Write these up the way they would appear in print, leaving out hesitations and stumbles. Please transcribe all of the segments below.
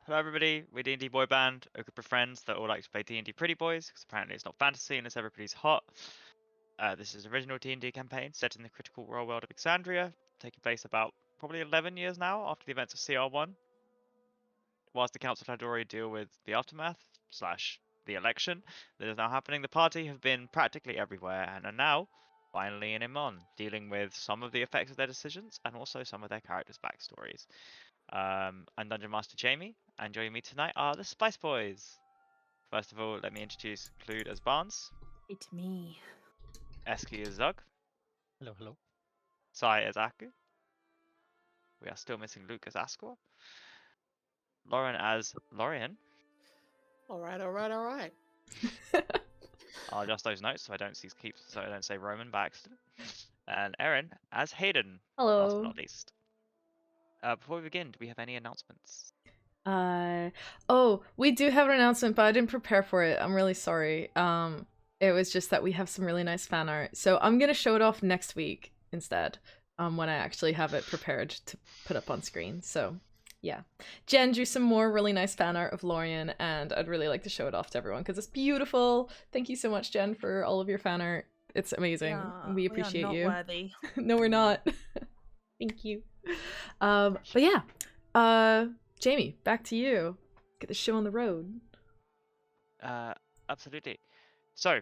Hello everybody, we're D&D Boyband, a group of friends that all like to play D&D Pretty Boys, because apparently it's not fantasy unless everybody's hot. This is an original D&D campaign set in the critical role world of Exandria, taking place about probably 11 years now after the events of CR1. Whilst the Council of tal'dorei deal with the aftermath, / the election that is now happening, the party have been practically everywhere and are now finally in Emon, dealing with some of the effects of their decisions and also some of their characters' backstories. I'm Dungeon Master Jamie, and joining me tonight are the Spice Boys. First of all, let me introduce Clued as Barnes, It's me. Eski as Zug, Hello, hello. Sai as Aku. We are still missing Luke as Ascor, Lauren as Lorian. Alright. I'll adjust those notes so I don't say Roman by accident. And Erin as Hayden. Hello. Last but not least. Before we begin, do we have any announcements? Oh, we do have an announcement, but I didn't prepare for it. I'm really sorry. It was just that we have some really nice fan art. So I'm gonna show it off next week instead, when I actually have it prepared to put up on screen. So yeah. Jen drew some more really nice fan art of Lorian, and I'd really like to show it off to everyone because it's beautiful. Thank you so much, Jen, for all of your fan art. It's amazing. Yeah, we appreciate we are not you. worthy. No, we're not. Thank you. But yeah. Jamie, back to you. Get the show on the road. Absolutely. So,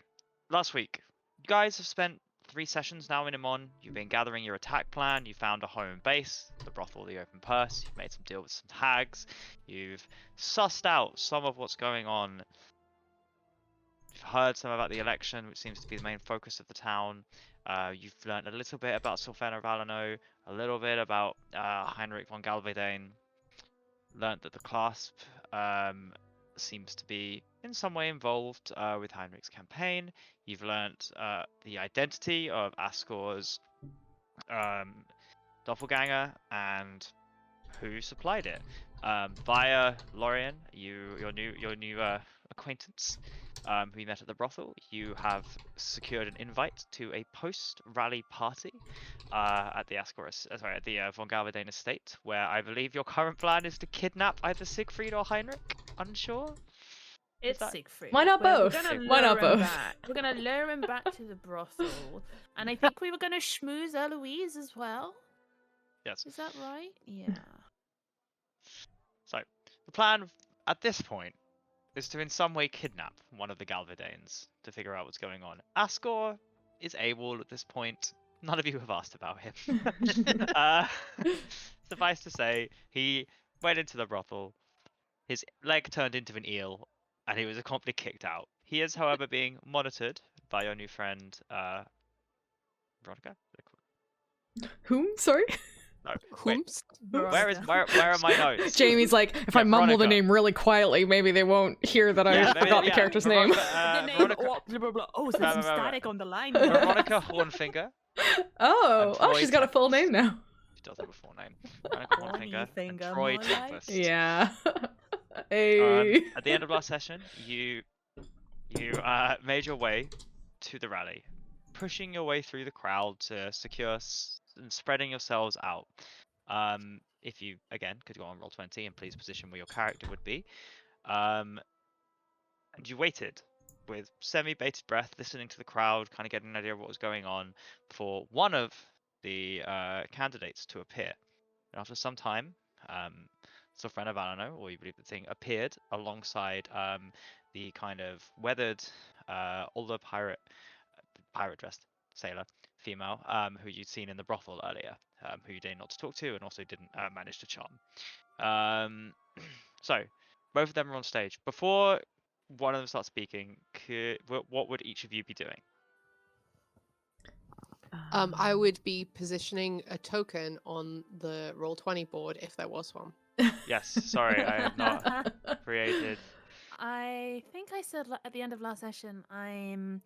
last week, you guys have spent 3 sessions now in Emon. You've been gathering your attack plan. You found a home base, the brothel, the open purse. You've made some deal with some hags. You've sussed out some of what's going on. You've heard some about the election, which seems to be the main focus of the town. You've learned a little bit about Sylphana Valano, a little bit about Heinrich von Galvedane. Learned that the clasp seems to be in some way involved with Heinrich's campaign. You've learnt the identity of Ascor's doppelganger and who supplied it. Via Lorian, your new acquaintance, who you met at the brothel, you have secured an invite to a post-rally party at the von Galvedane estate, where I believe your current plan is to kidnap either Siegfried or Heinrich. Unsure. It's Siegfried. Why not both? Why not both? We're gonna lure him back to the brothel, and I think we were gonna schmooze Eloise as well. Yes. Is that right? Yeah. So the plan at this point is to in some way kidnap one of the Galvedanes to figure out what's going on. Ascor is able at this point. None of you have asked about him. Suffice to say, he went into the brothel. His leg turned into an eel, and he was promptly kicked out. He is, however, being monitored by your new friend, Veronica. Whom? Sorry? No, wait. Veronica. Where are my notes? Jamie's like, if I mumble the name really quietly, maybe they won't hear that I forgot the character's name. The name. Veronica, Blah, blah, blah. Oh, so there's some static on the line. Veronica Hornfinger. Oh, she's got a full name now. She does have a full name. Veronica Hornfinger and Hornyfinger, Troy more like. Tempest. Yeah. Hey. At the end of last session, you made your way to the rally, pushing your way through the crowd to secure and spreading yourselves out. If you again could go on roll 20 and please position where your character would be. And you waited with semi-bated breath, listening to the crowd, kind of getting an idea of what was going on, for one of the candidates to appear. And after some time, Sylphana Valano, or you believe the thing, appeared alongside the kind of weathered, older pirate dressed sailor female, who you'd seen in the brothel earlier, who you deigned not to talk to and also didn't manage to charm. So, both of them are on stage. Before one of them starts speaking, what would each of you be doing? I would be positioning a token on the Roll20 board if there was one. Yes, sorry, I have not created. I think I said at the end of last session, I'm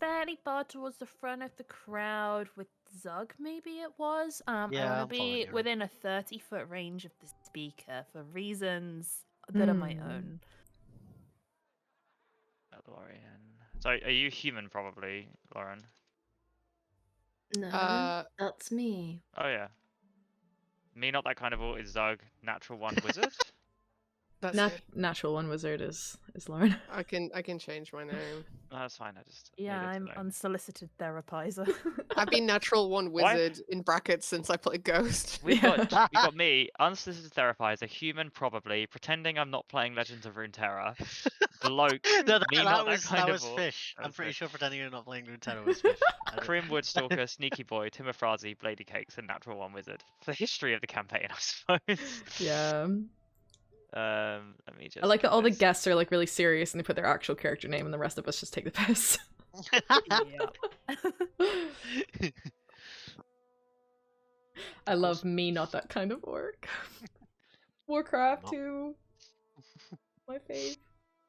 fairly far towards the front of the crowd with Zug, maybe it was. I want to be within a 30-foot range of the speaker for reasons that are my own. Lauren. So, are you human, probably, Lauren? No, that's me. Oh, yeah. Me, not that kind of all. Is Zug natural 1 wizard? That's it. Natural one wizard is Lauren. I can change my name. No, that's fine. I just Yeah, needed to I'm know. unsolicited therapizer. I've been natural one wizard in brackets since I played Ghost. We got me, unsolicited therapizer, human probably, pretending I'm not playing Legends of Runeterra. Bloke, No, me that not was, that kind that of was orc. fish. That I'm was pretty fish. sure pretending you're not playing Runeterra was fish. Crim Woodstalker, Sneaky Boy, Timofrazi, Blady Cakes, and Natural One Wizard. For the history of the campaign, I suppose. Yeah. Let me just. I like that all the this. guests are like really serious and they put their actual character name, and the rest of us just take the piss. I love me, not that kind of orc. Warcraft 2. My fave.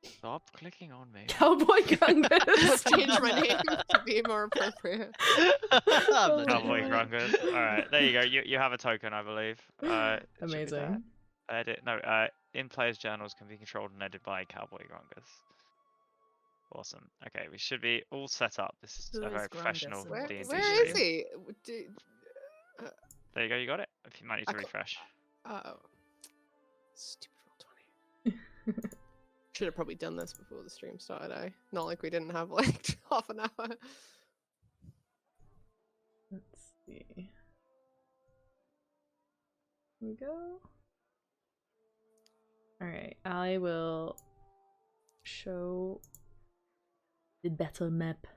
Stop clicking on me. Cowboy Gungus. Change my name to be more appropriate. Oh, Cowboy God. Grungus. Alright, there you go. You have a token, I believe. It should be there. Amazing. Edit. No, in players' journals can be controlled and edited by Cowboy Grungus. Awesome. Okay, we should be all set up. This is Who a is very Grungus professional and Where, D&D Where where is stream. he? There you go, you got it? If you might need I to ca- refresh. Oh. Stupid roll 20. Should have probably done this before the stream started, eh? Not like we didn't have like half an hour. Let's see. Here we go. Alright, I will show the battle map.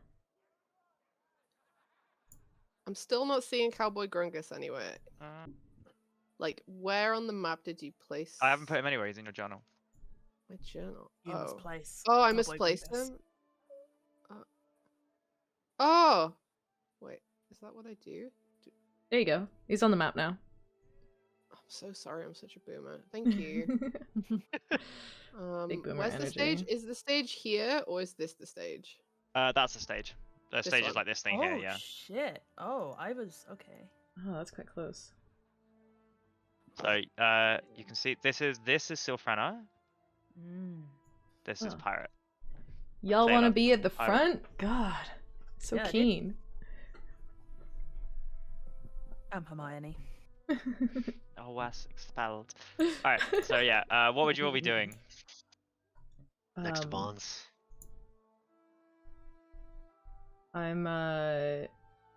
I'm still not seeing Cowboy Grungus anywhere. Uh, Like, where on the map did you place? I haven't put him anywhere, he's in your journal. my journal. You Oh. misplace. Oh, I Cowboy misplaced Gungus. him. Oh, wait, is that what I do? There you go. He's on the map now. I'm so sorry. I'm such a boomer. Thank you. Big boomer Where's the stage? energy. Is the stage here or is this the stage? That's the stage. The This stage is one? like this thing Oh here, yeah. shit! Oh, I was okay. Oh, that's quite close. So, you can see this is Silfrana, Mm. this is Oh. Pirate. Y'all Say want to that. be at the I- front? God, so Yeah, I did. keen. I'm Hermione. Oh, Wes expelled. Alright, so yeah, what would you all be doing? Next to Um, Barnes. I'm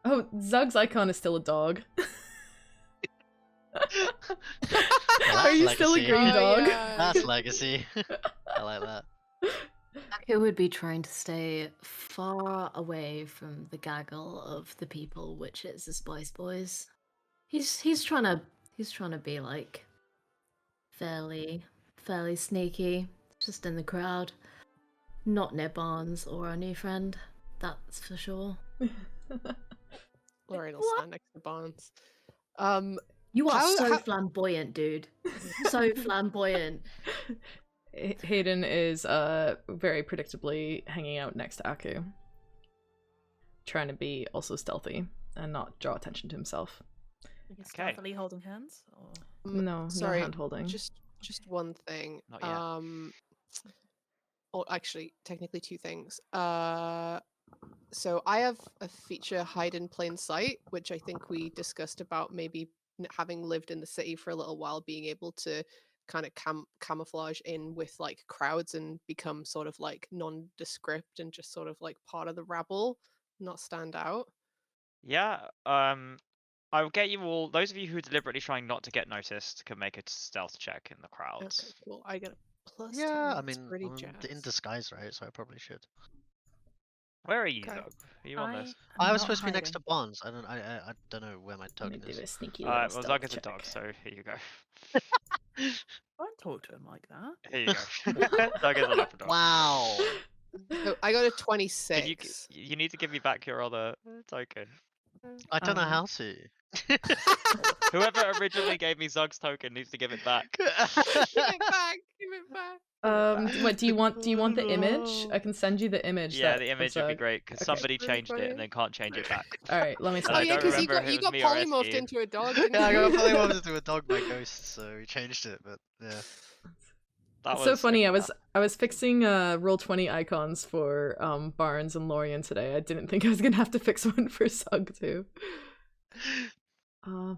Oh, Zug's icon is still a dog. Are you still a legacy. green dog? Yeah. That's legacy. I like that. Aku would be trying to stay far away from the gaggle of the people, which is the Spice Boys. He's trying to be like fairly sneaky, just in the crowd, not near Barnes or our new friend. That's for sure. Lorraine will What? stand next to Barnes. You are How- so how- flamboyant, dude. So flamboyant. Hayden is very predictably hanging out next to Aku, trying to be also stealthy and not draw attention to himself. Okay. Okay. Stealthily holding hands. Or... No, sorry, no hand holding. Just one thing. Not yet. Or actually, technically two things. So I have a feature hide in plain sight, which I think we discussed about maybe having lived in the city for a little while, being able to kind of camouflage in with like crowds and become sort of like nondescript and just sort of like part of the rabble, not stand out. Yeah, I will get you all, those of you who are deliberately trying not to get noticed can make a stealth check in the Okay, crowds. cool. I get a plus. Yeah, 10, I that's mean, pretty I'm in jazzed. disguise, right? So I probably should. Where are you, Okay. Doug? Are you on this? I was not supposed to be next to hiding. Barnes. I don't know where my Let me token do a is. sneaky Well, little Doug stealth is a check. dog, so here you go. Don't talk to him like that. Here you go. Doug is a leopard dog. Wow. So I got a Can 26. you need to give me back your other token. I don't know Um, how to. Whoever originally gave me Zug's token needs to give it back. Give it back. Give it back. What do you want? Do you want the image? I can send you the image. Yeah, that the of image would be Zug. great because Okay. somebody Really changed it funny. and then can't change it back. All right, let me And send Oh I it. yeah, don't because remember if you it got was me or polymorphed SE. into a dog. Didn't Yeah, I got you? fully wanted to do a dog by ghost, so we changed it. But yeah. That It's so was funny. I was fixing Roll20 icons for Barnes and Lorien today. I didn't think I was gonna have to fix one for Zug too.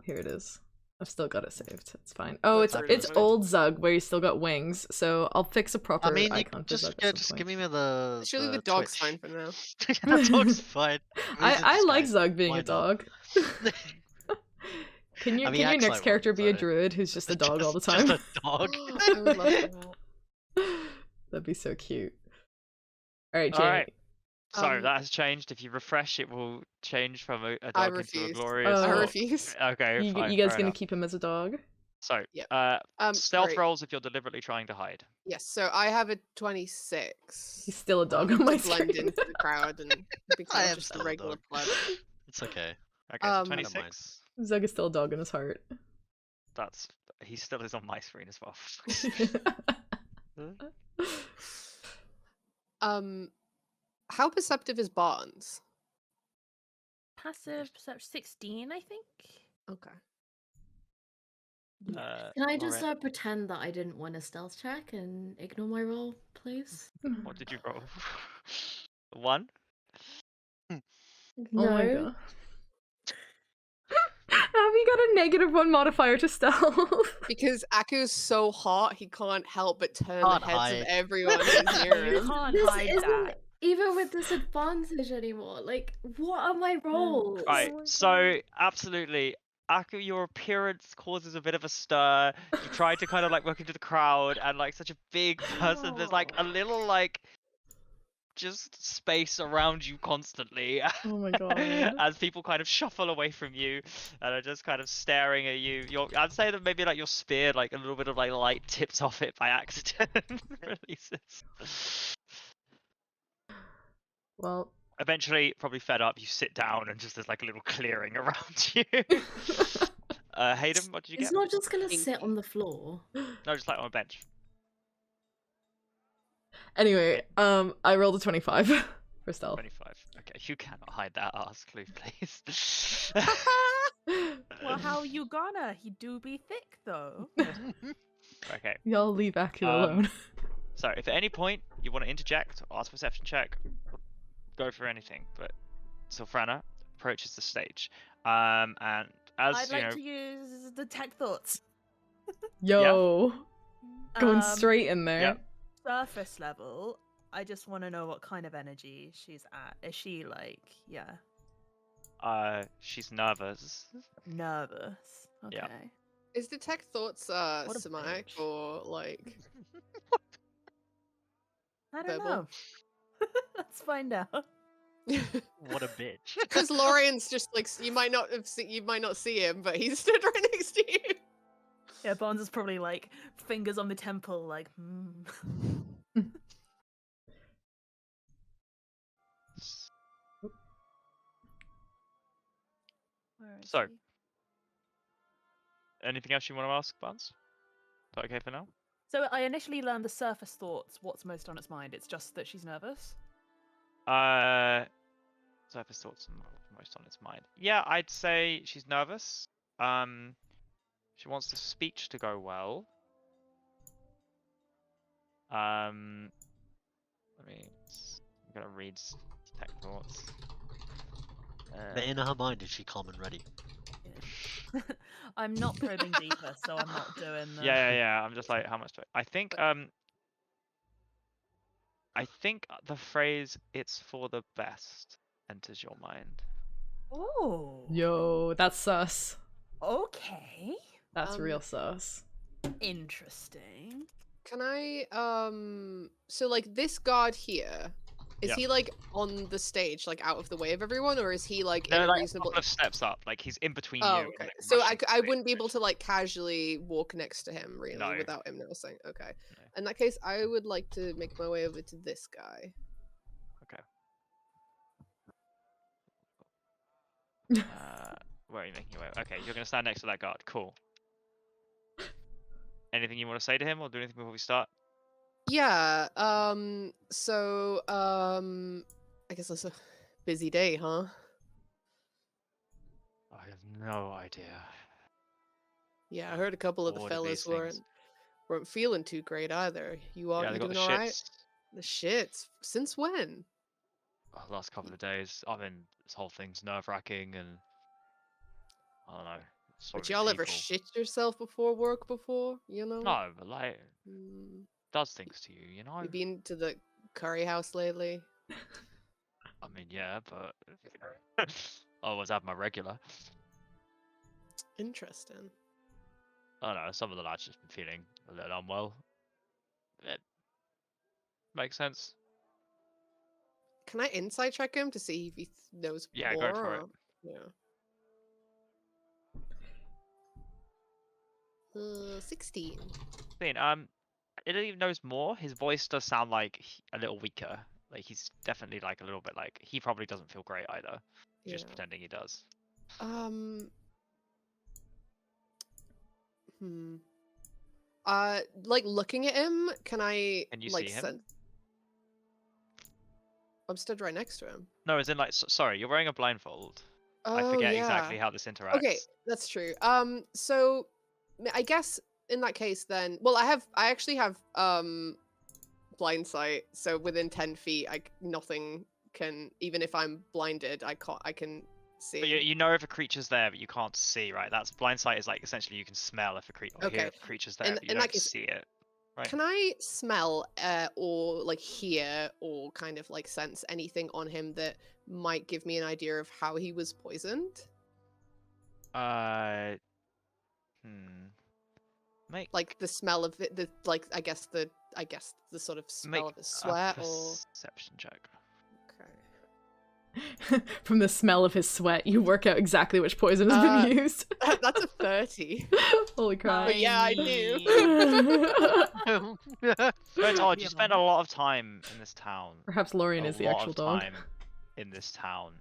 Here it is. I've still got it saved. It's fine. Oh, That's it's really old Zug where he's still got wings. So I'll fix a proper I mean, you icon could for Zug just at some just point. give me the. Surely the dog's fine for now. The dog's fine. I like Zug being Why a not? dog. Can I mean, your acts next like character one, be a so- druid who's just a dog all the time? Just a dog. I would love that. That'd be so cute. All right, All Jamie. right. So Um, that has changed. If you refresh, it will change from a I dog into a refuse. glorious. Oh. I dog. refuse. Okay, You, fine, you guys fair gonna enough. keep him as a dog? So, Yep. stealth right. rolls if you're deliberately trying to hide. Yes, so I have a 26. He's still a dog on my to blend screen. into the crowd and because I I'm am just still a a regular dog. pleb. It's okay. Okay, so I don't mind. 26. Zug is still a dog in his heart. He still is on my screen as well. How perceptive is Barnes? Passive perception 16, I think. Okay. Can I just alright. pretend that I didn't win a stealth check and ignore my roll, please? What did you roll? 1? Oh my god. Have you got a -1 modifier to stealth? Because Aku's so hot, he can't help but turn Can't the heads hide. of everyone who's near You him. can't This hide isn't that. even with disadvantage anymore. Like, what are my rolls? Right, my so absolutely. Aku, your appearance causes a bit of a stir. You try to kind of like work into the crowd, and like such a big person, there's like a little like just space around you constantly Oh my god. as people kind of shuffle away from you and are just kind of staring at you. I'd say that maybe like your spear, like a little bit of like light tips off it by accident, releases. Well, Eventually, probably fed up, you sit down and just there's like a little clearing around you. Hayden, what did you It's get? not just gonna sit on the floor. No, just like on a bench. anyway, I rolled a 25 for stealth. 25. Okay, you cannot hide that ass, please. Well, how you gonna? He do be thick though. Okay, Y'all leave Aku Um, alone. so if at any point you want to interject or ask a perception check, go for anything. But Sylfrana approaches the stage, and as I'd you like know, to use detect thoughts. Yo, going Um, straight in there. yep. Surface level. I just want to know what kind of energy she's at. Is she like, she's nervous. nervous? Okay. Yeah. Is detect thoughts What a somatic bitch. or like I don't verbal? know. Let's find out. What a bitch. Because Lorian's just like you might not see him, but he's stood right next to you. Yeah, Barnes is probably like fingers on the temple, like, Where is So- he? Anything else you want to ask, Barnes? Is that okay for now? So I initially learned the surface thoughts. What's most on its mind? It's just that she's nervous. Surface thoughts most on its mind. Yeah, I'd say she's nervous. She wants the speech to go well. I'm gonna read detect thoughts. But in her mind, is she calm and ready? I'm not probing deeper, so I'm not doing the. Yeah. I'm just like, how much? I think the phrase "it's for the best" enters your mind. Oh. Yo, that's sus. Okay. That's real sus. Interesting. Can I so like this guard here, is Yeah. he like on the stage, like out of the way of everyone, or is he like in No, a like a reasonable couple of steps up. Like he's in between you. Oh, and, okay. like, So rushing I to wouldn't be the able to like casually walk next to him really No. without him noticing. Okay. No. In that case, I would like to make my way over to this guy. Where are you making your way? Okay, you're gonna stand next to that guard. Cool. Anything you want to say to him, or do anything before we start? Yeah, I guess it's a busy day, huh? I have no idea. Yeah, I heard a couple of the What are these fellas things? weren't feeling too great either. You Yeah, they you got the doing all right? shits. The shits. Since when? Last couple of days. I mean, this whole thing's nerve-wracking, and I don't know. But y'all ever shit yourself before work before? You know? No, but like Mm, does things to you, you know. you been to the curry house lately? I mean, yeah, but I always have my regular. Interesting. I don't know. Some of the lads just been feeling a little unwell. It makes sense. Can I insight check him to see if he knows Yeah, more? go for it. Yeah. 16. It even knows more. His voice does sound like a little weaker. Like he's definitely like a little bit like he probably doesn't feel great either. Just Yeah. pretending he does. Like looking at him, can I Can you like see him? I'm stood right next to him. No, as in like sorry, you're wearing a blindfold. Oh, I forget yeah. exactly how this interacts. Okay, that's true. So I guess in that case then, well, I actually have blind sight, so within 10 feet, nothing can, even if I'm blinded, I can see. But you know if a creature's there, but you can't see, right? That's blind sight is like essentially you can smell if a hear if a creature's there, but you don't see it. Right. Can I smell or like hear or kind of like sense anything on him that might give me an idea of how he was poisoned? Like the smell of it, I guess the sort of smell of his sweat or perception check. Okay. From the smell of his sweat, you work out exactly which poison has been used. That's a 30. Holy crap. But yeah, I do. It's odd. You spend a lot of time in this town. Perhaps Lorien is the actual dog. Time in this town,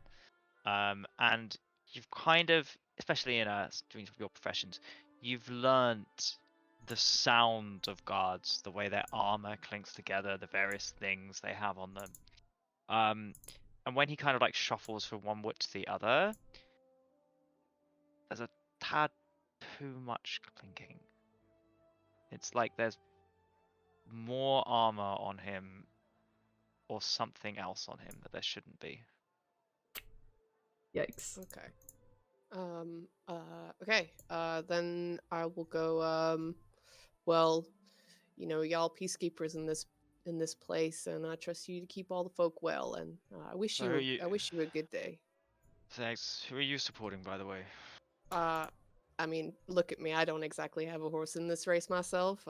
and you've kind of, especially in doing your professions, you've learnt the sound of guards, the way their armor clinks together, the various things they have on them. And when he kind of like shuffles from one wood to the other, there's a tad too much clinking. It's like there's more armor on him or something else on him that there shouldn't be. Yikes. Okay. Okay. Then I will go, well, you know, y'all peacekeepers in this place, and I trust you to keep all the folk well, and I wish you a good day. Thanks. Who are you supporting, by the way? I mean, look at me. I don't exactly have a horse in this race myself.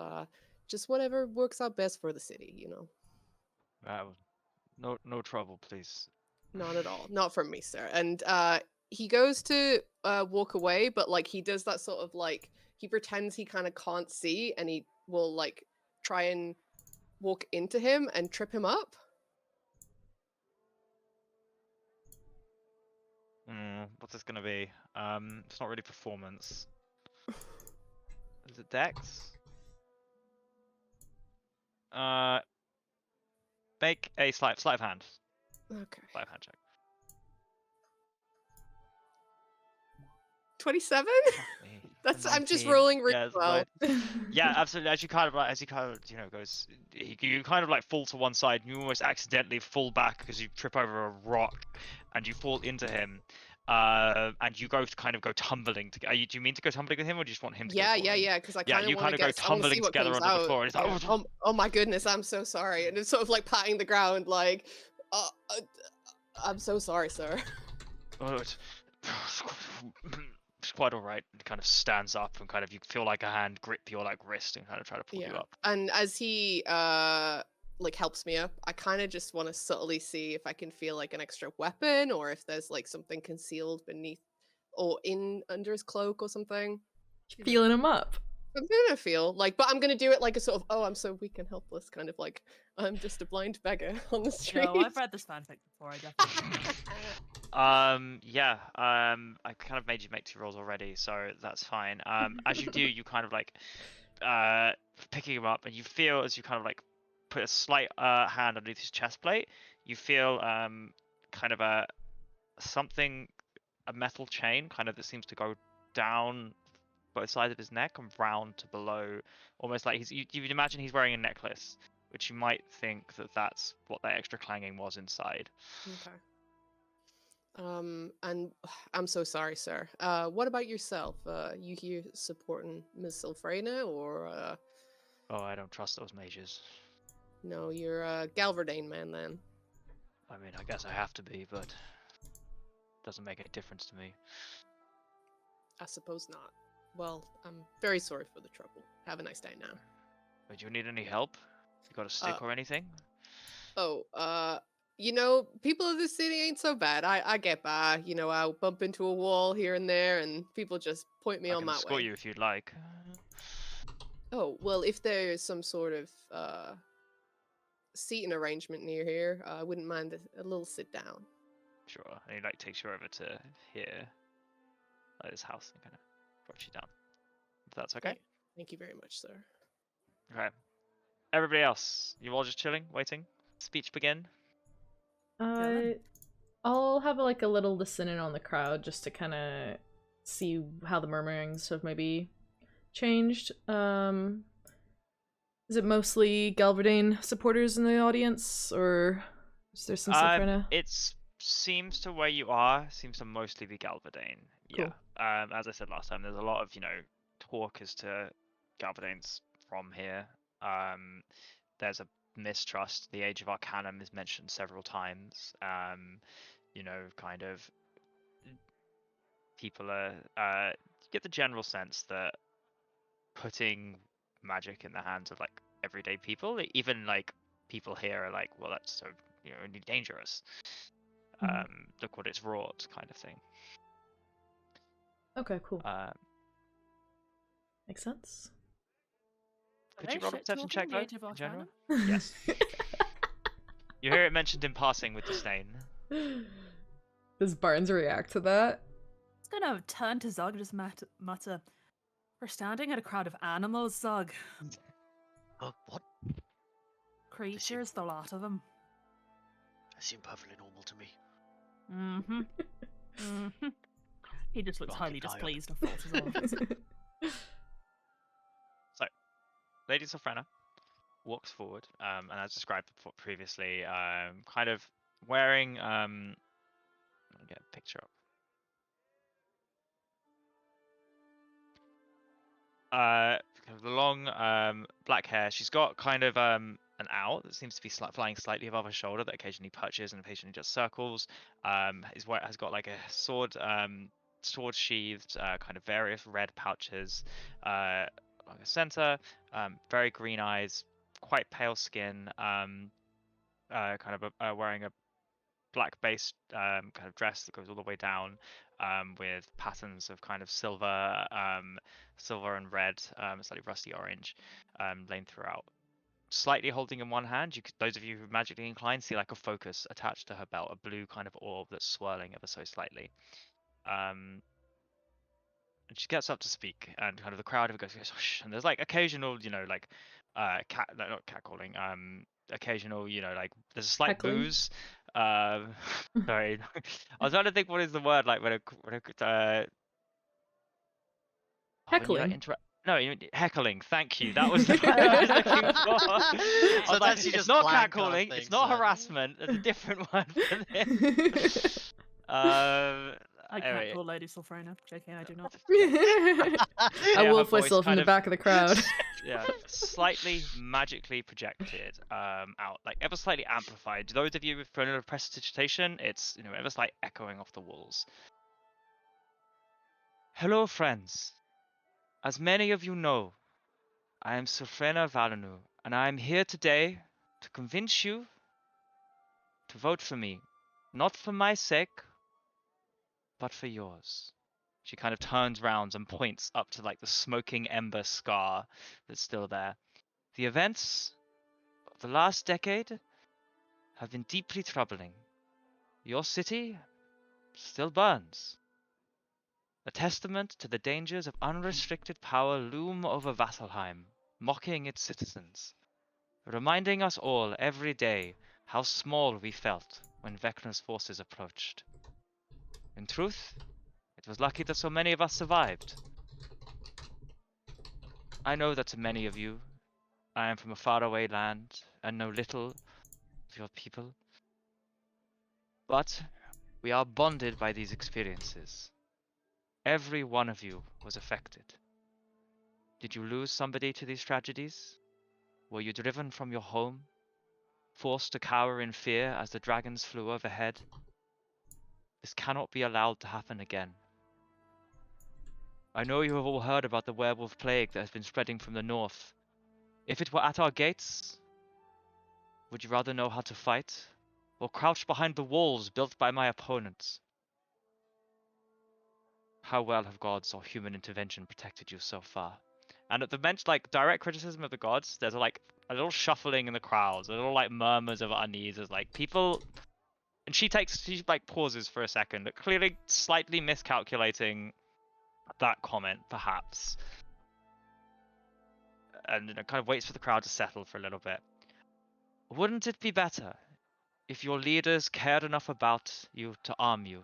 Just whatever works out best for the city, you know. No trouble, please. Not at all. Not from me, sir. And he goes to walk away, but like he does that sort of like he pretends he kind of can't see, and he will like try and walk into him and trip him up. What's this gonna be? It's not really performance. Is it Dex? Make a sleight of hand. Okay. Sleight of hand check. 27? I'm just rolling really well. Yeah, absolutely. As he kind of goes, you kind of like fall to one side, and you almost accidentally fall back because you trip over a rock, and you fall into him. And you go tumbling. Do you mean to go tumbling with him, or do you just want him to? Yeah. Because I kind of want to go tumbling together onto the floor. And he's like, oh my goodness, I'm so sorry, and it's sort of like patting the ground, like, I'm so sorry, sir. Oh, it's quite all right. He kind of stands up and kind of you feel like a hand grip your like wrist and kind of try to pull you up. And as he like helps me up, I kind of just want to subtly see if I can feel like an extra weapon or if there's like something concealed beneath or under his cloak or something. Feeling him up. I'm gonna feel like, but I'm gonna do it like a sort of, oh, I'm so weak and helpless, kind of like I'm just a blind beggar on the street. No, I've read this fanfic before. I definitely. I kind of made you make 2 rolls already, so that's fine. As you do, you kind of like picking him up, and you feel as you kind of like put a slight hand underneath his chest plate, you feel kind of a metal chain kind of that seems to go down both sides of his neck and round to below, almost like you'd imagine he's wearing a necklace, which you might think that's what that extra clanging was inside. Okay. And I'm so sorry, sir. What about yourself? You here supporting Miss Silfrena, or Oh, I don't trust those mages. no? You're a Galverdane man then. I mean, I guess I have to be, but doesn't make any difference to me. I suppose not. Well, I'm very sorry for the trouble. Have a nice day now. Do you need any help? You got a stick or anything? Oh, you know, people of this city ain't so bad. I get by. You know, I'll bump into a wall here and there, and people just point me I on can my escort way. you if you'd like. Oh, well, if there's some sort of seating arrangement near here, I wouldn't mind a little sit down. Sure. And he like takes you over to here, like this house, and kind of drops you down. If that's okay. Thank you very much, sir. Okay. Everybody else, you all just chilling, waiting. Speech begin. I'll have like a little listen in on the crowd just to kind of see how the murmurings have maybe changed. Is it mostly Galverdane supporters in the audience, or is there some Silfrena? It seems to where you are seems to mostly be Galverdane. Cool. Yeah. As I said last time, there's a lot of talk as to Galverdane's from here. There's a mistrust. The Age of Arcanum is mentioned several times. Kind of people are you get the general sense that putting magic in the hands of like everyday people, even like people here are like, well, that's so really dangerous. Look what it's wrought, kind of thing. Okay, cool. Makes sense. Could you roll a perception check, though, in general? Arcanum? Yes. You hear it mentioned in passing with disdain. Does Barnes react to that? It's gonna turn to Zog and just mutter, "We're standing at a crowd of animals, Zog. What? Creatures, the lot of them." They seem perfectly normal to me. He just looks Got highly the guy up. displeased and falters off. So, Lady Silfrena walks forward, and as described previously, kind of wearing, let me get a picture up. Kind of the long black hair. She's got kind of an owl that seems to be flying slightly above her shoulder that occasionally perches and occasionally just circles. Has got like a sword sheathed, kind of various red pouches, like a center, very green eyes, quite pale skin, kind of wearing a black base kind of dress that goes all the way down, with patterns of kind of silver and red, slightly rusty orange, laying throughout. Slightly holding in one hand, those of you who are magically inclined see like a focus attached to her belt, a blue kind of orb that's swirling ever so slightly. And she gets up to speak, and kind of the crowd goes, and there's like occasional, not catcalling, occasional, like there's a slight Heckling? booze. Sorry, I was trying to think what is the word like when Heckling. Heckling. Thank you. That was the word I was looking for. So that's it's just not blank on catcalling. things, It's not then. harassment. There's a different word for this. I can't Anyway. call Lady Silfrena. JK, I do not. A her wolf voice whistle from kind the of- back of the crowd. Yeah, slightly magically projected out, like ever slightly amplified. Those of you with prestidigitation, it's ever slight echoing off the walls. Hello, friends. As many of you know, I am Silfrena Valenu, and I am here today to convince you to vote for me, not for my sake, but for yours. She kind of turns round and points up to like the smoking ember scar that's still there. The events of the last decade have been deeply troubling. Your city still burns. A testament to the dangers of unrestricted power loom over Vasselheim, mocking its citizens, reminding us all every day how small we felt when Vecna's forces approached. In truth, it was lucky that so many of us survived. I know that to many of you, I am from a faraway land and know little of your people. But We are bonded by these experiences. Every one of you was affected. Did you lose somebody to these tragedies? Were you driven from your home? Forced to cower in fear as the dragons flew overhead? This cannot be allowed to happen again. I know you have all heard about the werewolf plague that has been spreading from the north. If it were at our gates, would you rather know how to fight, or crouch behind the walls built by my opponents? How well have gods or human intervention protected you so far? And at the bench, like, direct criticism of the gods, there's like a little shuffling in the crowds, a little like murmurs of unease as like people. And she like pauses for a second, clearly slightly miscalculating that comment, perhaps. And kind of waits for the crowd to settle for a little bit. Wouldn't it be better if your leaders cared enough about you to arm you,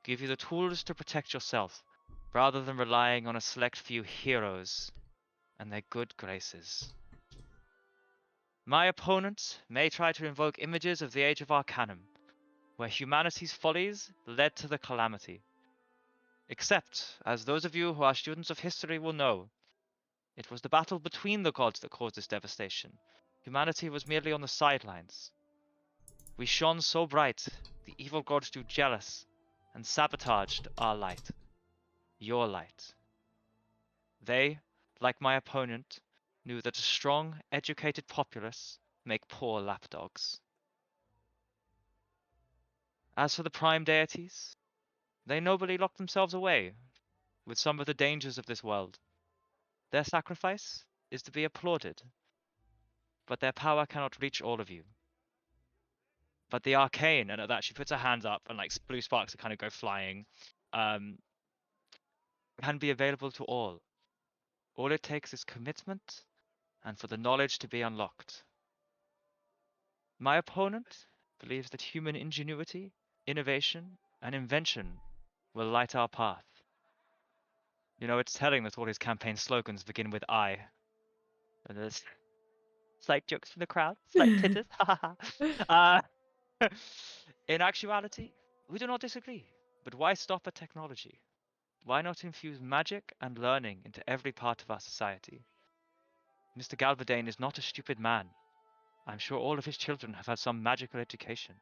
give you the tools to protect yourself, rather than relying on a select few heroes and their good graces? My opponent may try to invoke images of the Age of Arcanum, where humanity's follies led to the calamity. Except, as those of you who are students of history will know, it was the battle between the gods that caused this devastation. Humanity was merely on the sidelines. We shone so bright, the evil gods grew jealous and sabotaged our light. Your light. They, like my opponent, knew that a strong, educated populace make poor lapdogs. As for the prime deities, they nobly locked themselves away with some of the dangers of this world. Their sacrifice is to be applauded, but their power cannot reach all of you. But the arcane, and at that she puts her hands up and like blue sparks kind of go flying, can be available to all. All it takes is commitment and for the knowledge to be unlocked. My opponent believes that human ingenuity, innovation, and invention will light our path. You know, it's telling that all his campaign slogans begin with I. And there's slight jokes from the crowd, slight titters. In actuality, we do not disagree. But why stop at technology? Why not infuse magic and learning into every part of our society? Mr. Galvadane is not a stupid man. I'm sure all of his children have had some magical education,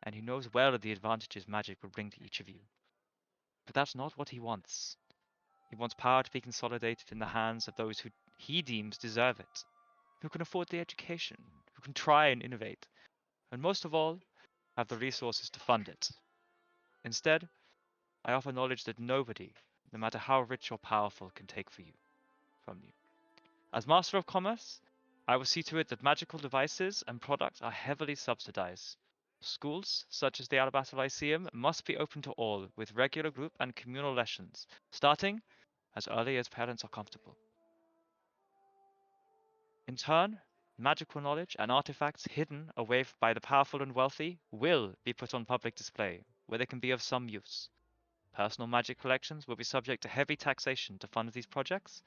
and he knows well of the advantages magic will bring to each of you. But that's not what he wants. He wants power to be consolidated in the hands of those who he deems deserve it, who can afford the education, who can try and innovate, and most of all, have the resources to fund it. Instead, I offer knowledge that nobody, no matter how rich or powerful, can take from you. As Master of Commerce, I will see to it that magical devices and products are heavily subsidized. Schools, such as the Alabaster Lyceum, must be open to all, with regular group and communal lessons, starting as early as parents are comfortable. In turn, magical knowledge and artifacts hidden away by the powerful and wealthy will be put on public display, where they can be of some use. Personal magic collections will be subject to heavy taxation to fund these projects,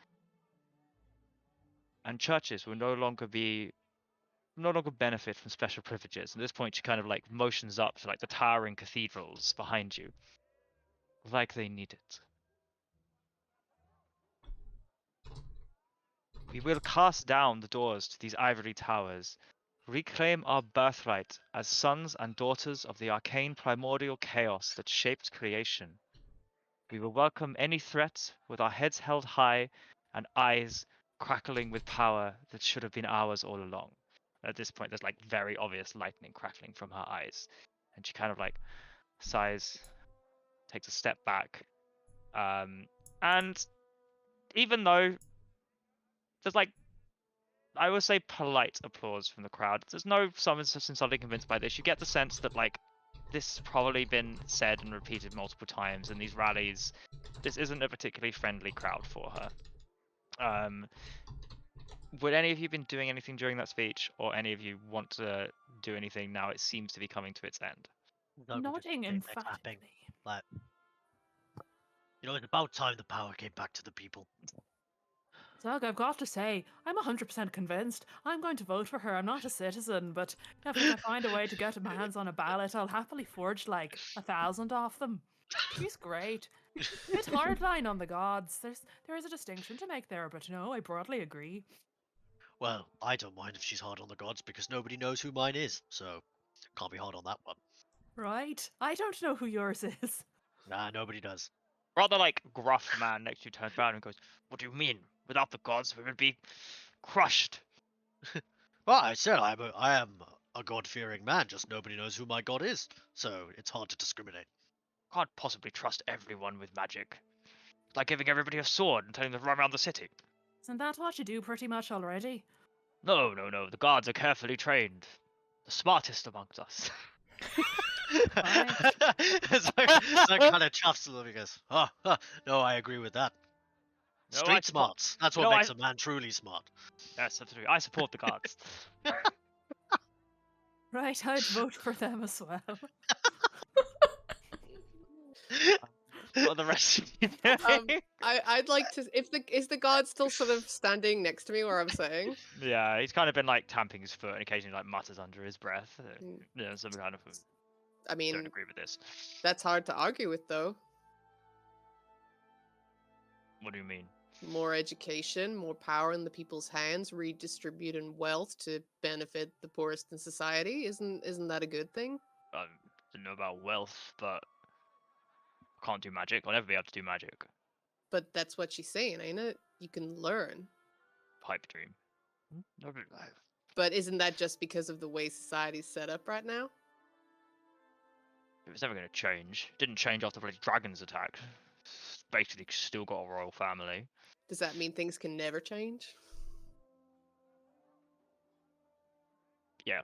and churches will no longer benefit from special privileges. At this point, she kind of like motions up to like the towering cathedrals behind you, like they need it. We will cast down the doors to these ivory towers, reclaim our birthright as sons and daughters of the arcane primordial chaos that shaped creation. We will welcome any threat with our heads held high and eyes crackling with power that should have been ours all along. At this point, there's like very obvious lightning crackling from her eyes, and she kind of like sighs, takes a step back, and even though there's like, I would say, polite applause from the crowd, there's no someone suddenly convinced by this. You get the sense that like this has probably been said and repeated multiple times in these rallies. This isn't a particularly friendly crowd for her. Would any of you been doing anything during that speech, or any of you want to do anything now it seems to be coming to its end? Nodding emphatically. Like, it's about time the power came back to the people. Zog, I've got to say, I'm 100% convinced. I'm going to vote for her. I'm not a citizen, but if I find a way to get my hands on a ballot, I'll happily forge like 1,000 off them. She's great. A bit hardline on the gods. There is a distinction to make there, but no, I broadly agree. Well, I don't mind if she's hard on the gods because nobody knows who mine is, so can't be hard on that one. Right. I don't know who yours is. Nah, nobody does. Rather like gruff man next to you turns around and goes, "What do you mean? Without the gods, we would be crushed." Well, I said I am a god-fearing man, just nobody knows who my god is, so it's hard to discriminate. Can't possibly trust everyone with magic. It's like giving everybody a sword and telling them to run around the city. Isn't that what you do pretty much already? No. The guards are carefully trained. The smartest amongst us. It's like kind of chuffs a little because, no, I agree with that. No, Street smarts. That's what makes a man truly smart. Yes, absolutely. I support the guards. Right, I'd vote for them as well. What are the rest of you doing? I'd like to. Is the guard still sort of standing next to me where I'm sitting? Yeah, he's kind of been like tamping his foot and occasionally like mutters under his breath. Mm. You know, some kind of. I mean, Don't agree with this. that's hard to argue with, though. What do you mean? More education, more power in the people's hands, redistributing wealth to benefit the poorest in society. Isn't that a good thing? I don't know about wealth, but I can't do magic. I'll never be able to do magic. But that's what she's saying, ain't it? You can learn. Pipe dream. But isn't that just because of the way society's set up right now? It was never going to change. It didn't change after the bloody dragons attacked. It's basically still got a royal family. Does that mean things can never change? Yeah.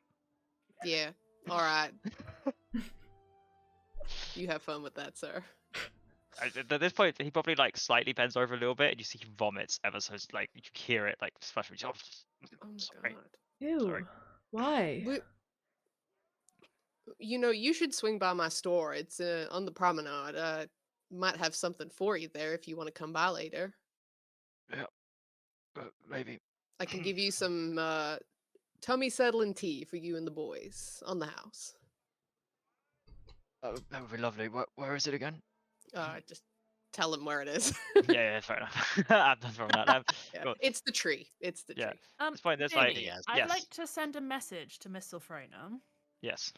Yeah. All right. You have fun with that, sir. At this point, he probably like slightly bends over a little bit, and you see he vomits ever so like you hear it like splash. Oh my Sorry. god. Ew. Sorry. Why? You know, you should swing by my store. It's on the promenade. Might have something for you there if you want to come by later. Maybe. I can give you some tummy settling tea for you and the boys on the house. That would be lovely. Where is it again? Just tell them where it is. Yeah, fair enough. I'm not throwing that. Yeah, Cool. it's the tree. It's the Yeah. tree. At this point, there's like Jamie, yes. I'd like to send a message to Miss Sylphrena. Yes.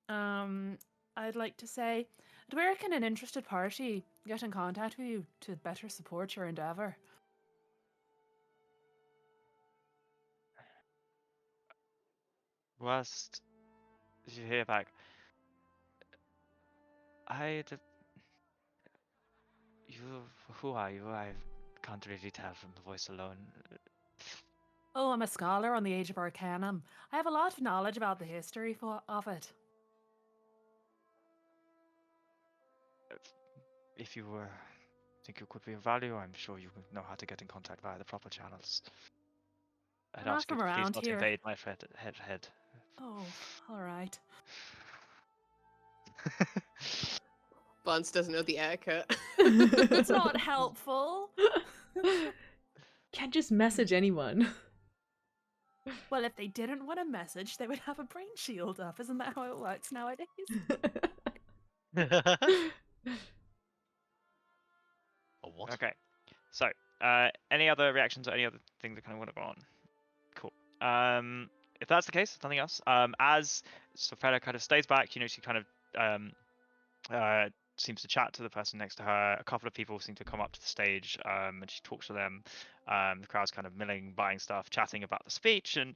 I'd like to say, where can an interested party get in contact with you to better support your endeavor? Worst. Did you hear back? Who are you? I can't really tell from the voice alone. Oh, I'm a scholar on the Age of Arcanum. I have a lot of knowledge about the history of it. If you think you could be of value, I'm sure you would know how to get in contact via the proper channels. I'd Not ask you from to please around not here. invade my head. Oh, all right. Buns doesn't know the etiquette. It's not helpful. Can't just message anyone. Well, if they didn't want a message, they would have a brain shield up. Isn't that how it works nowadays? Or what? Okay. So, any other reactions or any other things that kind of want to go on? Cool. If that's the case, nothing else. As Sylphrena kind of stays back, you know, she kind of seems to chat to the person next to her. A couple of people seem to come up to the stage, and she talks to them. The crowd's kind of milling, buying stuff, chatting about the speech, and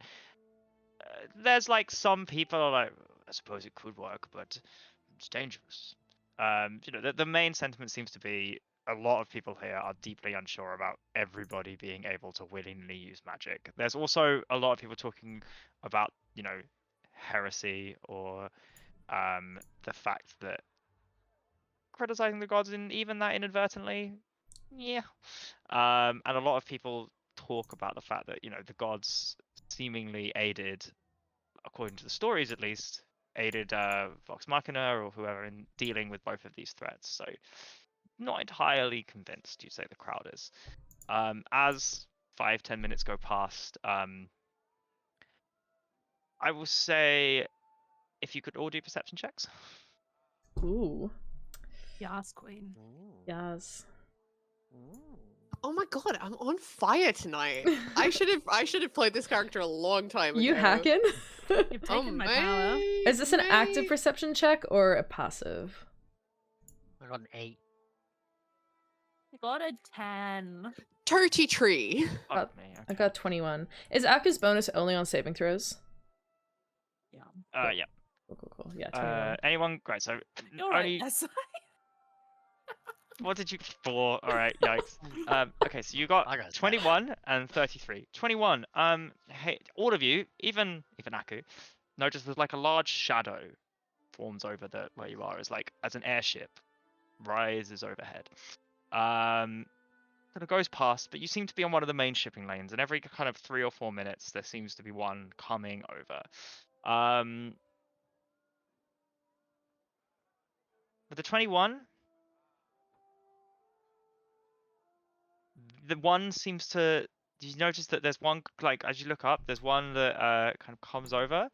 there's like some people are like, I suppose it could work, but it's dangerous. You know, the main sentiment seems to be a lot of people here are deeply unsure about everybody being able to willingly use magic. There's also a lot of people talking about, you know, heresy or the fact that criticizing the gods in even that inadvertently, yeah. And a lot of people talk about the fact that, you know, the gods seemingly aided, according to the stories at least, aided Vox Machina or whoever in dealing with both of these threats. So not entirely convinced, you'd say the crowd is. As 5-10 minutes go past. I will say, if you could all do perception checks. Ooh. Yes, queen. Yes. Oh my god, I'm on fire tonight. I should have played this character a long time ago. You hacking? You've taken my power. Is this an active perception check or a passive? I got an 8. I got a 10. 33. Fuck me. I got 21. Is Aku's bonus only on saving throws? Yeah. Yeah. Cool. Yeah, 21. Anyone? Great. So You're right, only. yes. What did you? 4. All right. Yikes. Okay. So you got I got 21 and 33. 21. Hey, all of you, even Aku, notice there's like a large shadow forms over where you are, as an airship rises overhead. Kind of goes past, but you seem to be on one of the main shipping lanes, and every kind of 3 or 4 minutes there seems to be one coming over. With the 21, the one seems to. You notice that there's one, like, as you look up, there's one that kind of comes over,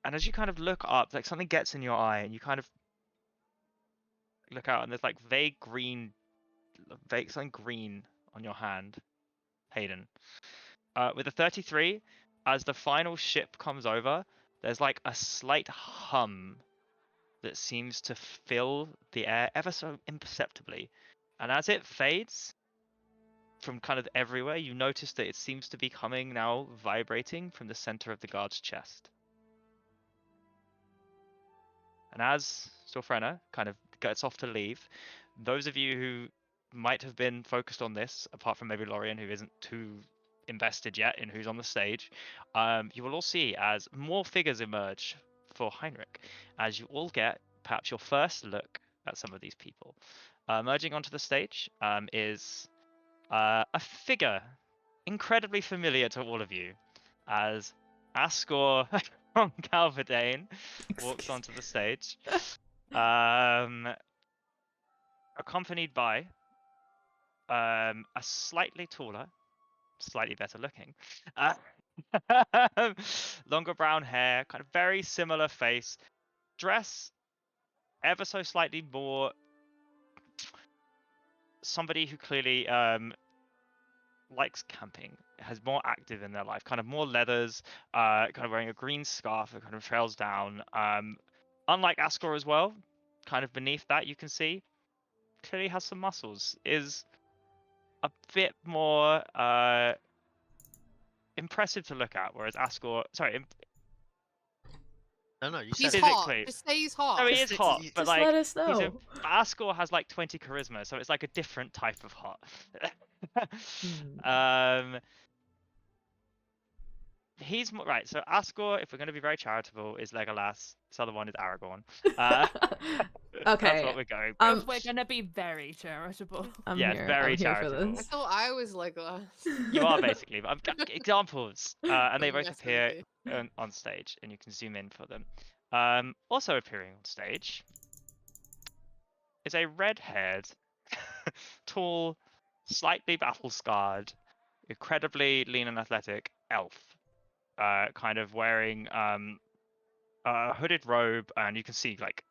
and as you kind of look up, like, something gets in your eye, and you kind of look out, and there's like something green on your hand, Hayden. With the 33, as the final ship comes over, there's like a slight hum that seems to fill the air ever so imperceptibly, and as it fades from kind of everywhere, you notice that it seems to be coming now, vibrating from the center of the guard's chest. And as Storfrena kind of gets off to leave, those of you who might have been focused on this, apart from maybe Lorien, who isn't too invested yet in who's on the stage, you will all see as more figures emerge for Heinrich, as you all get perhaps your first look at some of these people. Emerging onto the stage is a figure incredibly familiar to all of you, as Ascor from Calverdane walks onto the stage, accompanied by a slightly taller, slightly better looking, longer brown hair, kind of very similar face, dress ever so slightly more somebody who clearly likes camping, has more active in their life, kind of more leathers, kind of wearing a green scarf that kind of trails down. Unlike Ascor as well, kind of beneath that you can see, clearly has some muscles, is a bit more impressive to look at, whereas Ascor, sorry, No, you He's said hot. physically. Just say he's hot. No, he is hot, but Just like let us know. Ascor has like 20 charisma, so it's like a different type of hot. He's right. So Ascor, if we're going to be very charitable, is Legolas. This other one is Aragorn. Okay. That's what we're going. If we're gonna be very charitable. I'm Yeah, here. very I'm here for charitable. I this. thought I was Legolas. You are basically. But I've got examples, and they both Yes, appear indeed. on stage, and you can zoom in for them. Also appearing on stage is a red-haired, tall, slightly battle-scarred, incredibly lean and athletic elf, kind of wearing a hooded robe, and you can see like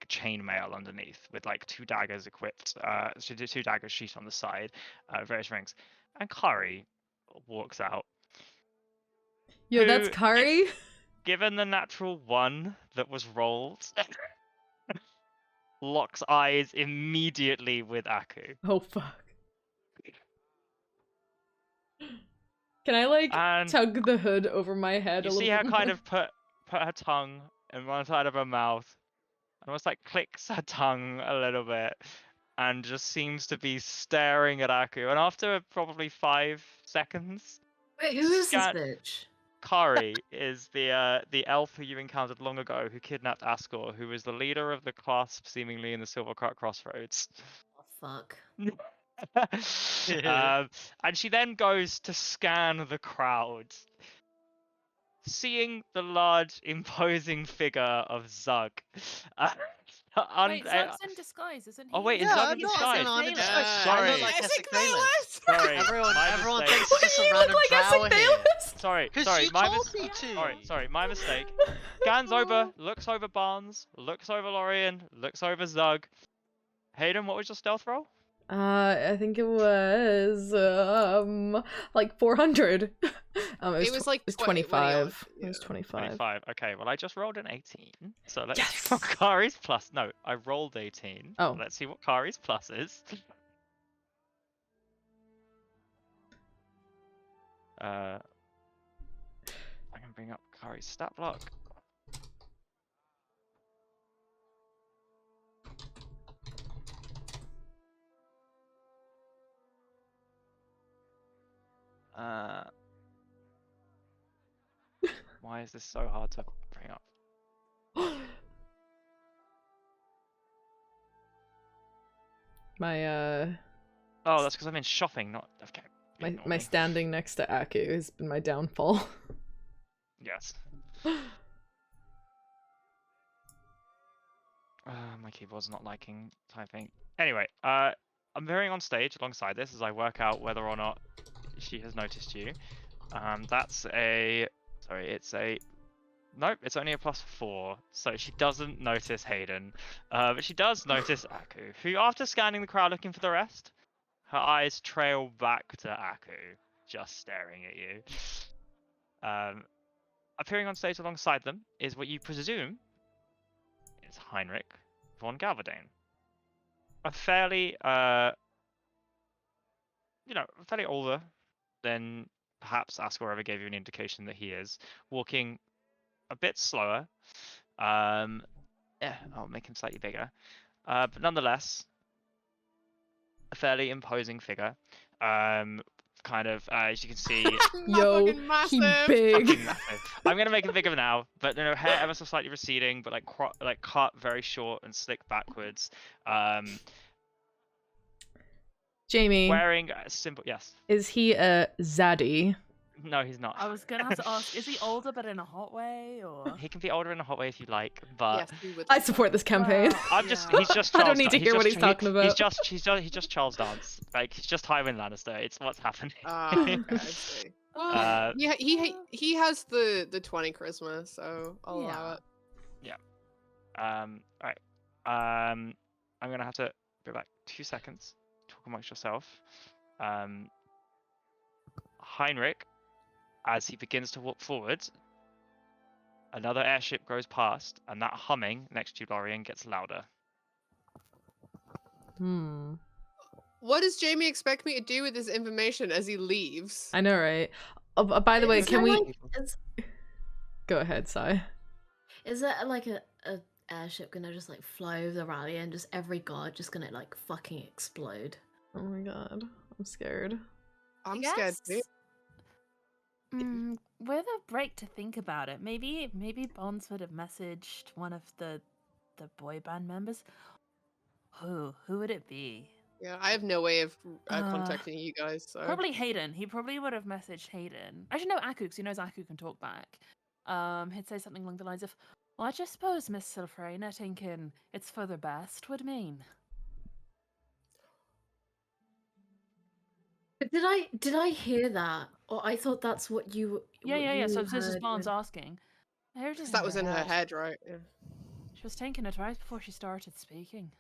chainmail underneath with like 2 daggers equipped, so 2 daggers sheathed on the side, various rings. And Kari walks out. Yo, that's Who- Kari? Given the natural 1 that was rolled, locks eyes immediately with Aku. Oh, fuck. Can I, like, And tug the hood over my head a you little see bit her more? kind of put her tongue in one side of her mouth, and almost like clicks her tongue a little bit, and just seems to be staring at Aku. And after probably 5 seconds, Wait, who is this Scan- bitch? Kari is the elf who you encountered long ago, who kidnapped Ascor, who is the leader of the clasp seemingly in the Silvercut Crossroads. Oh, fuck. And she then goes to scan the crowd, seeing the large, imposing figure of Zug Wait, Zug's in disguise, isn't he? Oh wait, is Yeah, Zug I'm in not disguise? saying I'm in Yeah, disguise. Sorry. I look like Classic Essex Bayless. Sorry, Everyone my thinks mistake. it's just a You look random like Essex drow here. Bayless. Sorry, Because sorry, she my told mistake. me to. Sorry, my mistake. Scans over, looks over Barnes, looks over Lorian, looks over Zug. Hayden, what was your stealth roll? I think it was like 400. It was like it was 25. 25. It was 25. 25. Okay, well I just rolled an 18. So let's Yes! see what Kari's plus. No, I rolled 18. Oh. Let's see what Kari's plus is. I can bring up Kari's stat block. Why is this so hard to bring up? My Oh, that's because I'm in shopping, not okay. ignore my me. standing next to Aku has been my downfall. Yes. My keyboard's not liking typing. Anyway, I'm veering on stage alongside this as I work out whether or not she has noticed you. That's a... Sorry, it's a... Nope, it's only a +4, so she doesn't notice Hayden. But she does notice Aku, who, after scanning the crowd looking for the rest, her eyes trail back to Aku, just staring at you. Appearing on stage alongside them is what you presume is Heinrich von Galverdane. A fairly, fairly older than perhaps Ascor ever gave you an indication that he is, walking a bit slower. I'll make him slightly bigger. But nonetheless, a fairly imposing figure. Kind of, as you can see, Yo, he big. fucking massive. I'm gonna make him bigger now, but hair ever so slightly receding, but like cut very short and slick backwards. Jamie, Wearing a simple yes. is he a zaddy? No, he's not. I was gonna have to ask, is he older but in a hot way, or? He can be older in a hot way if you like, but Yes, we would I like support this campaign. Well, he's just I Charles. don't need to hear what he's talking about. He's just Charles Dance. Like he's just Tywin Lannister. It's what's happening. Okay, I see. Well, he has the 20 charisma, so I'll allow it. Alright. I'm gonna have to go back 2 seconds. Talk amongst yourself. Heinrich, as he begins to walk forward, another airship goes past, and that humming next to Lorian gets louder. What does Jamie expect me to do with this information as he leaves? I know, right? By the way, Is can there, we like, go ahead, Sai? is that like a airship gonna just like fly over the rally and just every guard just gonna like fucking explode? Oh my god, I'm scared. I'm scared too. With a break to think about it, maybe Bonds would have messaged one of the boy band members. Who would it be? Yeah, I have no way of contacting you guys. So. Probably Hayden. He probably would have messaged Hayden. I should know Aku, because he knows Aku can talk back. He'd say something along the lines of, "Well, I just suppose Miss Silfrena thinking it's for the best would mean." But did I hear that? Or I thought that's what you. Yeah. So this is heard Bonds when- asking. I heard it That was in her head, right? Yeah. She was thinking it right before she started speaking.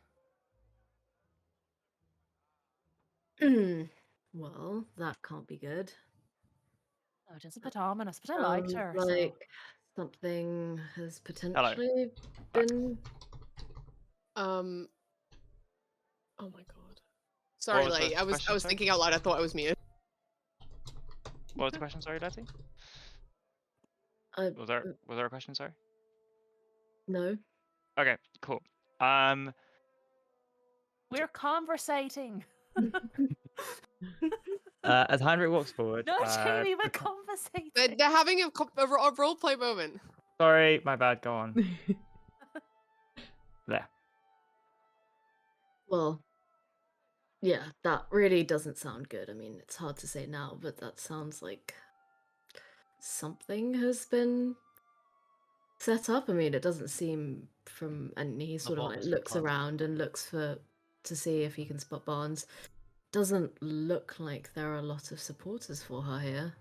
Well, that can't be good. Oh, it is a bit ominous, but I liked her. so- Like something has potentially been. Oh my god. Sorry, was the Letty. I was question, sorry? thinking out loud. I thought I was muted. What was the question? Sorry, Letty. Was there a question? Sorry. No. Okay, cool. We're conversating. As Heinrich walks forward. No, Jamie, we're conversating. They're having a roleplay moment. Sorry, my bad. Go on. There. Well, yeah, that really doesn't sound good. I mean, it's hard to say now, but that sounds like something has been set up? I mean, it doesn't seem from, and he sort of like bombs looks can't. around and looks to see if he can spot Barnes. Doesn't look like there are a lot of supporters for her here.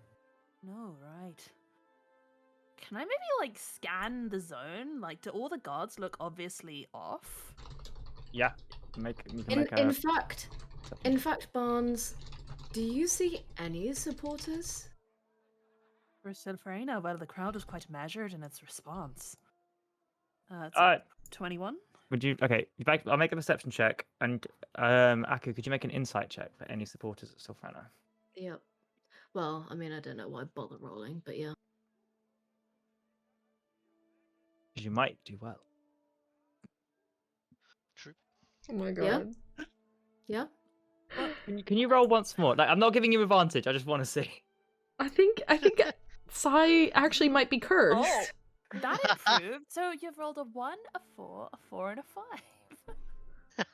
No, right. Can I maybe like scan the zone? Like, do all the guards look obviously off? Yeah. You can make In fact, Barnes, do you see any supporters? For Silverina, well, the crowd was quite measured in its response. It's 21. Would you? Okay, I'll make a perception check, and Aku, could you make an insight check for any supporters at Silverina? Yep. Well, I mean, I don't know why bother rolling, but yeah. Because you might do well. True. Oh my god. Yeah. Can you roll once more? Like, I'm not giving you advantage. I just want to see. I think Sai actually might be cursed. Oh, that improved. So you've rolled a 1, a 4, a 4, and a 5.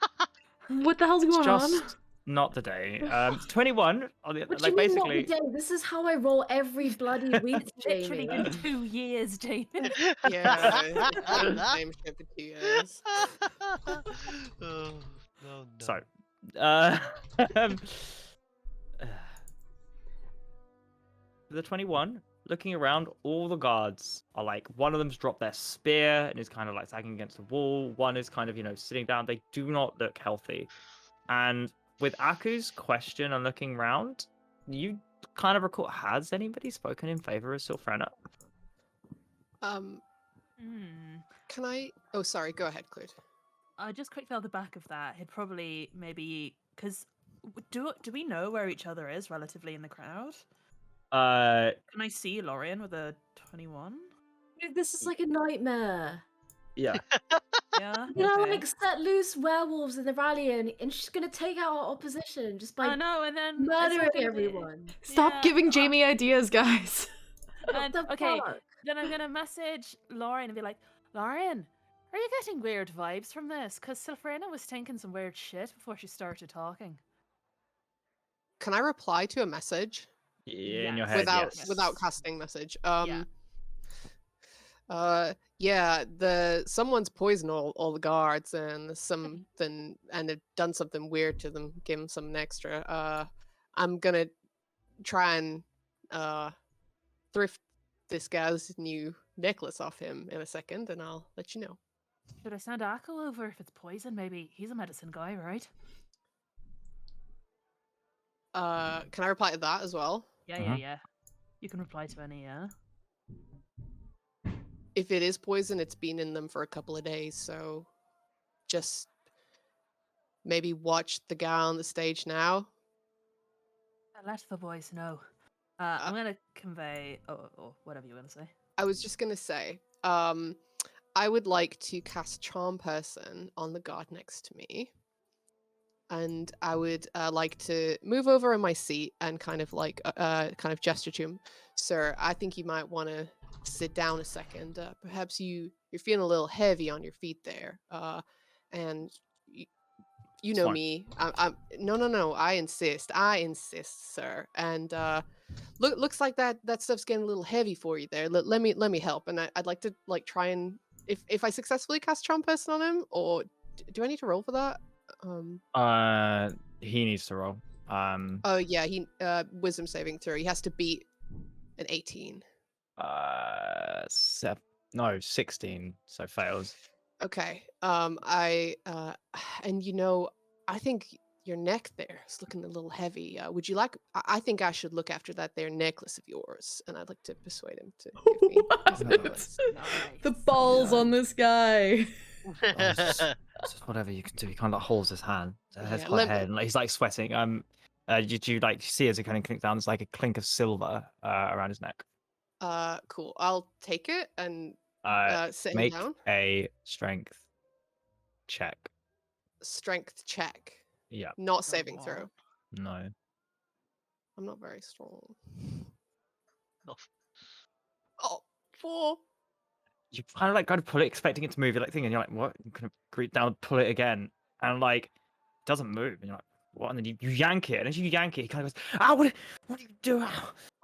What the hell's going on? Just not today. 21. What Like do you mean basically. not today? This is how I roll every bloody week, Literally Jamie. been 2 years, Jamie. Yeah, same shit for 2 years. Oh, no. So, the 21. Looking around, all the guards are like, one of them's dropped their spear and is kind of like sagging against the wall. One is kind of, sitting down. They do not look healthy. And with Aku's question and looking around, you kind of recall, has anybody spoken in favor of Silfrena? Can I? Oh, sorry. Go ahead, Clued. Just quickly on the back of that, he'd probably maybe because do we know where each other is relatively in the crowd? Can I see Lorian with a 21? Dude, this is like a nightmare. Yeah. Yeah. You know, okay. like set loose werewolves in the rally, and she's gonna take out our opposition just by I know, and then it's murdering not gonna be- everyone. Stop Yeah, giving Jamie ideas, guys. And, What the okay, fuck? then I'm gonna message Lorian and be like, Lorian, are you getting weird vibes from this? Because Silfrena was thinking some weird shit before she started talking. Can I reply to a message In your Yes. head, without yes. casting message? Yeah. Someone's poisoned all the guards and something, and they've done something weird to them. Give them something extra. I'm gonna try and thrift this guy's new necklace off him in a second, and I'll let you know. Should I send Akko over if it's poison? Maybe he's a medicine guy, right? Can I reply to that as well? Yeah, yeah. You can reply to any, yeah. If it is poison, it's been in them for a couple of days, so just maybe watch the guy on the stage now. Let the boys know. I'm gonna convey, or whatever you want to say. I was just gonna say, I would like to cast Charm Person on the guard next to me, and I would like to move over in my seat and kind of gesture to him, sir. I think you might want to sit down a second. Perhaps you're feeling a little heavy on your feet there, and you know fine. me. No. I insist, sir. And looks like that stuff's getting a little heavy for you there. Let me help. And I'd like to try and if I successfully cast Charm Person on him, or do I need to roll for that? He needs to roll. Oh yeah, he wisdom saving throw. He has to beat an 18. 16, so fails. Okay. And I think your neck there is looking a little heavy. Would you like? I think I should look after that there necklace of yours, and I'd like to persuade him to give me his necklace. The balls on this guy. Just whatever you can do. He kind of like holds his hand, his Yeah, head, and like, he's like sweating. You like see as it kind of clink down, there's like a clink of silver around his neck. Cool. I'll take it and sit him Make down. a strength check. Strength check. Yeah. Not saving throw. No. I'm not very strong. No. Oh, 4. You kind of pull it, expecting it to move. You're like thinking, you're like, what? You kind of creep down, pull it again, and like, it doesn't move. And you're like, what? And then you yank it, and as you yank it, he kind of goes, "Ah, what are you doing?"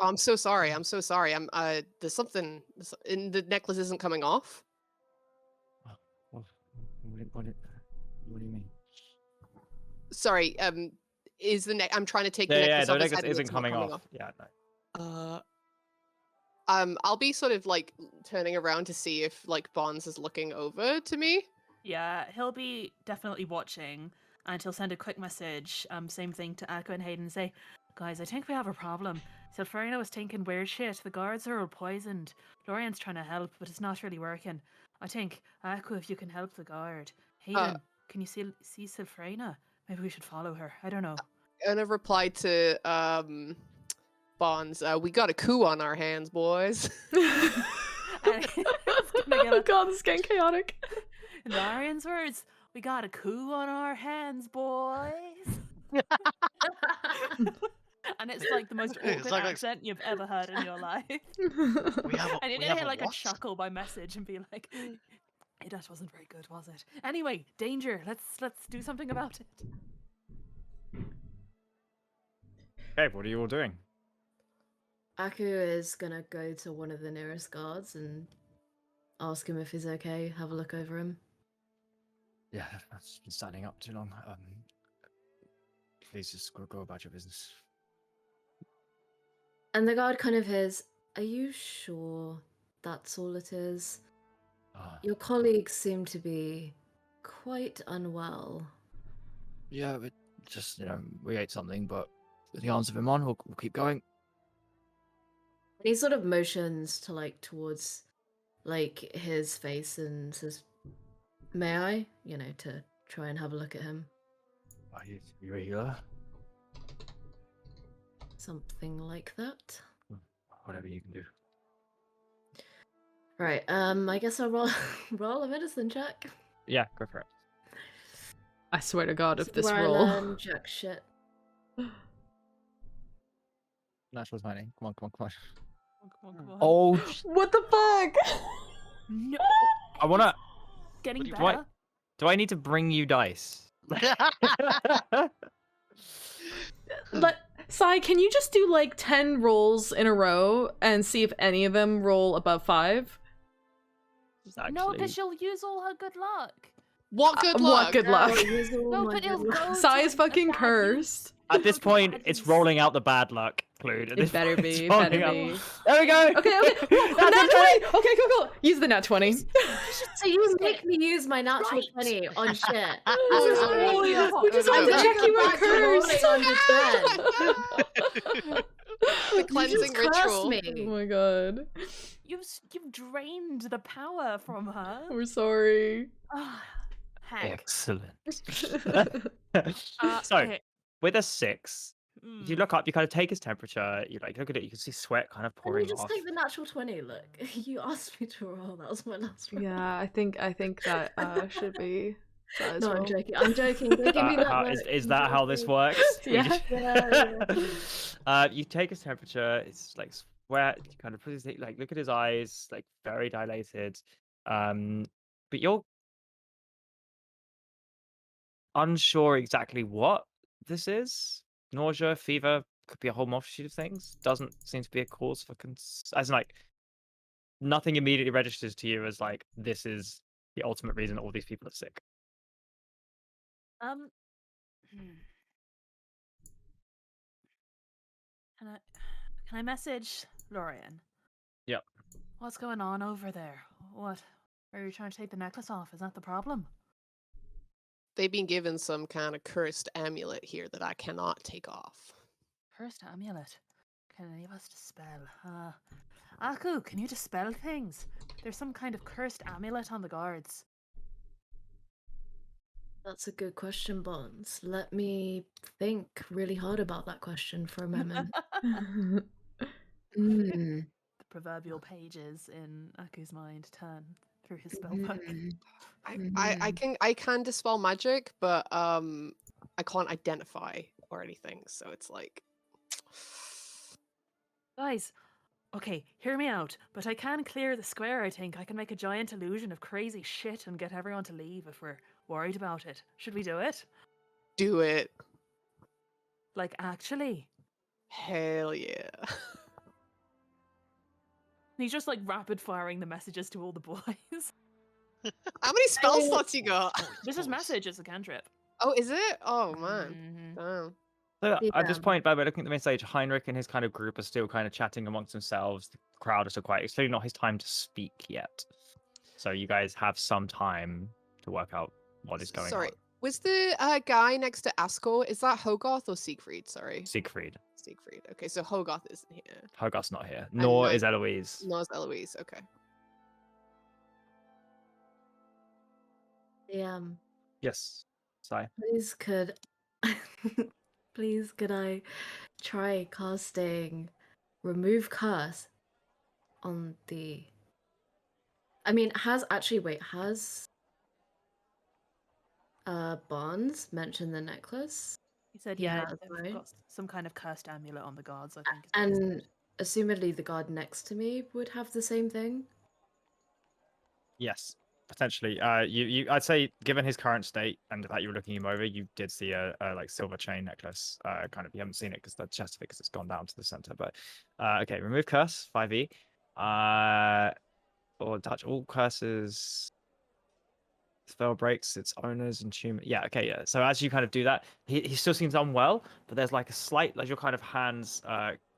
Oh, I'm so sorry. I'm so sorry. There's something in the necklace isn't coming off. What do you mean? Sorry. Is the neck? I'm trying to take the Yeah, necklace the off his necklace head and isn't it's not coming coming off. Yeah, no. I'll be sort of like turning around to see if like Bonds is looking over to me. Yeah, he'll be definitely watching, and he'll send a quick message. Same thing to Akko and Hayden. Say, guys, I think we have a problem. Silferina was thinking weird shit. The guards are all poisoned. Lorian's trying to help, but it's not really working. I think Akko, if you can help the guard. Hayden, can you see Silferina? Maybe we should follow her. I don't know. And a reply to Bonds. We got a coup on our hands, boys. Oh god, this is getting chaotic. In Lorian's words, we got a coup on our hands, boys. And it's like the most awkward accent you've ever heard in your life. And you're gonna hear like a chuckle by message and be like, hey, that wasn't very good, was it? Anyway, danger. Let's do something about it. Okay, what are you all doing? Aku is gonna go to one of the nearest guards and ask him if he's okay, have a look over him. Yeah, I've been standing up too long. Please just go about your business. And the guard kind of hears, are you sure that's all it is? Your colleagues seem to be quite unwell. Yeah, but just, we ate something, but with the arms of Emon, we'll keep going. He sort of motions to towards his face and says, may I? To try and have a look at him. Are you a healer? Something like that. Whatever you can do. Right, I guess I'll roll a medicine check. Yeah, go for it. I swear to God, if this Where roll. I learn jack shit. Natural 20. Come on. Oh, what the fuck? No. I wanna. Getting better. Do I need to bring you dice? Sai, can you just do 10 rolls in a row and see if any of them roll above 5? Actually... No, because she'll use all her good luck. What good luck? What good luck? No, but it'll go. Sai is fucking cursed. At this point, it's rolling out the bad luck, Clued. It better be. It better be. There we go. Okay. Whoa, nat 20. Okay, cool. Use the nat 20. So you make me use my natural 20 on shit. We just want to check you were cursed. The cleansing ritual. Oh my god. You've drained the power from her. We're sorry. Heck. Excellent. Okay. With a 6, if you look up, you kind of take his temperature, you look at it, you can see sweat kind of pouring off. You just take the natural 20, look. You asked me to roll, that was my last roll. Yeah, I think that should be. No, I'm joking. Don't give me that is that how this works? Yeah. You take his temperature, it's sweat, you kind of put his, look at his eyes, very dilated. But you're unsure exactly what this is. Nausea, fever, could be a whole multitude of things. Doesn't seem to be a cause for nothing immediately registers to you as this is the ultimate reason all these people are sick. Can I message Lorian? Yep. What's going on over there? What? Are you trying to take the necklace off? Is that the problem? They've been given some kind of cursed amulet here that I cannot take off. Cursed amulet? Can any of us dispel? Aku, can you dispel things? There's some kind of cursed amulet on the guards. That's a good question, Bonds. Let me think really hard about that question for a moment. The proverbial pages in Aku's mind turn through his spellbook. I can dispel magic, but I can't identify or anything, so it's Guys, okay, hear me out, but I can clear the square, I think. I can make a giant illusion of crazy shit and get everyone to leave if we're worried about it. Should we do it? Do it. Like, actually. Hell yeah. He's just like rapid firing the messages to all the boys. How many spell slots you got? This is message, it's a cantrip. Oh, is it? Oh man. Damn. So Yeah. at this point, by the way, looking at the main stage, Heinrich and his kind of group are still kind of chatting amongst themselves. The crowd is still quiet. It's clearly not his time to speak yet. So you guys have some time to work out what is going on. Was the guy next to Ascor, is that Hogarth or Siegfried? Sorry. Siegfried. Siegfried. Okay, so Hogarth isn't here. Hogarth's not here. Nor is Eloise. Nor is Eloise, okay. Yes. Sai. Please could I try casting remove curse on the has Barnes mentioned the necklace? He said, Yeah, they've got some kind of cursed amulet on the guards, I think. And assumedly the guard next to me would have the same thing? Yes, potentially. I'd say, given his current state and the fact you were looking him over, you did see a like silver chain necklace. Kind of, you haven't seen it because the chest of it, because it's gone down to the center. But okay, remove curse 5e. Or touch all curses. Spell breaks its owner's enchantment. Yeah, okay, yeah. So as you kind of do that, he still seems unwell, but there's like a slight, like your kind of hands,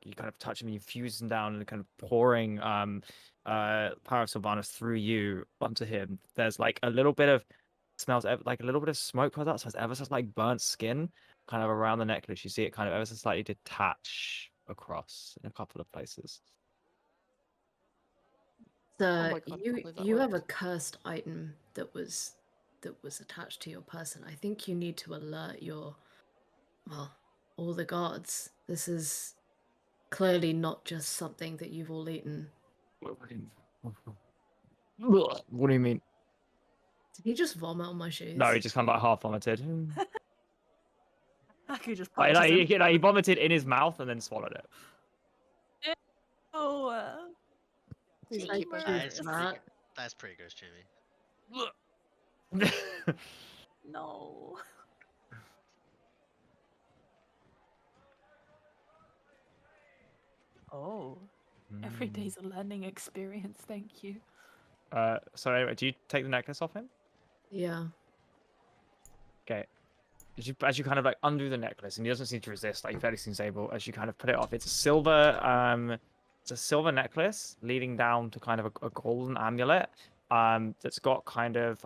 you kind of touch him and you fuse him down and kind of pouring power of Sylvanas through you onto him. There's like a little bit of smells like a little bit of smoke comes out, so it's ever so like burnt skin kind of around the necklace. You see it kind of ever so slightly detach across in a couple of places. So you have a cursed item that was attached to your person. I think you need to alert all the guards. This is clearly not just something that you've all eaten. What do you mean? Did he just vomit on my shoes? No, he just kind of like half vomited. I could just he vomited in his mouth and then swallowed it. Oh, that's pretty gross, Jimmy. No. Oh. Every day's a learning experience, thank you. So anyway, do you take the necklace off him? Yeah. Okay. As you kind of like undo the necklace, and he doesn't seem to resist, like he fairly seems able, as you kind of put it off, it's a silver necklace leading down to kind of a golden amulet that's got kind of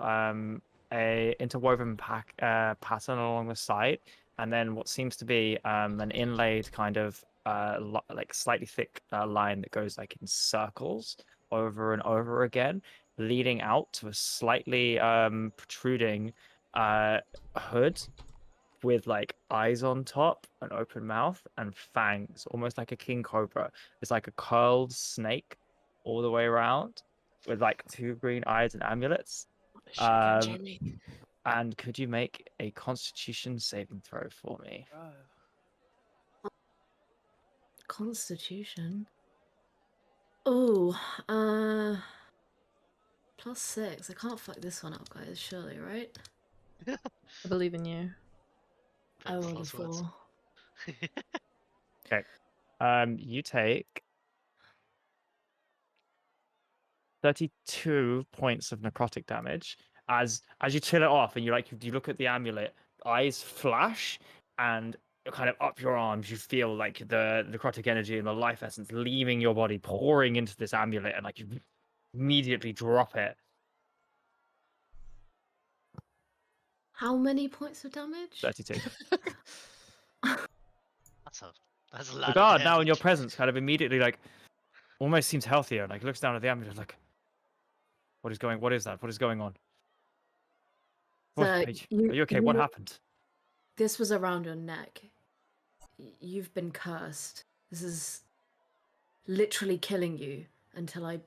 a interwoven pattern along the side, and then what seems to be an inlaid kind of like slightly thick line that goes like in circles over and over again, leading out to a slightly protruding hood with like eyes on top, an open mouth, and fangs, almost like a king cobra. It's like a curled snake all the way around with like 2 green eyes and amulets. And could you make a Constitution saving throw for me? Constitution? Oh, +6. I can't fuck this one up, guys, surely, right? I believe in you. I rolled a 4. Okay. You take 32 points of necrotic damage as you chill it off, and you look at the amulet, eyes flash, and kind of up your arms, you feel like the necrotic energy and the life essence leaving your body, pouring into this amulet, and like you immediately drop it. How many points of damage? 32. That's a lot. The guard now in your presence kind of immediately like almost seems healthier, like looks down at the amulet like, what is going on? Are you okay? What happened? This was around your neck. You've been cursed. This is literally killing you until I,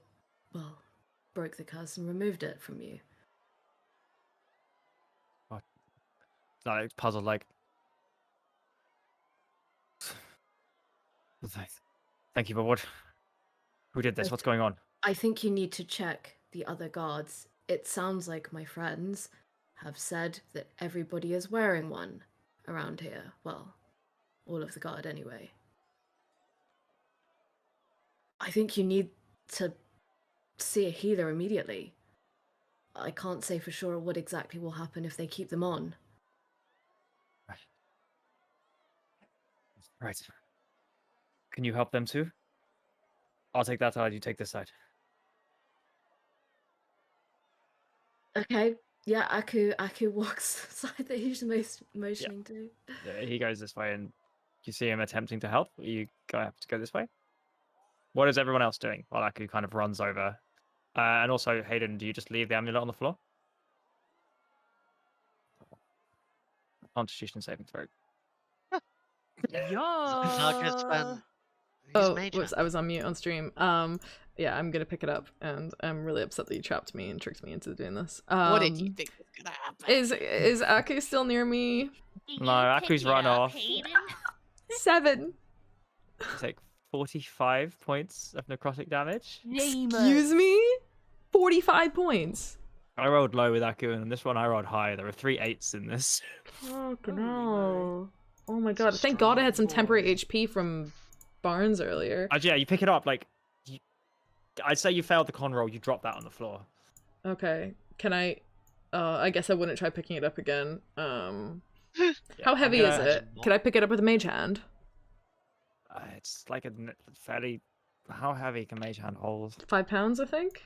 broke the curse and removed it from you. Like puzzled, like. Thank you, but who did this? What's going on? I think you need to check the other guards. It sounds like my friends have said that everybody is wearing one around here. Well, all of the guard anyway. I think you need to see a healer immediately. I can't say for sure what exactly will happen if they keep them on. Right. Can you help them too? I'll take that side, you take this side. Okay. Yeah, Aku walks the side that he's motioning to. He goes this way, and you see him attempting to help. You have to go this way. What is everyone else doing? While Aku kind of runs over. And also, Hayden, do you just leave the amulet on the floor? Constitution saving throw. Yeah. Oh, whoops, I was on mute on stream. Yeah, I'm gonna pick it up, and I'm really upset that you trapped me and tricked me into doing this. What did you think was gonna happen? Is Aku still near me? No, Aku's run off. 7. You take 45 points of necrotic damage. Excuse me? 45 points. I rolled low with Aku, and this one I rolled high. There were 3 8s in this. Fucking hell. Oh my god. Thank god I had some temporary HP from Barnes earlier. Yeah, you pick it up, like... I'd say you failed the con roll, you drop that on the floor. Okay. Can I... I guess I wouldn't try picking it up again. How heavy is it? Can I pick it up with a mage hand? It's like a fairly... How heavy can mage hand hold? 5 pounds, I think?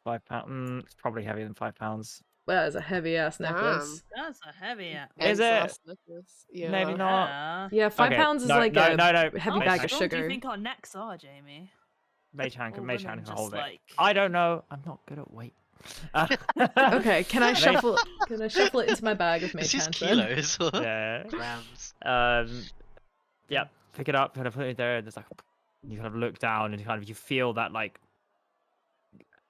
5 pounds. It's probably heavier than 5 pounds. Well, it's a heavy ass necklace. That's a heavy ass. Is it? Yeah. Maybe not. Yeah, 5 pounds is like a heavy bag of How sugar. do you think our necks are, Jamie? Mage hand can hold like... it. I don't know. I'm not good at weight. Okay, can I shuffle? Can I shuffle it into my bag of mage hands? Kilos. Yeah. Grams. Yeah. Pick it up, kind of put it there. And there's like you kind of look down and you feel that like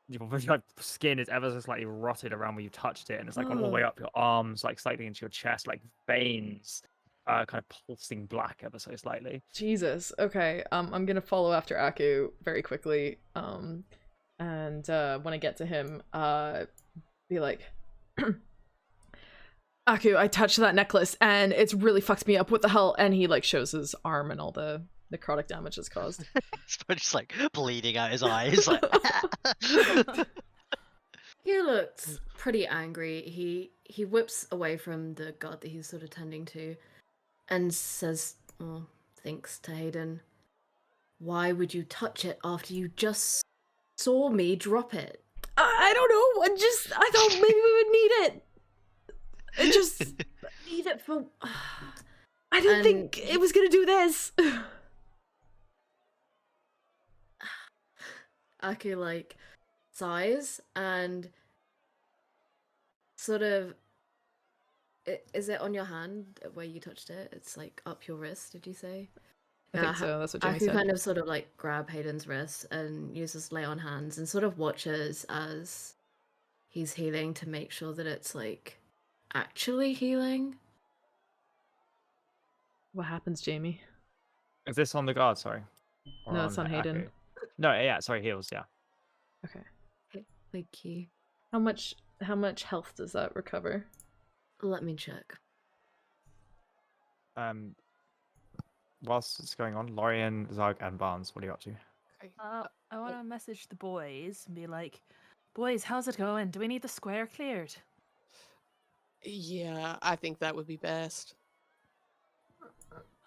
your skin is ever so slightly rotted around where you touched it, and it's like all the way up your arms, like slightly into your chest, like veins, kind of pulsing black ever so slightly. Jesus. Okay. I'm gonna follow after Aku very quickly. And when I get to him, be like, Aku, I touched that necklace and it's really fucked me up. What the hell? And he like shows his arm and all the necrotic damage it's caused. He's just like bleeding out his eyes. Like... He looks pretty angry. He whips away from the guard that he's sort of tending to and says, thinks to Hayden, why would you touch it after you just saw me drop it? I don't know. I thought maybe we would need it. It just need it for... I didn't think it was gonna do this. Aku like sighs and sort of... Is it on your hand where you touched it? It's like up your wrist, did you say? I think so, that's what Jamie Aku said. kind of sort of like grab Hayden's wrist and uses lay on hands and sort of watches as he's healing to make sure that it's like actually healing. What happens, Jamie? Is this on the guard, sorry? Or No, it's on Hayden. Aku? No, yeah, sorry, heals, yeah. Okay. Thank you. How much health does that recover? Let me check. Whilst it's going on, Lorian, Zug, and Barnes, what are you up to? I want to message the boys and be like, boys, how's it going? Do we need the square cleared? Yeah, I think that would be best.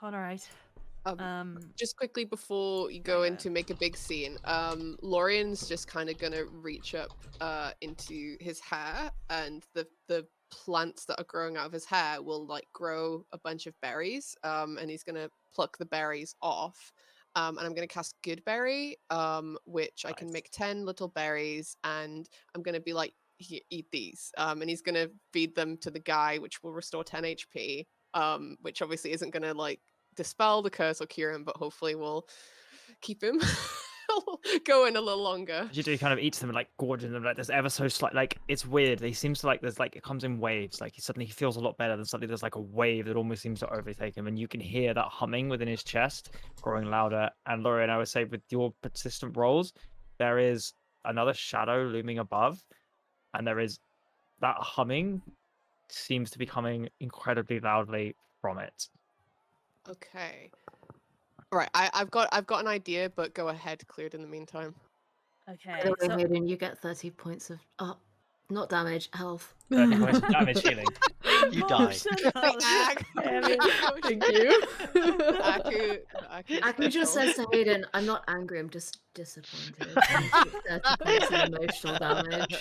All right. Just quickly before you go in to make a big scene, Lorian's just kind of gonna reach up into his hair, and the plants that are growing out of his hair will like grow a bunch of berries, and he's gonna pluck the berries off, and I'm gonna cast Goodberry, which I can make 10 little berries, and I'm gonna be like, eat these, and he's gonna feed them to the guy, which will restore 10 HP, which obviously isn't gonna like dispel the curse or cure him, but hopefully will keep him going a little longer. You do kind of eats them and like gorging them, like there's ever so slight, like it's weird. They seems to like there's like it comes in waves. Like he feels a lot better. Then suddenly there's like a wave that almost seems to overtake him, and you can hear that humming within his chest growing louder. And Lauren, I would say with your persistent rolls, there is another shadow looming above, and there is that humming seems to be coming incredibly loudly from it. Okay. Right, I've got an idea, but go ahead, Cleared in the meantime. By Okay. the way, So Hayden, you get 30 points of not damage, health. 30 points of damage healing. You die. Thank you. Aku just says to Hayden, I'm not angry, I'm just disappointed. 30 points of emotional damage.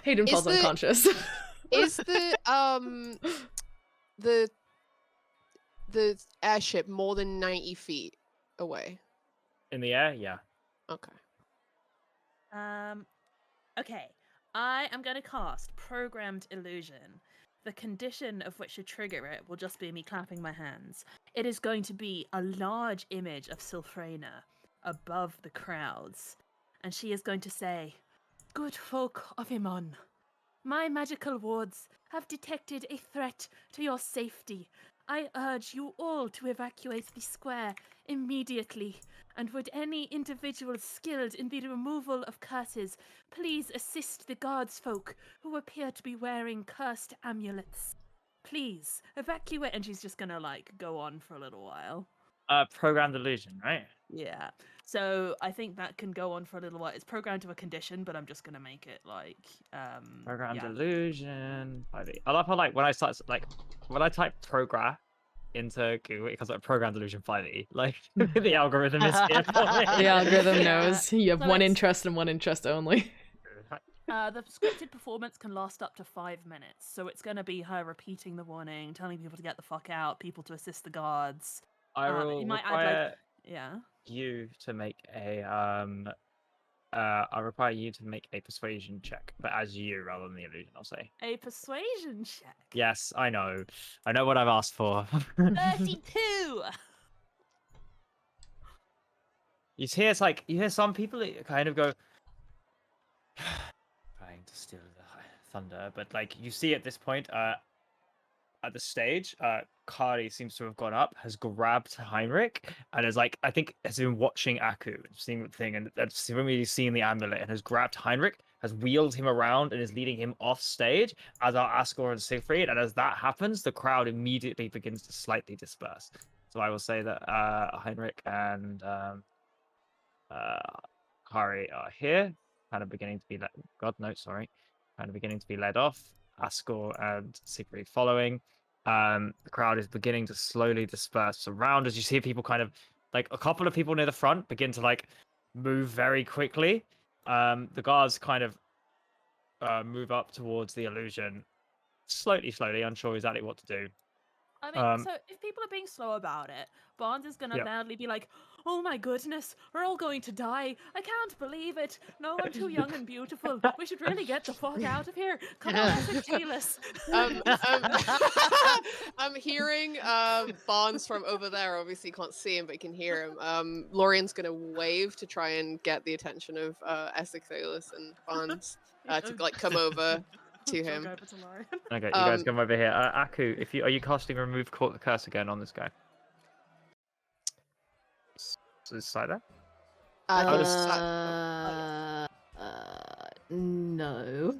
Hayden falls unconscious. Is the airship more than 90 feet away? In the air, yeah. Okay. Okay. I am going to cast Programmed Illusion. The condition of which to trigger it will just be me clapping my hands. It is going to be a large image of Sylphrena above the crowds. And she is going to say, "Good folk of Emon, my magical wards have detected a threat to your safety. I urge you all to evacuate the square immediately. And would any individual skilled in the removal of curses please assist the guards folk who appear to be wearing cursed amulets? Please evacuate." And she's just gonna go on for a little while. Programmed illusion, right? Yeah. So I think that can go on for a little while. It's programmed to a condition, but I'm just gonna make it Programmed yeah. illusion. I love how when I type program into Google, it comes up programmed illusion 5e. The algorithm is here for me. The algorithm Yeah. knows you have So one it's- interest and one interest only. The scripted performance can last up to 5 minutes, so it's going to be her repeating the warning, telling people to get the fuck out, people to assist the guards. I will you might require yeah. you to make a I require you to make a persuasion check, but as you rather than the illusion, I'll say. A persuasion check. Yes, I know. I know what I've asked for. 32. You hear you hear some people that kind of go trying to steal the thunder, but you see at this point, at the stage, Kari seems to have gone up, has grabbed Heinrich, and is I think has been watching Aku, seeing the thing, and that's really seeing the amulet, and has grabbed Heinrich, has wheeled him around, and is leading him off stage, as are Asgore and Siegfried, and as that happens, the crowd immediately begins to slightly disperse. So I will say that Heinrich and Kari are here, kind of beginning to be kind of beginning to be led off. Asgore and Siegfried following. The crowd is beginning to slowly disperse around as you see people kind of a couple of people near the front begin to move very quickly. The guards kind of move up towards the illusion slowly, unsure exactly what to do. I mean, so if people are being slow about it, Barnes is gonna loudly be like, "Oh my goodness, we're all going to die. I can't believe it. No, I'm too young and beautiful. We should really get the fuck out of here. Come on, Tealus." I'm hearing Barnes from over there. Obviously, you can't see him, but you can hear him. Lorian's gonna wave to try and get the attention of Essex and Barnes to come over to him. Okay, you guys come over here. Aku, are you casting remove curse again on this guy? So this side there? No.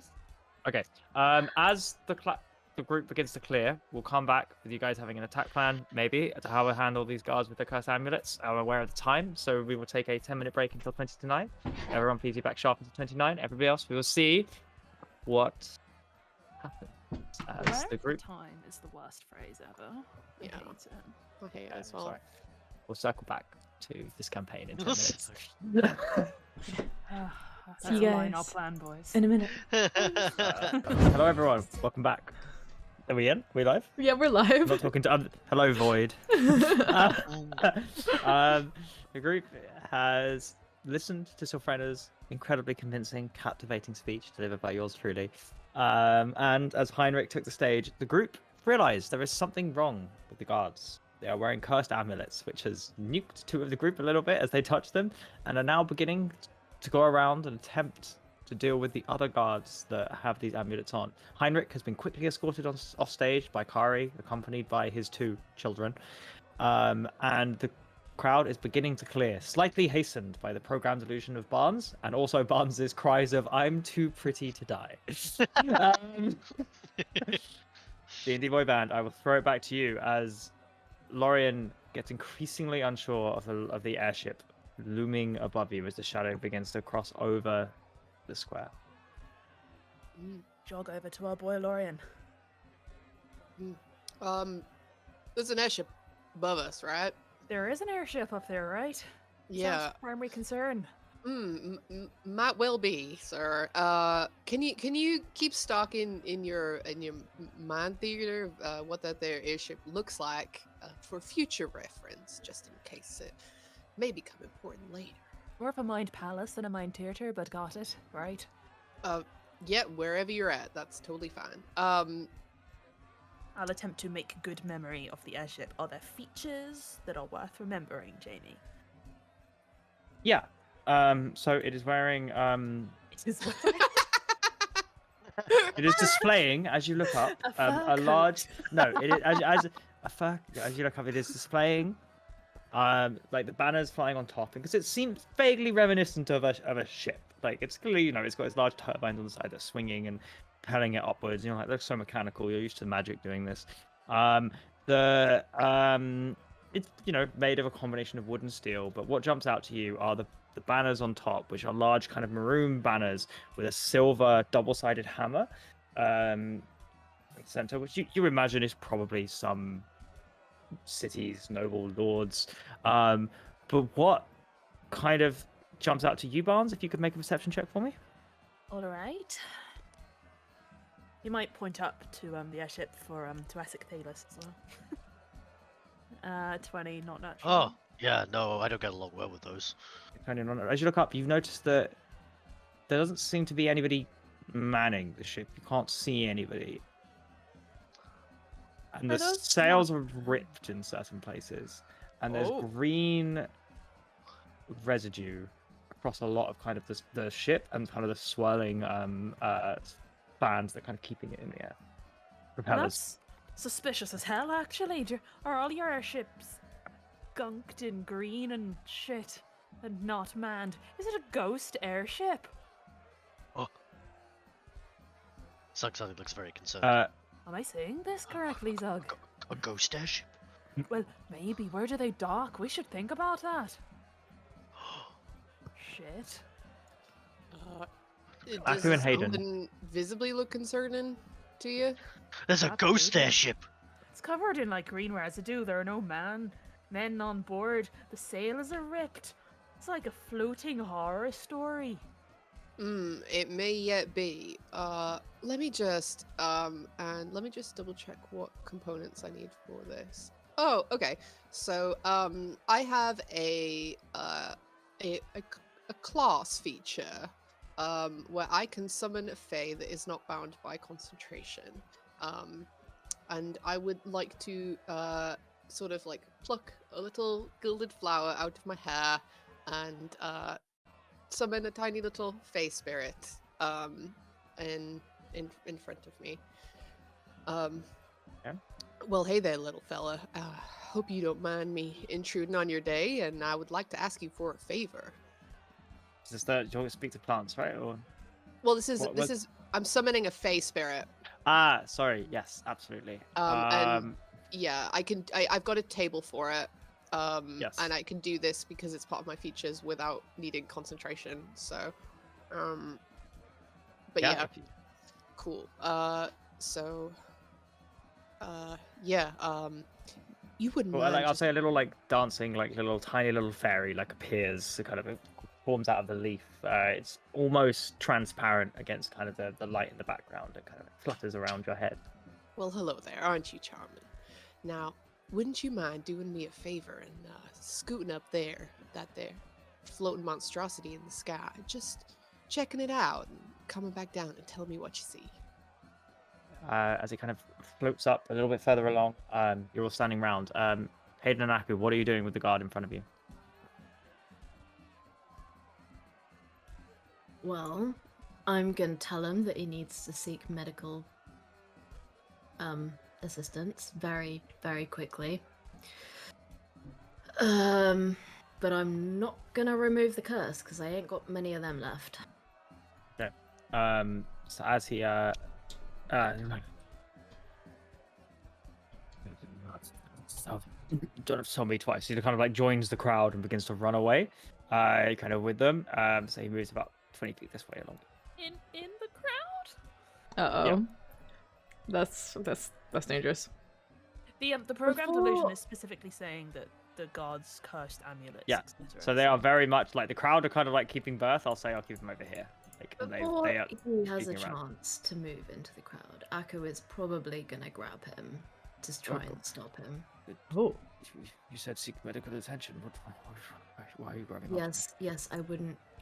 Okay. As the group begins to clear, we'll come back with you guys having an attack plan, maybe, to how we handle these guards with the cursed amulets. I'm aware of the time, so we will take a 10-minute break until 20 to 9. Everyone please be back sharp until 29. Everybody else, we will see what happens as the group. Time is the worst phrase ever. I hate it. I hate it as well. Sorry. We'll circle back to this campaign in 10 minutes. See you guys our guys plan, boys. in a minute. Hello everyone, welcome back. Are we in? Are we live? Yeah, we're I'm live. not talking to. Hello, Void. The group has listened to Sylphrena's incredibly convincing, captivating speech delivered by yours truly. And as Heinrich took the stage, the group realized there is something wrong with the guards. They are wearing cursed amulets, which has nuked two of the group a little bit as they touch them, and are now beginning to go around and attempt to deal with the other guards that have these amulets on. Heinrich has been quickly escorted off stage by Kari, accompanied by his 2 children. And the crowd is beginning to clear, slightly hastened by the programmed illusion of Barnes, and also Barnes's cries of "I'm too pretty to die." D&D Boyband, I will throw it back to you as Lorien gets increasingly unsure of the airship looming above you as the shadow begins to cross over the square. Jog over to our boy Lorien. There's an airship above us, right? There is an airship up there, right? Yeah. Sounds primary concern. Might well be, sir. Can you keep stock in your mind theater what that there airship looks like for future reference, just in case it may become important later. More of a mind palace than a mind theater, but got it right. Yeah, wherever you're at, that's totally fine. I'll attempt to make good memory of the airship. Are there features that are worth remembering, Jamie? Yeah. So it is wearing it is displaying, as you look up, a large it is as you look up, it is displaying like the banners flying on top, because it seems vaguely reminiscent of a ship. Like, it's clearly, it's got its large turbines on the side that's swinging and propelling it upwards. Like, looks so mechanical. You're used to magic doing this. It's made of a combination of wood and steel. But what jumps out to you are the banners on top, which are large kind of maroon banners with a silver double-sided hammer in the center, which you imagine is probably some city's noble lords. But what kind of jumps out to you, Barnes, if you could make a perception check for me? All right. You might point up to the airship for to Essex Thalos as well. 20, not natural. Oh, yeah, no, I don't get along well with those. As you look up, you've noticed that there doesn't seem to be anybody manning the ship. You can't see anybody. And the sails are ripped in certain places. And there's green residue across a lot of kind of the ship and kind of the swirling fans that kind of keeping it in the air. Propellers. That's suspicious as hell, actually. Are all your airships gunked in green and shit and not manned? Is it a ghost airship? Oh. Zug suddenly looks very concerned. Am I saying this correctly, Zug? A ghost airship? Well, maybe. Where do they dock? We should think about that. Shit. Does and Hayden. something visibly look concerning to you? There's a ghost airship. It's covered in like green residue. There are no men on board. The sails are ripped. It's like a floating horror story. It may yet be. Let me just double check what components I need for this. Oh, okay. So I have a class feature where I can summon a fae that is not bound by concentration, and I would like to sort of like pluck a little gilded flower out of my hair and summon a tiny little fae spirit in front of me. Yeah. Well, hey there, little fella. Hope you don't mind me intruding on your day, and I would like to ask you for a favor. Is this do you want to speak to plants, right? Or well, this is I'm summoning a fae spirit. Sorry. Yes, absolutely. And yeah, I've got a table for it. Yes. And I can do this because it's part of my features without needing concentration. So, but yeah, cool. You wouldn't mind. I'll say a little like dancing, like little tiny little fairy like appears, kind of forms out of the leaf. It's almost transparent against kind of the light in the background. It kind of flutters around your head. Well, hello there, aren't you charming? Now, wouldn't you mind doing me a favor and scooting up there, that there floating monstrosity in the sky, just checking it out and coming back down and tell me what you see? As it kind of floats up a little bit further along, you're all standing round. Hayden and Aku, what are you doing with the guard in front of you? Well, I'm going to tell him that he needs to seek medical assistance very, very quickly. But I'm not gonna remove the curse because I ain't got many of them left. Okay. So as he don't have to tell me twice. He kind of like joins the crowd and begins to run away, kind of with them. So he moves about 20 feet this way along. In the crowd? Uh-oh. Yeah. That's dangerous. The program Before- delusion is specifically saying that the gods cursed amulets. Yeah. etc., So they are very much like the crowd are kind of like keeping birth. I'll say I'll keep them over here. Like, and Before they are he has a peeking around. chance to move into the crowd, Akko is probably gonna grab him to try and stop him. Oh. You said seek medical attention. Why are you grabbing? Yes,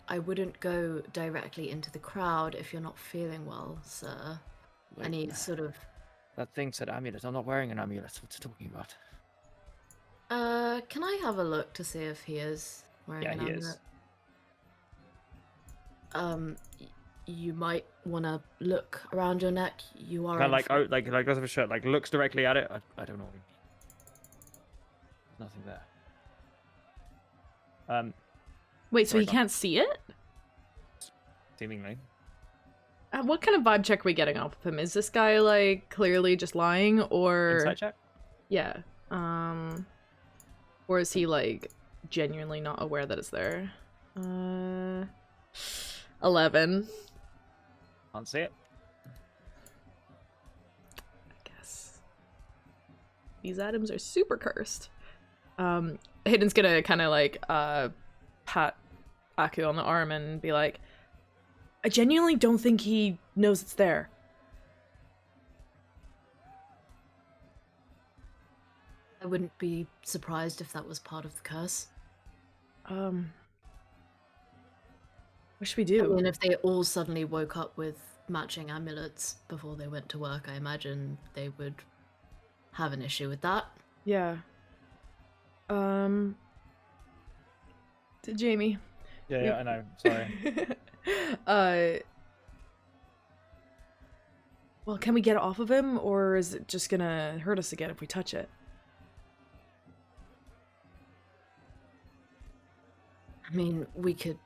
I wouldn't go directly into the crowd if you're not feeling well, sir. And he sort of That thing said amulet. I'm not wearing an amulet. What's it talking about? can I have a look to see if he is wearing Yeah, an he amulet? is. You might want to look around your neck. You are Kind of in like front- like does have a shirt, like looks directly at it. I don't know what you mean. There's nothing there. Wait, so Sorry, he go on. can't see it? Seemingly. What kind of vibe check are we getting off of him? Is this guy like clearly just lying, or Insight check. yeah, or is he like genuinely not aware that it's there? 11. Can't see it. I guess these items are super cursed. Hayden's gonna kind of like pat Aku on the arm and be like, I genuinely don't think he knows it's there. I wouldn't be surprised if that was part of the curse. What should we I do? mean, if they all suddenly woke up with matching amulets before they went to work, I imagine they would have an issue with that. Yeah. To Jamie. Yeah, I know. Sorry. Well, can we get it off of him, or is it just gonna hurt us again if we touch it? I mean, we could.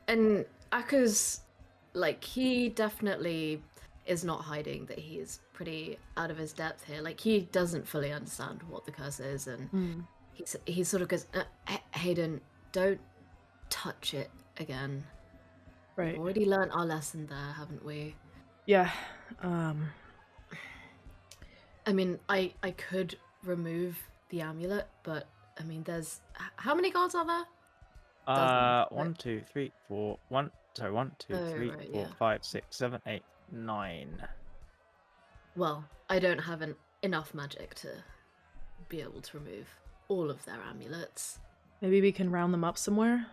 And Akka's, like, he definitely is not hiding that he is pretty out of his depth here. Like, he doesn't fully understand what the curse is, and he sort of goes, Hayden, don't touch it again. Right. We've already learnt our lesson there, haven't we? Yeah. I mean, I could remove the amulet, but I mean, there's how many guards are there? 1, 2, 3, 4. 1, 2, Oh, 3, right, 4, yeah. 5, 6, 7, 8, 9. Well, I don't have enough magic to be able to remove all of their amulets. Maybe we can round them up somewhere.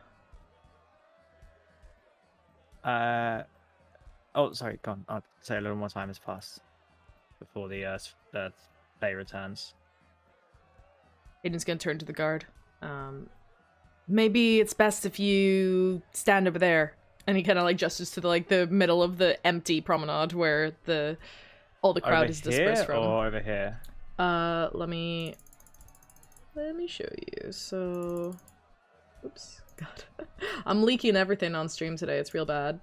Oh, sorry. Go on. I'll say a little more time has passed before the Fae returns. Hayden's gonna turn to the guard. Maybe it's best if you stand over there. And he kind of like gestures to the middle of the empty promenade where all the crowd Over is dispersed here from. or over here? Let me show you. So, oops, God, I'm leaking everything on stream today. It's real bad.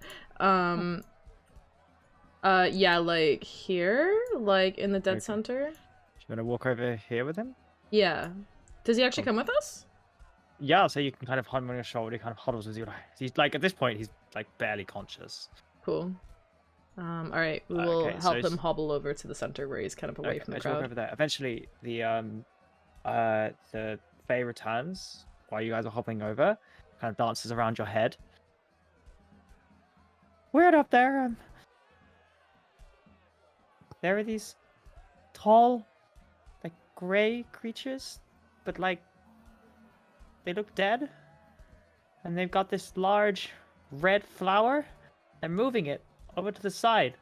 Yeah, like here, like in the dead Okay. center. You want to walk over here with him? Yeah. Does he actually come with us? Yeah, so you can kind of hug him on your shoulder. He kind of huddles with you. He's like, at this point, he's like barely conscious. Cool. All right, we will Okay, help so him hobble over to the center where he's kind of away from the as you walk crowd. over there. Eventually, the Fae returns while you guys are hopping over. Kind of dances around your head. Weird up there. There are these tall, like gray creatures, but like they look dead, and they've got this large red flower. They're moving it over to the side.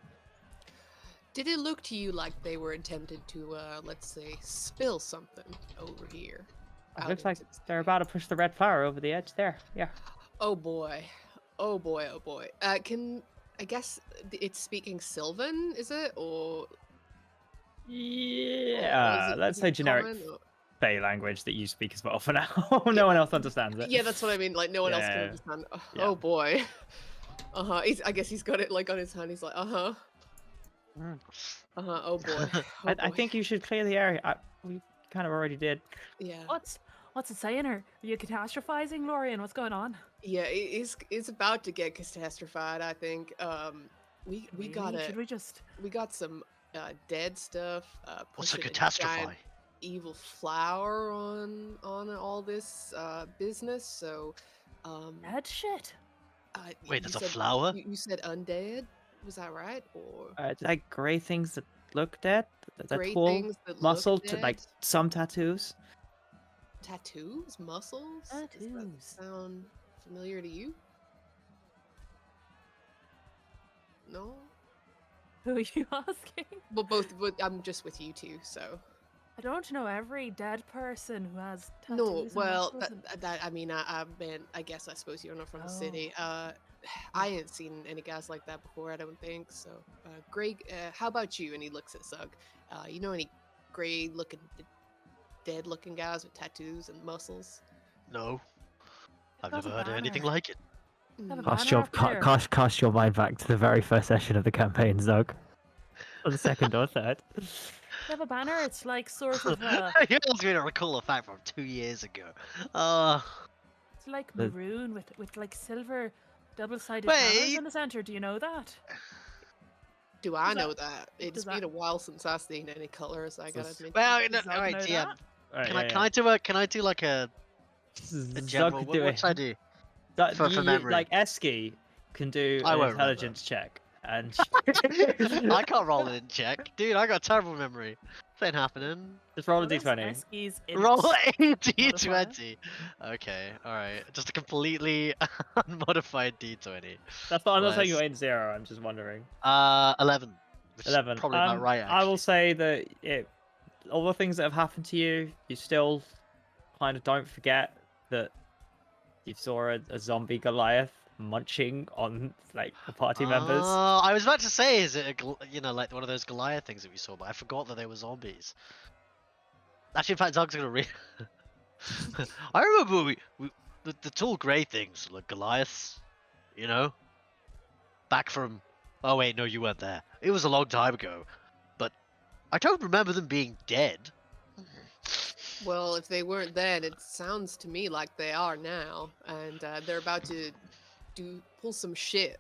Did it look to you like they were intended to, let's say, spill something over here? It out looks like into the they're street? about to push the red flower over the edge there. Yeah. Oh boy. Oh boy, oh boy. I guess it's speaking Sylvan, is it? Or Yeah, let's say generic Fey language that you speak as well for now. No one else understands it. Yeah, that's what I mean. Like, no one else can understand. Oh boy. I guess he's got it like on his hand. He's like, Oh boy. I think you should clear the area. We kind of already did. Yeah. What's it saying? Are you catastrophizing, Lorian? What's going on? Yeah, it's about to get catastrophified. I think. We got it. Should we just? We got some dead stuff. What's a catastrophe? Evil flower on all this business. So, dead shit. Wait, there's a flower? You said undead. Was that right? Or like grey things that look dead? Grey tall, things that muscle, look dead? like some tattoos. Tattoos? Muscles? Does that sound familiar to you? No? Who are you asking? Well, both. But I'm just with you two, so. I don't know every dead person who has tattoos. No, well, and I mean, I guess I suppose you're not from the city. I ain't seen any guys like that before. I don't think so. Greg, how about you? And he looks at Zug. You know any gray-looking, dead-looking guys with tattoos and muscles? No, I've never heard of anything like it. Cast your mind back to the very first session of the campaign, Zug. Or the second or third. They have a banner. It's like sort of. You asked me to recall a fact from 2 years ago. It's like maroon with like silver double-sided banners in the center. Do you know that? Do I know that? It's been a while since I've seen any colors. I gotta admit. Well, alright, DM. Can I do like a general? What should I do? For memory. Like Eski can do an intelligence check, and I can't roll an check, dude. I got a terrible memory. This ain't happening. Just roll a d20. Roll a d20. Okay, all right. Just a completely unmodified d20. That's not. I'm not saying you're in 0. I'm just wondering. 11. 11. Probably about right. Actually. I will say that all the things that have happened to you, you still kind of don't forget that you saw a zombie Goliath munching on like the party members. I was about to say, is it like one of those Goliath things that we saw, but I forgot that they were zombies. Actually, in fact, Zog's gonna read. I remember the tall grey things, like Goliaths, you know, back from. Oh wait, no, you weren't there. It was a long time ago, but I don't remember them being dead. Well, if they weren't then, it sounds to me like they are now, and they're about to pull some shit.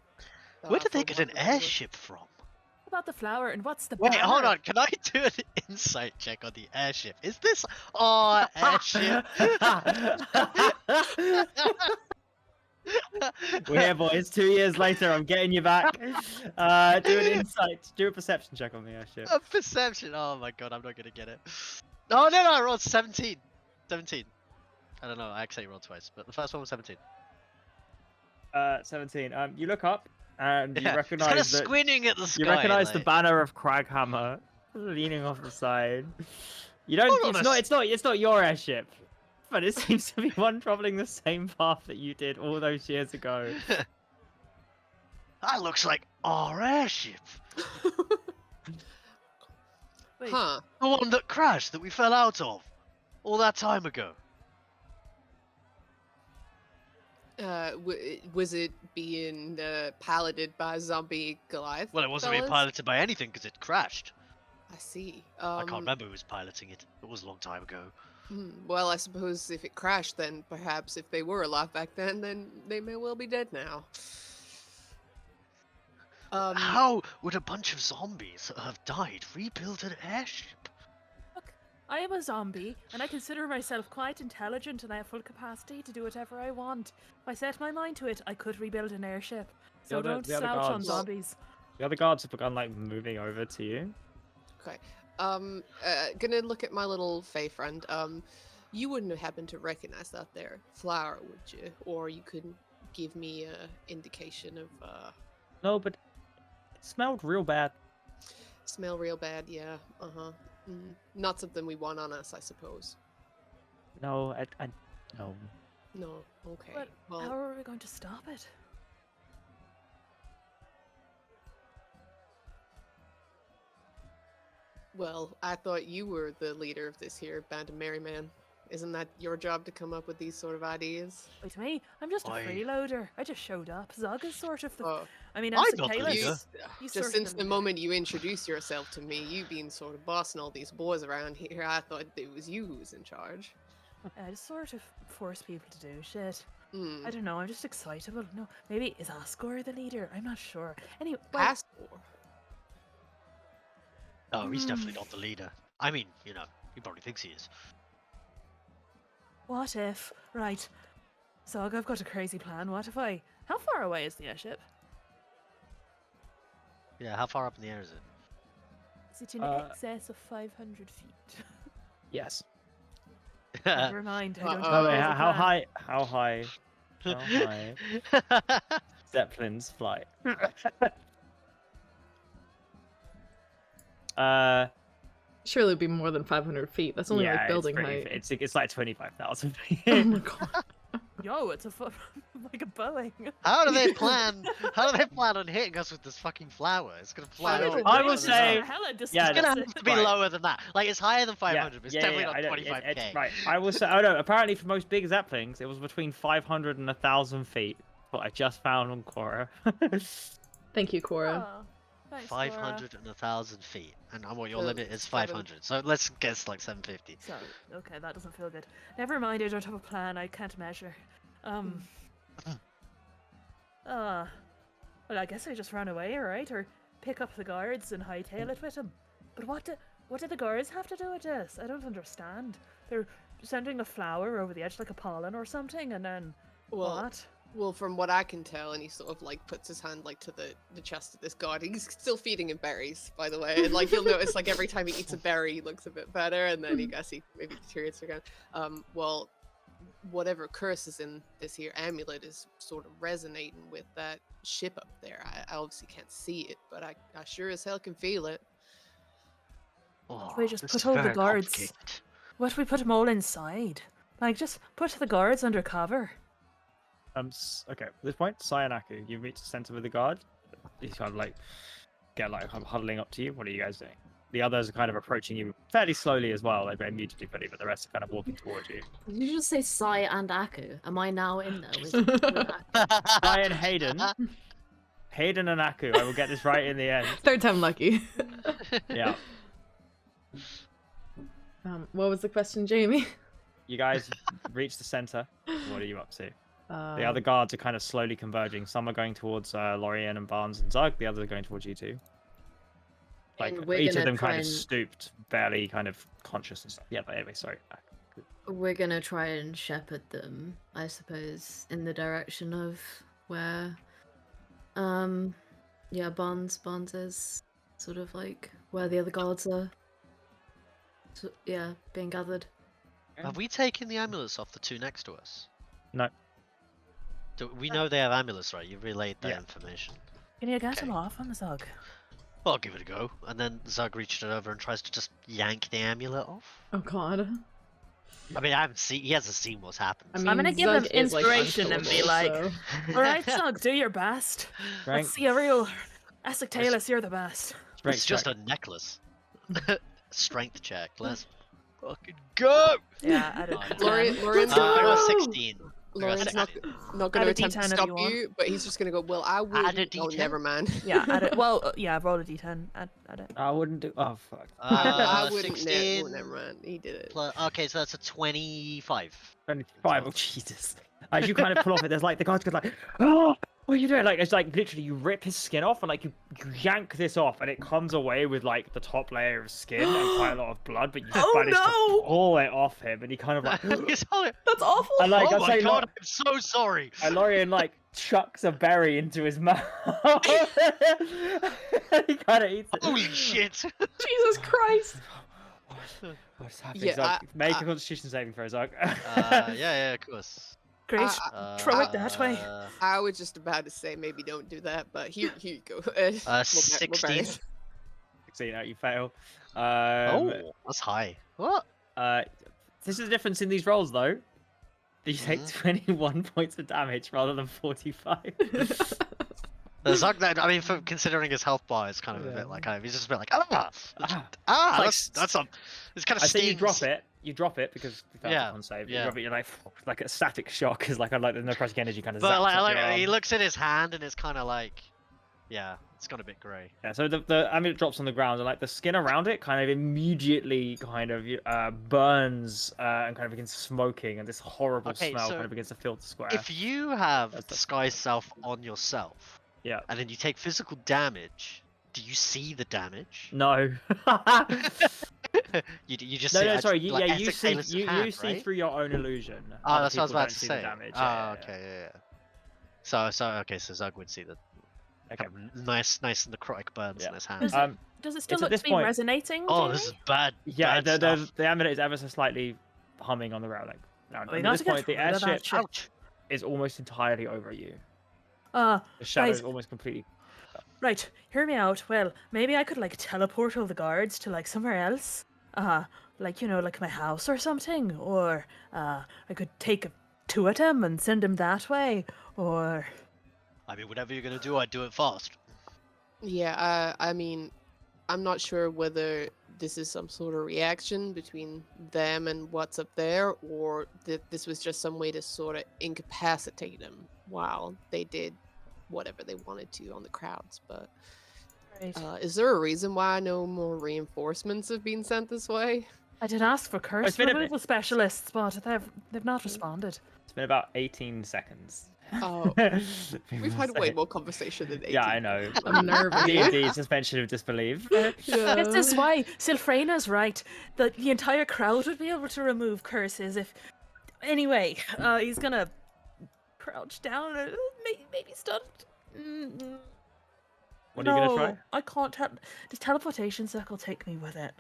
Where did they get an airship from? What about the flower and what's the Wait, banner? hold on. Can I do an insight check on the airship? Is this airship? We're here, boys. 2 years later, I'm getting you back. Do an insight. Do a perception check on the airship. A perception? Oh my god, I'm not gonna get it. Oh no, I rolled 17. 17. I don't know. I actually rolled twice, but the first one was 17. 17. You look up and you recognize it's kind of squinting at the sky. You recognize the banner of Craghammer leaning off the side. You don't. It's not your airship, but it seems to be one traveling the same path that you did all those years ago. That looks like our airship. Wait. Huh. The one that crashed, that we fell out of all that time ago. Was it being piloted by a zombie Goliath? Well, it wasn't being piloted by anything because it crashed. I see. I can't remember who was piloting it. It was a long time ago. Well, I suppose if it crashed, then perhaps if they were alive back then they may well be dead now. How would a bunch of zombies that have died rebuild an airship? Look, I am a zombie, and I consider myself quite intelligent, and I have full capacity to do whatever I want. If I set my mind to it, I could rebuild an airship. So don't slouch on zombies. The other guards have begun like moving over to you. Okay. Gonna look at my little Fey friend. You wouldn't happen to recognize that there flower, would you? Or you couldn't give me a indication of No, but it smelled real bad. Smell real bad, yeah. Not something we want on us, I suppose. No, no. No, okay. But well, how are we going to stop it? Well, I thought you were the leader of this here band of merry men. Isn't that your job to come up with these sort of ideas? Wait, me? I'm just a Oi. freeloader. I just showed up. Zog is sort of the. Oh, I mean, I'm as not the leader. he's just sort since of the moment you introduced yourself to me, you been sort of bossing all these boys around here. I thought it was you who was in charge. I just sort of force people to do shit. Hmm. I don't know. I'm just excitable. No, maybe is Asgore the leader? I'm not sure. Anyway, well, Asgore. No, he's definitely not the leader. I mean, you know, he probably thinks he is. what if? Right, Zog, I've got a crazy plan. What if I? How far away is the airship? Yeah, how far up in the air is it? Is it in excess of 500 feet? Yes. Never mind. I don't Uh-oh. know. Oh, wait, the how plan. high? How high? How high? Zeppelins fly. Surely it'd be more than 500 feet. That's only yeah, like building it's pretty, height. it's like 25,000 feet. Oh my god. Yo, it's like a Boeing. How do they plan? How do they plan on hitting us with this fucking flower? It's gonna fly Fire over. away, I will this is say- a hella It's Yeah, gonna distance. have to be Right. lower than that. Like it's higher than 500, but it's definitely I not know, 25k. right, I will say. Oh no, apparently for most big Zeppelins, it was between 500 and 1,000 feet. What I just found on Quora. Thank you, Cora. Oh, thanks, Laura. 500 and 1,000 feet, and what your So limit is 7. 500. So let's guess like 750. So, okay, that doesn't feel good. Never mind, I don't have a plan. I can't measure. Well, I guess I just run away, alright? Or pick up the guards and hightail it with them. But what do the guards have to do with this? I don't understand. They're sending a flower over the edge like a pollen or something, and then Well, what? well, from what I can tell, and he sort of like puts his hand like to the chest of this guard. He's still feeding him berries, by the way. And like you'll notice, like every time he eats a berry, he looks a bit better, and then he maybe deteriorates again. Well, whatever curse is in this here amulet is sort of resonating with that ship up there. I obviously can't see it, but I sure as hell can feel it. Oh, we just this put is all the very guards- complicated. What if we put them all inside? Like, just put the guards under cover. Okay, at this point, Sayanaku, you've reached the center with the guard. He's kind of like, huddling up to you. What are you guys doing? The others are kind of approaching you fairly slowly as well. They're very mutedly funny, but the rest are kind of walking towards you. Did you just say Sai and Aku? Am I now in there? Sai and Hayden. Hayden and Aku. I will get this right in the end. Third time lucky. Yeah. What was the question, Jamie? You guys reach the center. What are you up to? The Um, other guards are kind of slowly converging. Some are going towards Lorien and Barnes and Zug. The others are going towards you two. Like And we're each of gonna them kind try of and- stooped, barely kind of conscious and stuff. Yeah, but anyway, sorry. We're gonna try and shepherd them, I suppose, in the direction of where, yeah, Barnes is sort of like where the other guards are. So, yeah, being gathered. Have we taken the amulets off the two next to us? No. We know they have amulets, right? You've relayed that Yeah. information. Can you get Okay. them off on Zug? Well, I'll give it a go. And then Zug reaches it over and tries to just yank the amulet off. Oh god. I mean, I haven't seen. He hasn't seen what's happened. I mean, I'm gonna give him Zug is, like, inspiration and be unkillable, like, so- Alright, Zug, do your best. Strength, Let's see a real Asictalis, you're the best. strength It's just check. a necklace. Strength check. Let's fucking go. Yeah, I don't Fine. Lorian's I got not, 16. Lorian's not going to Add a attempt to D10 if stop you want. you, but he's just going to go, well, I Add a wouldn't. Oh, D10? never mind. Yeah, yeah, roll a d10. Add it. I wouldn't do. Oh fuck. I wouldn't. 16. Oh, never mind. He did it. Okay, so that's a 25. 25. Oh Jesus. As you kind of pull off it, there's like the guards go like, oh, what are you doing? Like it's like literally you rip his skin off and like you yank this off and it comes away with like the top layer of skin and quite a lot of blood, but you Oh, manage no! to pull it off him and he kind of like. He's holding- That's awful. And like oh I my say, god, I'm so sorry. And Lorien like chucks a berry into his mouth. He kind of eats it. Holy shit. Jesus Christ. What's happening? Yeah, Zug? Make a Constitution saving throw, Zug. Yeah, of course. Great. Throw it Uh, that way. I was just about to say maybe don't do that, but here you go. 16. 16 out, you fail. Oh, that's high. What? This is the difference in these rolls, though. You take Mhm. 21 points of damage rather than 45. Zug, I mean, for considering his health bar is kind of a bit like he's just a bit like that's a. It's kind of. I say you stings. drop it. You drop it because you failed Yeah, the con save. yeah. You drop it. You're like a static shock is like the necrotic energy kind of. But zaps up like your he arm. looks at his hand and it's kind of like, yeah, it's got a bit grey. Yeah, so the amulet drops on the ground and like the skin around it kind of immediately kind of burns and kind of begins smoking and this horrible smell so kind of begins to fill the square. If you have disguise self on yourself, yeah, and then you take physical damage, do you see the damage? No. you just no, see no, it, sorry. like, You Essex see Taylor's hand, you see right? through your own illusion. Oh, Other that's what I was people about don't to see the say. damage. Oh, Yeah, okay, yeah. So okay, so Zug would see the Okay. kind of nice necrotic burns in his hand. Does it still it's look at this to be point- resonating? Oh, Jamie? this is bad. Yeah, bad stuff. the amulet is ever so slightly humming on the ground. Now, We at got this to get point, the rid of that airship shit. Ouch! is almost entirely over you. Uh, The shadow guys, is almost completely. right, hear me out. Well, maybe I could like teleport all the guards to like somewhere else. Like like my house or something. Or I could take two of them and send them that way. Or I mean, whatever you're gonna do, I'd do it fast. Yeah, I mean, I'm not sure whether this is some sort of reaction between them and what's up there, or that this was just some way to sort of incapacitate them while they did whatever they wanted to on the crowds. But right. is there a reason why no more reinforcements have been sent this way? I did ask for curse been a bit- removal specialists, but they've not responded. It's been about 18 seconds. Oh, we've had way more conversation than 18. Yeah, I know. I'm nervous. D&D suspension of disbelief. This is why Silfrena's right. The entire crowd would be able to remove curses if. Anyway, he's gonna crouch down and maybe start. What are you gonna try? I can't tell. Does teleportation circle take me with it?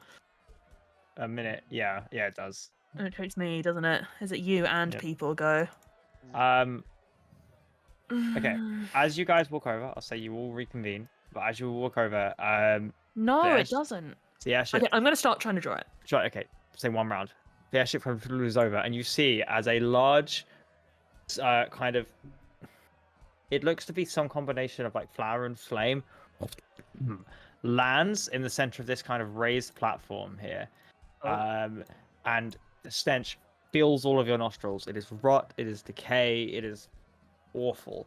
A minute. Yeah, it does. It takes me, doesn't it? Is it you and Yep. people go? Okay. As you guys walk over, I'll say you all reconvene. But as you walk over, No, the it doesn't. the airship. Okay, I'm gonna start trying to draw it. Right, okay, say one round. The airship kind of flews over, and you see as a large, kind of, it looks to be some combination of like flower and flame, lands in the center of this kind of raised platform here, and the stench fills all of your nostrils. It is rot, it is decay, it is awful.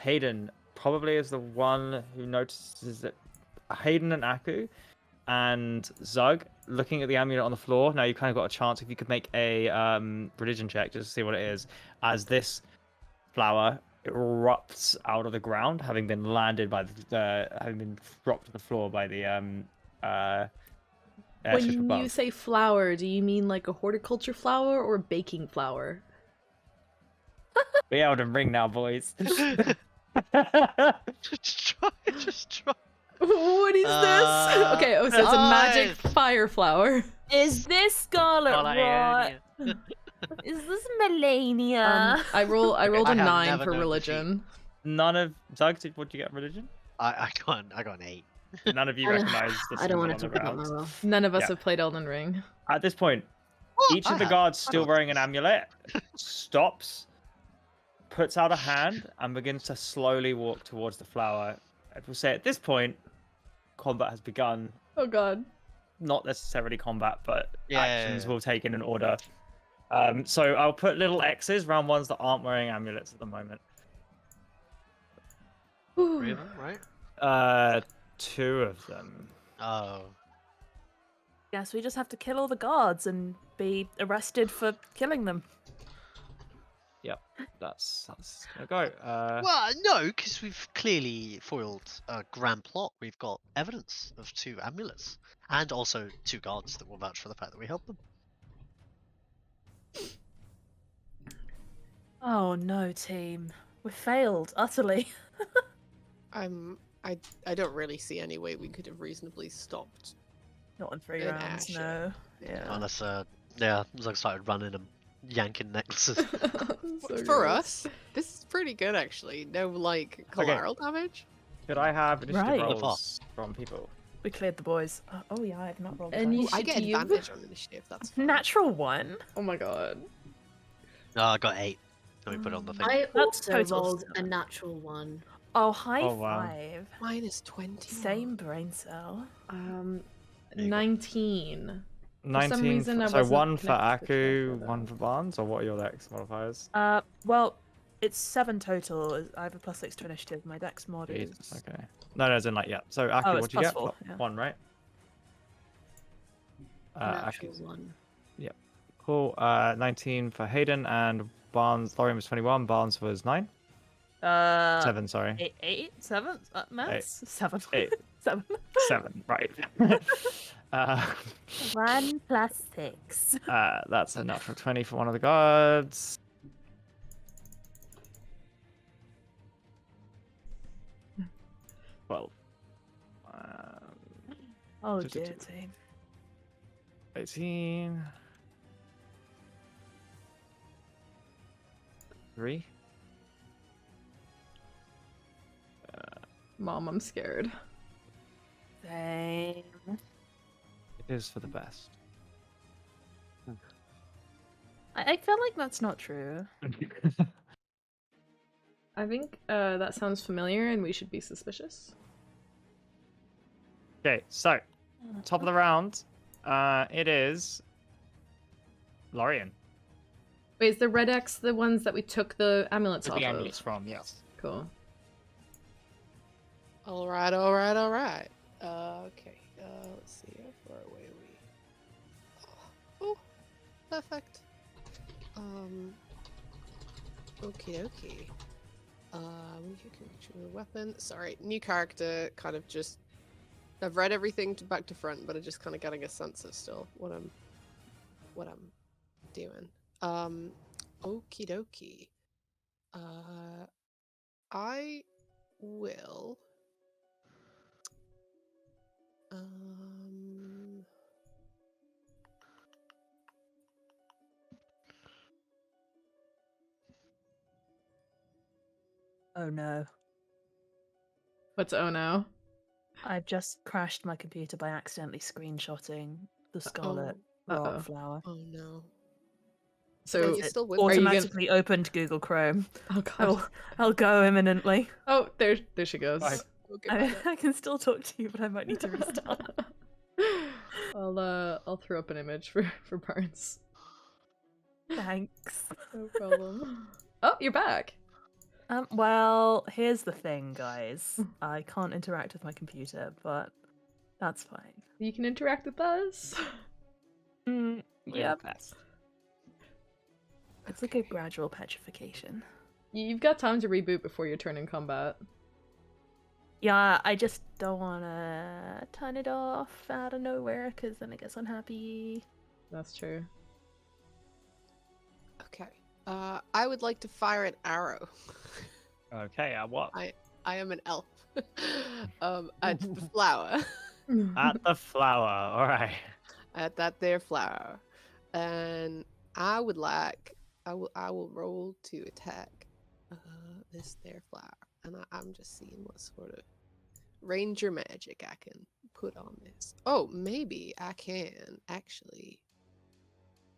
Hayden probably is the one who notices that. Hayden and Aku and Zug looking at the amulet on the floor. Now you kind of got a chance if you could make a religion check just to see what it is, as this flower erupts out of the ground, having been landed by having been dropped to the floor by the airship When above. you say flower, do you mean like a horticulture flower or baking flower? Be able to ring now, boys. Just try. What is this? Okay, so it's a magic Nice. fire flower. Is this scarlet rot? Is this Melania? I rolled a I have 9 never for known religion. None of Zug, what did you get religion? I got an 8. None of you I don't- recognize the I don't want to symbol talk on the about my ground. roll. None of us Yeah. have played Elden Ring. At this point, each of the guards still wearing an amulet stops, puts out a hand, and begins to slowly walk towards the flower. I will say at this point, combat has begun. Oh god. Not necessarily combat, but Yeah, actions yeah. will take in an order. So I'll put little X's around ones that aren't wearing amulets at the moment. 3 of them, right? 2 of them. Oh. Guess we just have to kill all the guards and be arrested for killing them. Yep, that's gonna go. Well, no, because we've clearly foiled a grand plot. We've got evidence of 2 amulets, and also 2 guards that will vouch for the fact that we helped them. Oh no, team. We failed utterly. I don't really see any way we could have reasonably stopped. Not in 3 An rounds, Airship. no. Yeah. Unless, Zug started running and yanking necklaces. So For gross. us, this is pretty good actually. No like collateral damage. Could I have initiative Right. rolls from people? We cleared the boys. Oh yeah, I have not rolled. And dice. you I get Initiative? advantage on initiative. That's fine. Natural 1. Oh my god. No, I got 8. Let me put it on the thing. I That's also total rolled a stuff. natural 1. Oh, high Oh, wow. five. Mine is 20. Same brain cell. 19. For 19. some reason, I So wasn't one for connected to the Aku, tracker, one though. for Barnes, or what are your dex modifiers? Well, it's 7 total. I have a +6 to initiative. My dex mod is. Jesus, okay. No, as in like, yeah. So Aku, Oh, it's what'd you get? +4, yeah. 1, right? Natural Aku's. 1. Yep. Cool. 19 for Hayden, and Barnes, Lorian was 21, Barnes was 9? 7, sorry. 8, 7? Maths? 7. 8. 7. 7, right. 1 plus 6. That's enough for 20 for one of the guards. Well, Oh, Two, two, dear two. team. 18. 3. Mom, I'm scared. Same. It is for the best. I feel like that's not true. I think that sounds familiar and we should be suspicious. Okay, so top of the round, it is Lorian. Wait, is the red X the ones that we took the amulets off The of? amulets from, yes. Cool. All right, all right, all right. Okay. Let's see how far away are we. Oh, perfect. Okie dokie. When you can control the weapon. Sorry, new character. Kind of just. I've read everything back to front, but I'm just kind of getting a sense of still what I'm doing. Okie dokie. I will. Oh no. What's oh no? I've just crashed my computer by accidentally screenshotting the scarlet Uh-oh. rock flower. Oh no. So you're still with Are you gonna- Automatically opened Google Chrome. Oh god. I'll go imminently. Oh, there she goes. Bye. Okay, I can still talk to you, but I might need to restart. I'll throw up an image for Barnes. Thanks. No problem. Oh, you're back. Well, here's the thing, guys. I can't interact with my computer, but that's fine. You can interact with us. Yep. It's like a gradual petrification. You've got time to reboot before your turn in combat. Yeah, I just don't want to turn it off out of nowhere, because then it gets unhappy. That's true. Okay. I would like to fire an arrow. Okay, what? I am an elf. At the flower. At the flower, alright. At that there flower. And I would like I will roll to attack this there flower. And I'm just seeing what sort of ranger magic I can put on this. Oh, maybe I can actually.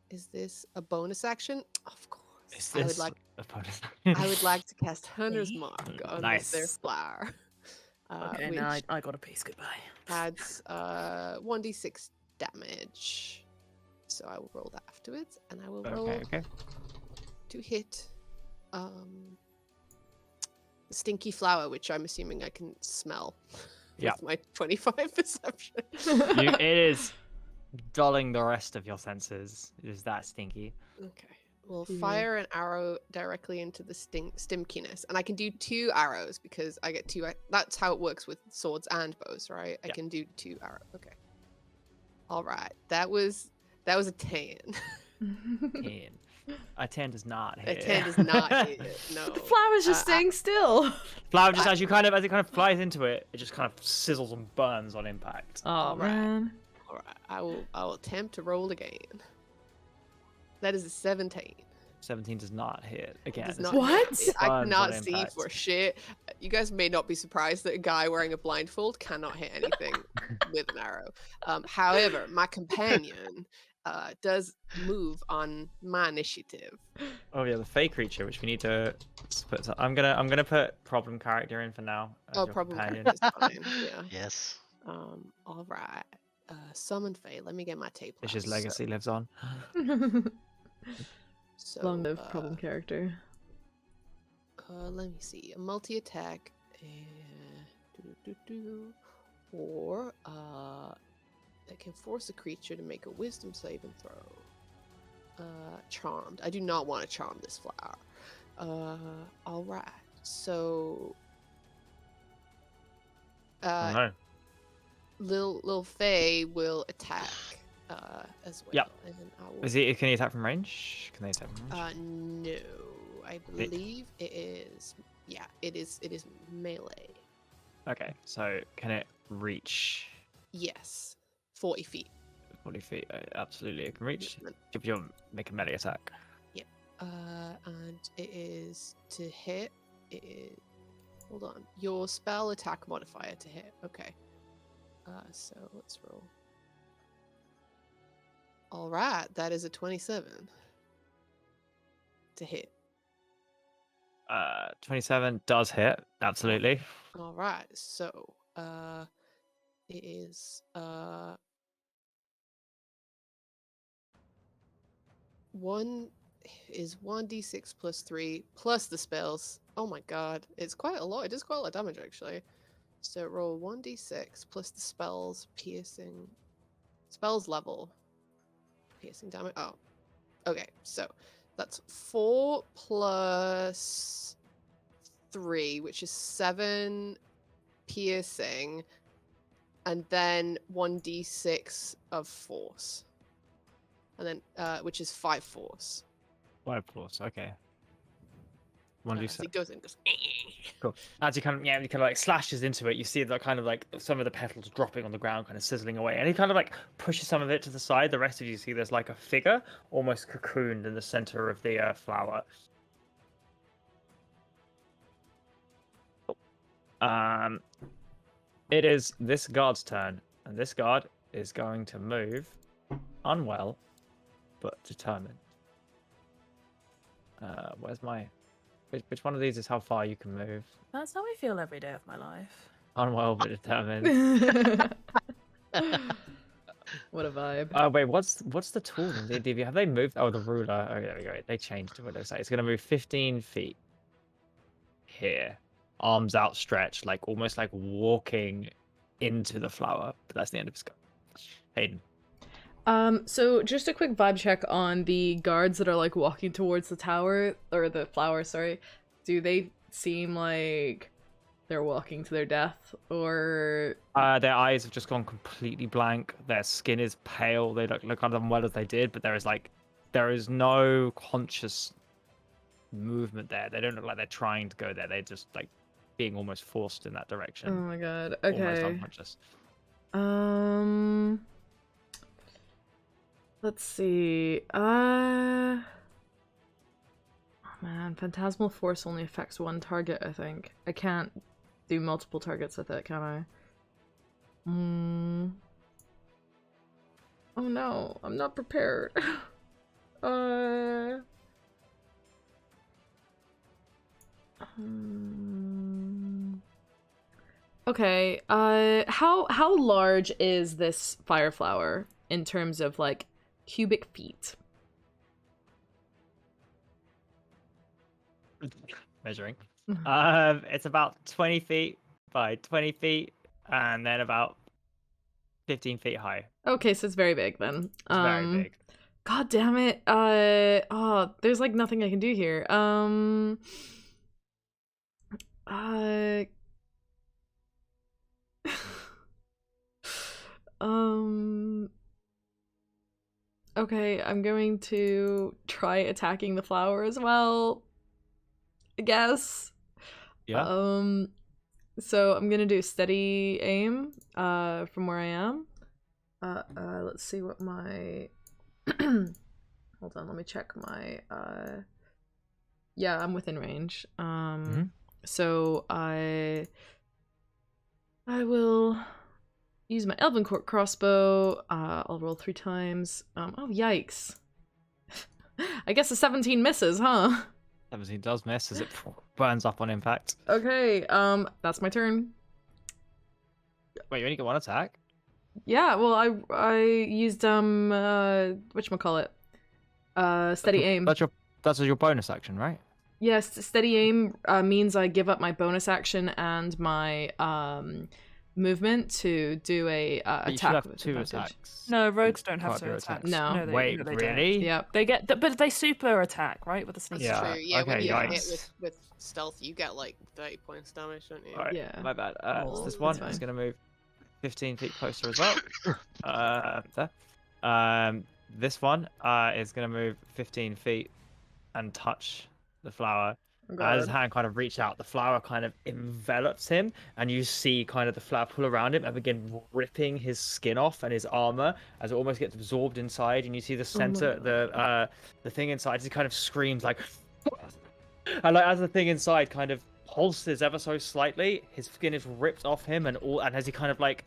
Is this a bonus action? Of course. Is I would this like a bonus? I would like to cast Hunter's Mark on this there Nice. flower. Okay, which now I got a piece. Goodbye. adds 1d6 damage. So I will roll that afterwards, and I will roll Okay. to hit the stinky flower, which I'm assuming I can smell Yeah. with my 25 perception. It is dulling the rest of your senses. It is that stinky. Okay. We'll fire an arrow directly into the stimkiness, and I can do 2 arrows because I get 2. That's how it works with swords and bows, right? I Yeah. can do 2 arrows. Okay. All right. That was a 10. 10. A 10 does not A hit. 10 does not hit it. No. The flower's just staying still. Flower just as it kind of flies into it, it just kind of sizzles and burns on impact. Oh Alright. man. All right. I will attempt to roll again. That is a 17. 17 does not hit again. Does It's not What? hit. I burns cannot on see impact. for shit. You guys may not be surprised that a guy wearing a blindfold cannot hit anything with an arrow. However, my companion does move on my initiative. Oh yeah, the fey creature, which we need to put. I'm gonna put problem character in for now. As Oh, your problem companion. character is fine. Yeah. Yes. All right. Summon Fae. Let me get my tape. Fish's legacy lives on. So Long live problem character. let me see. A multi-attack. Or that can force a creature to make a wisdom saving throw. Charmed. I do not want to charm this flower. All right. So Oh, no. Lil Faye will attack as well. Yep. And then I will... Can he attack from range? Can they attack from range? No. I believe it is. Yeah, it is melee. Okay, so can it reach Yes. 40 feet. 40 feet? Absolutely, it can reach. Movement. If you make a melee attack. And it is to hit. It is... Hold on. Your spell attack modifier to hit. Okay. So let's roll. All right, that is a 27 to hit. 27 does hit. Absolutely. All right, so it is 1d6 plus 3 plus the spells. Oh my god, it's quite a lot. It does quite a lot of damage actually. So roll 1d6 plus the spells piercing spells level piercing damage. Oh, okay. So that's 4 plus 3, which is 7 piercing, and then 1d6 of force, and then which is 5 force. 5 force. Okay. 1d6. So it goes in. Goes, Cool. As he kind of like slashes into it, you see that kind of like some of the petals dropping on the ground, kind of sizzling away, and he kind of like pushes some of it to the side. The rest of you see there's like a figure almost cocooned in the center of the flower. It is this guard's turn, and this guard is going to move unwell, but determined. Where's my... Which one of these is how far you can move? That's how I feel every day of my life. Unwell but determined. What a vibe. Wait, what's the tool in the DV? Have they moved? Oh, the ruler. Oh, there we go. They changed what it looks like. It's going to move 15 feet here. Arms outstretched, like almost like walking into the flower. But that's the end of his go. Hayden. So just a quick vibe check on the guards that are like walking towards the tower, or the flower, sorry. Do they seem like they're walking to their death, or... Their eyes have just gone completely blank. Their skin is pale. They look unwell as they did, but there is no conscious movement there. They don't look like they're trying to go there. They're just like being almost forced in that direction. Oh my god, okay. Almost unconscious. Let's see. Oh man, Phantasmal Force only affects one target, I think. I can't do multiple targets with it, can I? Oh no, I'm not prepared. Okay, how large is this fire flower in terms of like cubic feet? Measuring. It's about 20 feet by 20 feet, and then about 15 feet high. Okay, so it's very big then. It's very big. God damn it. Oh, there's like nothing I can do here. Okay, I'm going to try attacking the flower as well, I guess. Yeah. So I'm gonna do steady aim, from where I am. Let's see what my... Hold on, let me check my, yeah, I'm within range. So I will use my Elven Court crossbow. I'll roll 3 times. Oh, yikes. I guess a 17 misses, huh? 17 does miss as it burns up on impact. Okay, that's my turn. Wait, you only get 1 attack? Yeah, well, I used, whatchamacallit? Steady aim. That's your bonus action, right? Yes, steady aim means I give up my bonus action and my, movement to do a But you should attack have with 2 advantage. attacks. No, rogues don't have Can't do 2 attacks. attacks. No. they, Wait, no, they really? Don't. Yep. They get, but they super attack, right, with the sneak That's Yeah, true. Yeah, when okay, you hit yikes. with stealth, you get like 30 points damage, don't you? Alright, Yeah. my bad. Oh, So this that's one fine. is going to move 15 feet closer as well. There. This one is going to move 15 feet and touch the flower. As his hand kind of reached out, the flower kind of envelops him, and you see kind of the flower pull around him and begin ripping his skin off and his armor as it almost gets absorbed inside. And you see the center, the thing inside, as he kind of screams like, and like as the thing inside kind of pulses ever so slightly, his skin is ripped off him, and as he kind of like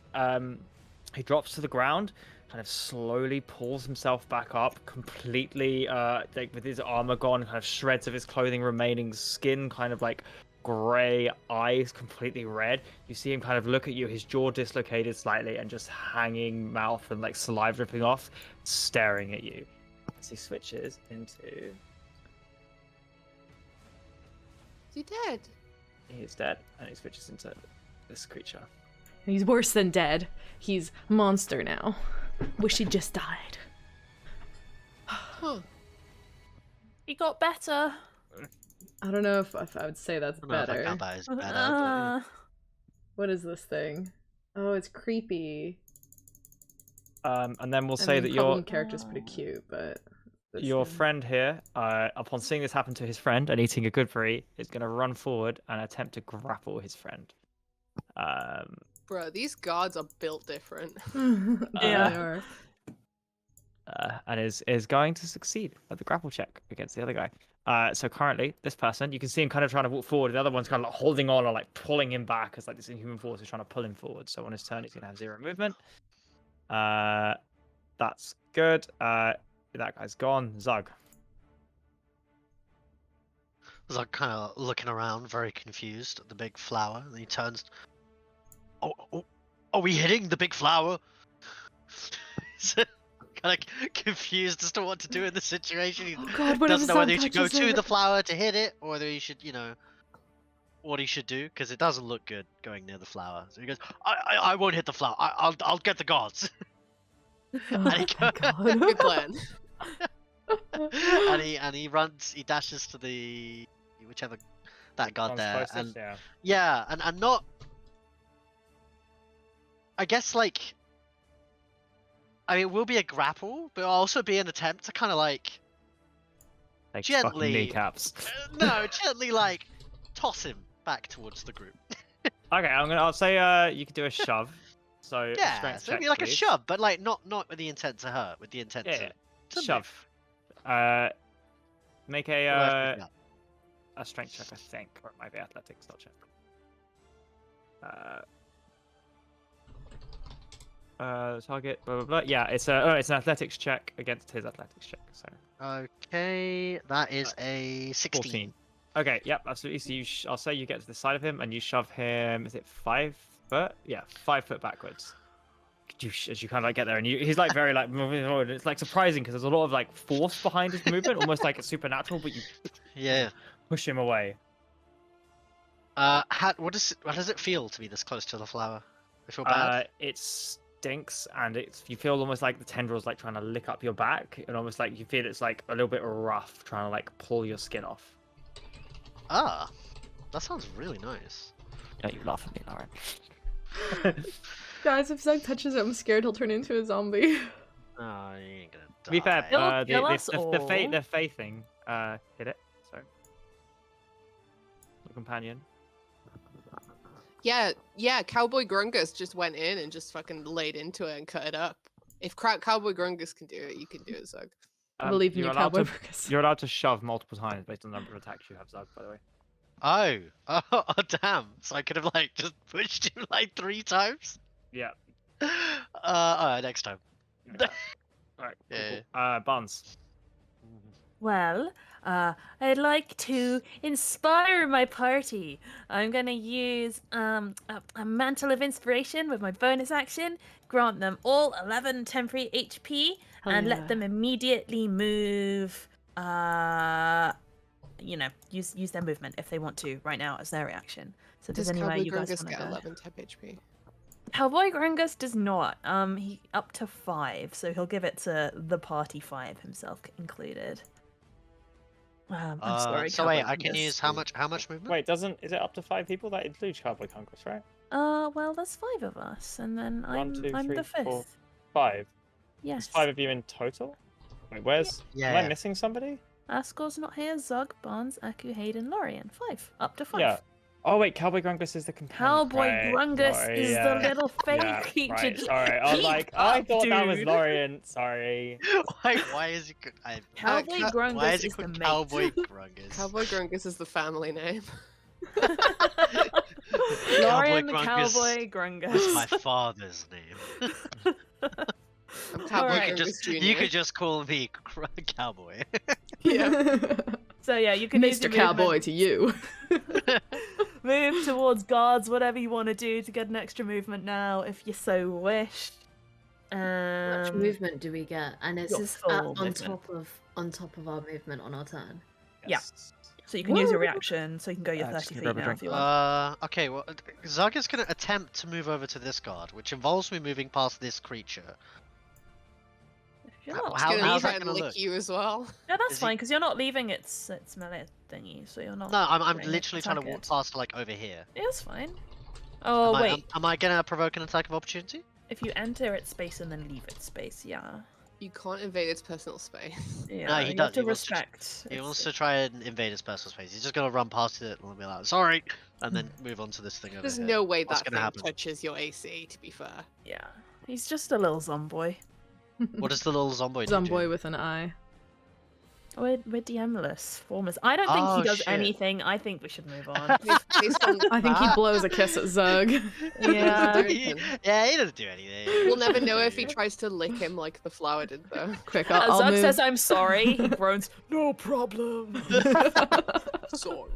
he drops to the ground, kind of slowly pulls himself back up, completely like with his armor gone, kind of shreds of his clothing remaining, skin kind of like gray, eyes completely red. You see him kind of look at you, his jaw dislocated slightly and just hanging mouth and like saliva dripping off, staring at you as he switches into... Is he dead? He is dead, and he switches into this creature. He's worse than dead. He's a monster now. Wish he just died. Huh. He got better. I don't know if I would say that's I don't know if I better. count that as better, What is this thing? Oh, it's creepy. And then we'll I say mean, that Problem your character's pretty cute, but this your thing- friend here, upon seeing this happen to his friend and eating a good free, is going to run forward and attempt to grapple his friend. Bro, these guards are built different. They are. And is going to succeed at the grapple check against the other guy. So currently, this person, you can see him kind of trying to walk forward. The other one's kind of like holding on or like pulling him back as like this inhuman force is trying to pull him forward. So on his turn, he's going to have 0 movement. That's good. That guy's gone. Zug. Zug kind of looking around, very confused at the big flower, and he turns. Oh, are we hitting the big flower? Kind of confused as to what to do in this situation. He God, what if doesn't know whether Zug he should go touches to it? the flower to hit it, or whether he should, what he should do, because it doesn't look good going near the flower. So he goes, I won't hit the flower. I'll get the guards. Oh And he my God. Good plan. and he runs. He dashes to the whichever that guard One's there, closest, and yeah. and not. I guess like. I mean, it will be a grapple, but it'll also be an attempt to kind of like. Like Gently. fucking kneecaps. No, gently like toss him back towards the group. Okay, I'll say you could do a shove. So Yeah, strength so it'd check, be like please. a shove, but like not with the intent to hurt, with the intent Yeah, to shove. move. Make Well, that's pretty a strength check, I think, or it might be athletics. I'll check. Target. Blah blah blah. Yeah, it's an athletics check against his athletics check. So Okay, that is a 16. 14. Okay, yep, absolutely. So I'll say you get to the side of him and you shove him. Is it 5 foot? Yeah, 5 foot backwards. As you kind of like get there, and he's like very like moving forward. It's like surprising because there's a lot of like force behind his movement, almost like it's supernatural, but you Yeah. push him away. What does it feel to be this close to the flower? I feel bad. It stinks, and you feel almost like the tendrils like trying to lick up your back, and almost like you feel it's like a little bit rough, trying to like pull your skin off. Ah, that sounds really nice. Don't you laugh at me, Lauren. Guys, if Zug touches it, I'm scared he'll turn into a zombie. Oh, you ain't gonna die. To be fair, He'll kill us the all. Fae thing hit it. So the companion. Yeah, Cowboy Grungus just went in and just fucking laid into it and cut it up. If Cowboy Grungus can do it, you can do it, Zug. I believe in you're you, allowed Cowboy to- Burgess. You're allowed to shove multiple times based on the number of attacks you have, Zug, by the way. Oh, damn! So I could have like just pushed him like 3 times. Yeah. Alright, next time. Alright, Yeah. cool. Barnes. Well, I'd like to inspire my party. I'm going to use a mantle of inspiration with my bonus action, grant them all 11 temporary HP, and let them immediately move. Use their movement if they want to right now as their reaction. So Does there's anywhere Cowboy you guys Grungus want to get go. 11 temp HP? Cowboy Grungus does not. He up to 5, so he'll give it to the party 5 himself included. I'm sorry. So wait, Cowboy I can Grungus. use how much movement? Wait, is it up to 5 people? That includes Cowboy Conquest, right? Well, there's 5 of us, and then I'm 1, 2, I'm 3, the 5th. 4, 5. Yes. There's 5 of you in total? Wait, where's... Am I missing somebody? Askor's not here. Zug, Barnes, Aku, Hayden, Lorian. 5. Up to 5. Yeah. Oh wait, Cowboy Grungus is the companion. Cowboy right. Grungus Sorry, is yeah. the little fake Yeah, creature. right, sorry. I was Keep like, I up, thought that was dude. Lorian. Sorry. Why is he? Cowboy Grungus why is he is the called mate. Cowboy Grungus? Cowboy Grungus is the family name. Lorian the Grungus Cowboy Grungus. is my father's name. I'm Cowboy Alright. Grungus Jr. You could just call me Cowboy. Yeah. So yeah, you can use Mr. your Cowboy movement. to you. Move towards guards, whatever you want to do to get an extra movement now, if you so wish. How much movement do we get? And it's Your just full on movement. top of our movement on our turn. Yeah. So you can use your reaction, so you can go your Just 30 gonna feet grab a now drink. if you want. Okay, well, Zug is going to attempt to move over to this guard, which involves me moving past this creature. Sure. It's gonna how's try that and gonna lick look? you as well. Yeah, that's Is fine, because you're not leaving its melee thingy, so you're not. No, I'm doing it literally trying to attack walk it. past, like, over here. Yeah, that's fine. Oh, wait. Am I going to provoke an attack of opportunity? If you enter its space and then leave its space, yeah. You can't invade its personal space. Yeah, he you does. have to He wants to- respect. He its- wants to try and invade its personal space. He's just going to run past it and be like, sorry, and then move on to this thing over There's here. no way What's that gonna thing happen? touches your AC, to be fair. Yeah. He's just a little zomboy. What does the little zombie do? Zomboy with an eye. We're DM-less formers. I don't think Oh, he does shit. anything. I think we should move on. Based on I think he that, blows a kiss at Zug. Yeah. He doesn't do anything. we'll never know if he tries to lick him like the flower did, though. Quick, I'll Zug move. says, "I'm sorry." He groans, "No problem." Sorry.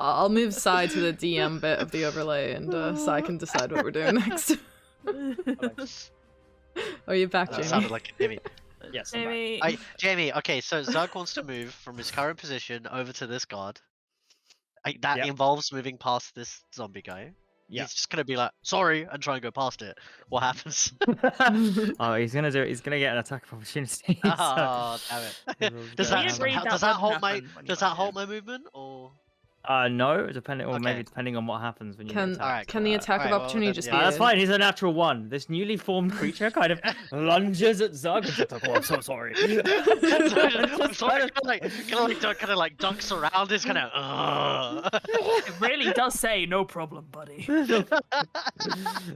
I'll move Sai to the DM bit of the overlay, and Sai can decide what we're doing next. Oh, you're back, That Jamie. sounded like a Jamie. Yes, I'm back. Maybe. Jamie, okay, so Zug wants to move from his current position over to this guard. That Yep. involves moving past this zombie guy. Yeah. He's just gonna be like, sorry, and try and go past it. What happens? Oh, he's gonna do it. He's gonna get an attack of opportunity. so- Oh, damn it. We'll Does go that, We agreed down. that does that wouldn't halt my happen when you does that went halt in. my movement or? No, depending, or maybe Okay. depending on what happens when you Can get attacked. Alright, can the attack alright, of well, opportunity then, just yeah. be? That's a- fine. He's a natural one. This newly formed creature kind of lunges at Zug. And just like, oh, I'm so sorry. I'm sorry, kind of like dunks around. It's kind of. It really does say, "No problem, buddy."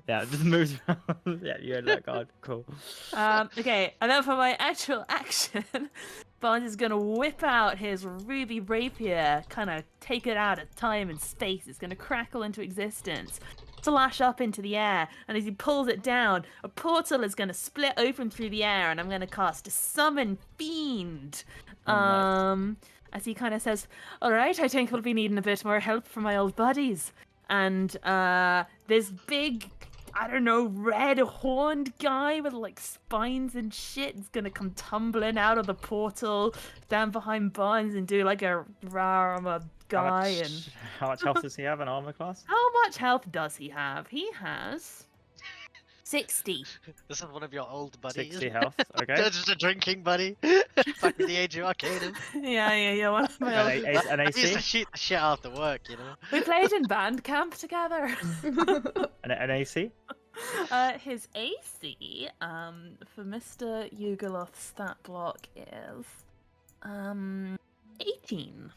Yeah, just moves around. Yeah, you're in that guard. Cool. Okay, and then for my actual action, Barnes is gonna whip out his ruby rapier, kind of take it out of time and space. It's gonna crackle into existence, slash up into the air, and as he pulls it down, a portal is gonna split open through the air, and I'm gonna cast a Summon Fiend. Nice. As he kind of says, "All right, I think we'll be needing a bit more help from my old buddies." And this big, I don't know, red horned guy with like spines and shit is gonna come tumbling out of the portal, stand behind Barnes and do like a armor guy. And How much health does he have in armor class? how much health does he have? He has 60. This is one of your old buddies. 60 health. Okay. They're just a drinking buddy. Back in the age of Arcanum. Yeah. One of my An, old... a, an I used to AC. shoot the shit after work, you know. We played in band camp together. An AC. His AC, for Mr. Yugolov's stat block is 18.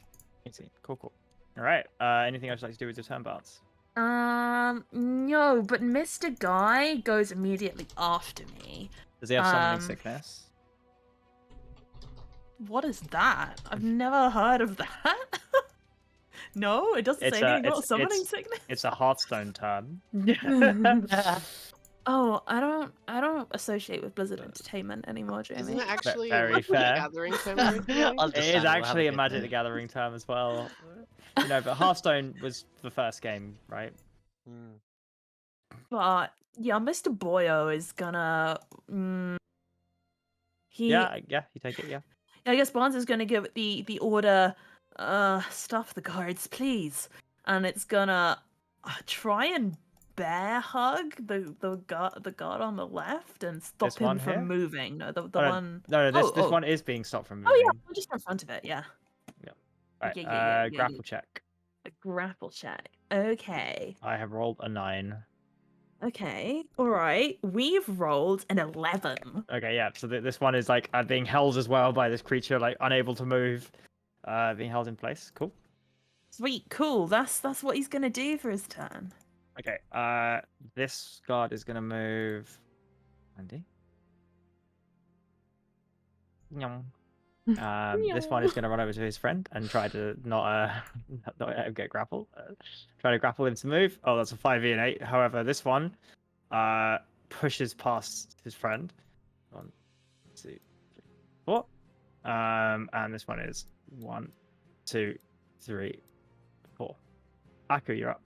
AC. Cool. All right. Anything else you'd like to do with your turn, Barnes? No, but Mr. Guy goes immediately after me. Does he have summoning Um, sickness? What is that? I've never heard of that. No, it doesn't It's say anything about it's- summoning it's- sickness. It's a Hearthstone term. Oh, I don't associate with Blizzard Entertainment anymore, Jamie. Isn't it actually Very Magic the fair. Gathering term originally? It is actually a Magic the Gathering term as well. You know, but Hearthstone was the first game, right? But yeah, Mr. Boyo is gonna. Yeah, you take it, yeah. I guess Barnes is gonna give the order. Stuff the guards, please, and it's gonna try and bear hug the guard on the left and stop This him one from here? moving. No, the No, one. no, this one is being stopped from moving. Oh yeah, just in front of it. Yeah. Yeah. Right. Yeah, grapple check. A grapple check. Okay. I have rolled a 9. Okay. All right. We've rolled an 11. Okay, yeah. So this one is like being held as well by this creature, like unable to move, being held in place. Cool. Sweet. Cool. That's what he's gonna do for his turn. Okay. This guard is gonna move. Andy. Nyong. This one is going to run over to his friend and try to not get grappled. Try to grapple him to move. Oh, that's a 5e and 8. However, this one pushes past his friend. 1, 2, 3, 4. And this one is 1, 2, 3, 4. Aku, you're up.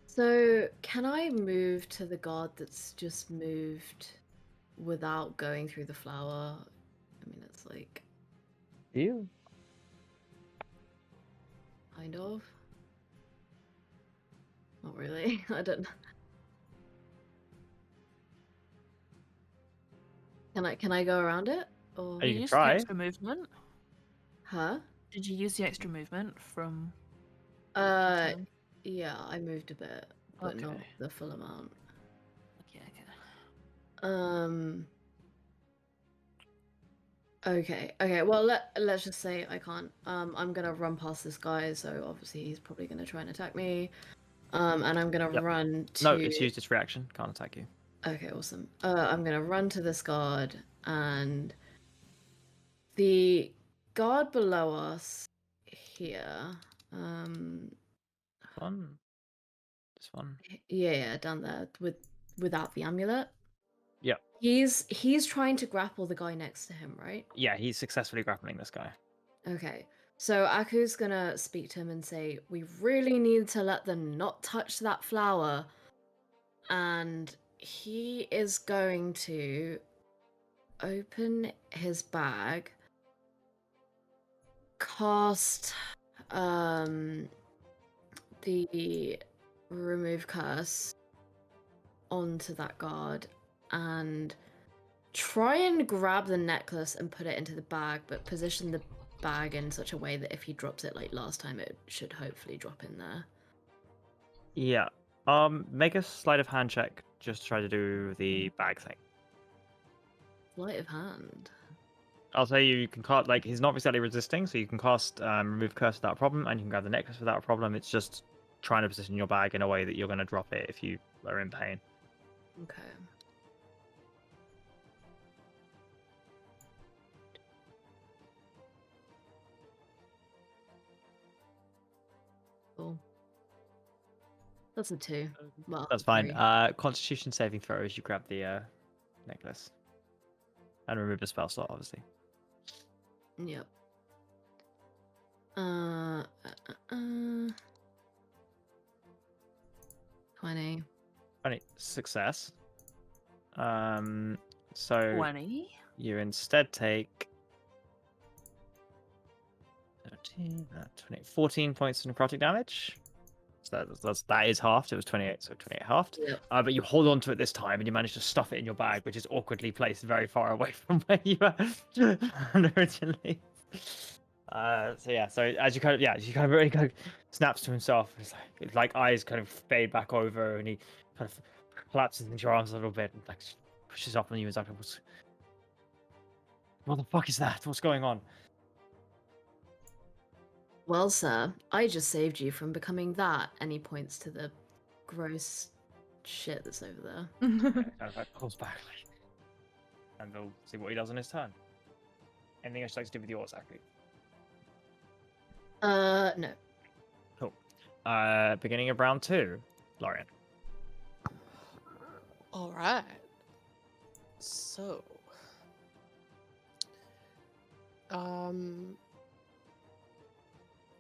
So, can I move to the guard that's just moved without going through the flower? I mean, it's like... You? Kind of. Not really. I don't... Can I go around it? Or... You can use try. the extra movement? Huh? Did you use the extra movement from... Yeah, I moved a bit, but not Okay. the full amount. Okay. Okay, well, let's just say I can't. I'm gonna run past this guy, so obviously he's probably gonna try and attack me. And I'm gonna run to... No, it's used its reaction. Can't attack you. Okay, awesome. I'm gonna run to this guard, and the guard below us here, One. This one. yeah, down there without the amulet. Yep. He's trying to grapple the guy next to him, right? Yeah, he's successfully grappling this guy. Okay. So Aku's gonna speak to him and say, we really need to let them not touch that flower. And he is going to open his bag, cast the remove curse onto that guard, and try and grab the necklace and put it into the bag, but position the bag in such a way that if he drops it like last time, it should hopefully drop in there. Yeah. Make a sleight of hand check. Just try to do the bag thing. Sleight of hand. I'll say you can cast, like, he's not exactly resisting, so you can cast remove curse without a problem, and you can grab the necklace without a problem. It's just trying to position your bag in a way that you're going to drop it if you are in pain. Okay. Cool. That's a 2. Well, That's fine. 3. Constitution saving throw as you grab the necklace. And remove the spell slot, obviously. Yep. 20. 20. Success. So 20. you instead take 13, 20, 14 points of necrotic damage. So that is halved. It was 28, so 28 halved. Yep. But you hold on to it this time, and you manage to stuff it in your bag, which is awkwardly placed very far away from where you were originally. So yeah, so as you kind of really kind of snaps to himself, it's like eyes kind of fade back over, and he kind of collapses into your arms a little bit, and like pushes up on you. He's like, "What the fuck is that? What's going on?" Well, sir, I just saved you from becoming that. And he points to the gross shit that's over there. Kind of like pulls back, and we'll see what he does on his turn. Anything else you'd like to do with yours, Aki? No. Beginning of round 2, Lorian. All right. So,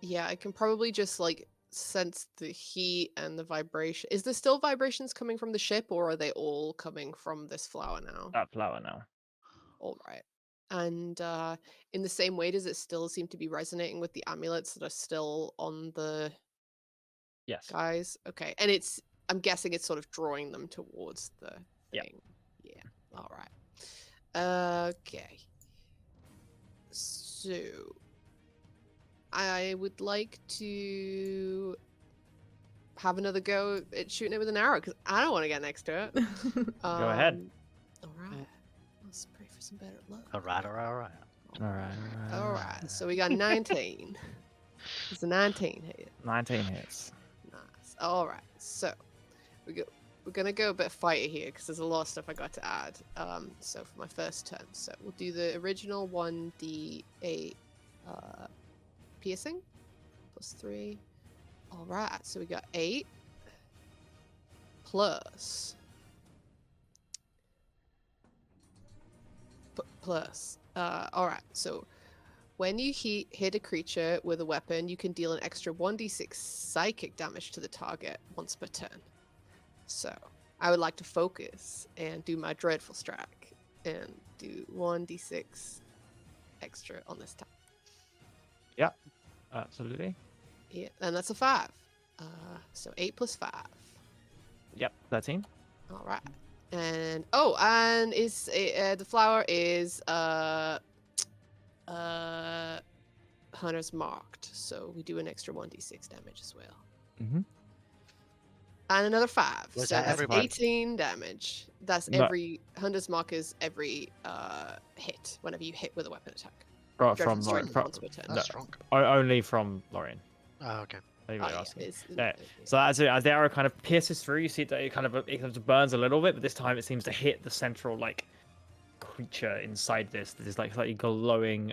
yeah, I can probably just like sense the heat and the vibration. Is there still vibrations coming from the ship, or are they all coming from this flower now? That flower now. All right. And in the same way, does it still seem to be resonating with the amulets that are still on the Yes. guys? Okay. And I'm guessing it's sort of drawing them towards the thing. Yeah. All right. Okay. So I would like to have another go at shooting it with an arrow because I don't want to get next to it. Go ahead. All right. Let's pray for some better luck. All right. All right. So we got 19. It's a 19 hit. 19 hits. Nice. All right. So we're gonna go a bit fighty here because there's a lot of stuff I got to add. So for my first turn, so we'll do the original 1d8 piercing +3. All right. So we got 8 plus. All right. So when you hit a creature with a weapon, you can deal an extra 1d6 psychic damage to the target once per turn. So I would like to focus and do my dreadful strike and do 1d6 extra on this time. Yeah, absolutely. Yeah, and that's a 5. So 8 plus 5. Yep, 13. All right. And is the flower is hunter's marked, so we do an extra 1d6 damage as well. Mm-hmm. And another 5. Was so that that's everybody? 18 damage. That's No. every hunter's mark is every hit whenever you hit with a weapon attack. From Dreadful Lorian. strike once per turn. That's strong. Only from Lorian. Oh, okay. Are you Oh, yeah, asking? yeah. So as the arrow kind of pierces through, you see that it kind of burns a little bit, but this time it seems to hit the central like creature inside this. There's like slightly glowing,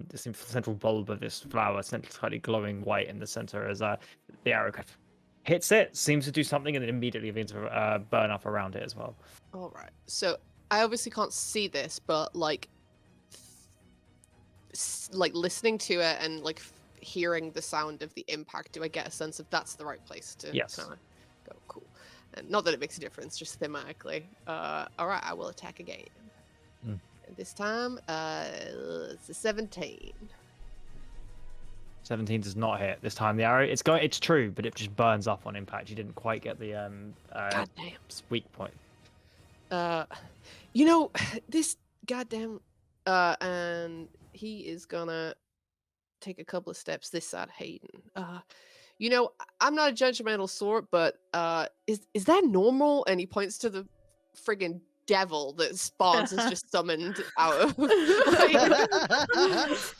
this central bulb of this flower, slightly glowing white in the center as the arrow kind of hits it, seems to do something, and then immediately begins to burn up around it as well. All right. So I obviously can't see this, but like listening to it and like hearing the sound of the impact, do I get a sense of that's the right place to Yes. kind of go? Cool. And not that it makes a difference, just thematically. All right, I will attack again. Mm. And this time, it's a 17. 17 does not hit this time. The arrow, it's true, but it just burns up on impact. You didn't quite get the God damn. weak point. You know, this goddamn, and he is gonna take a couple of steps this side, Hayden. You know, I'm not a judgmental sort, but is that normal? And he points to the friggin' devil that Spawns has just summoned out of. Like,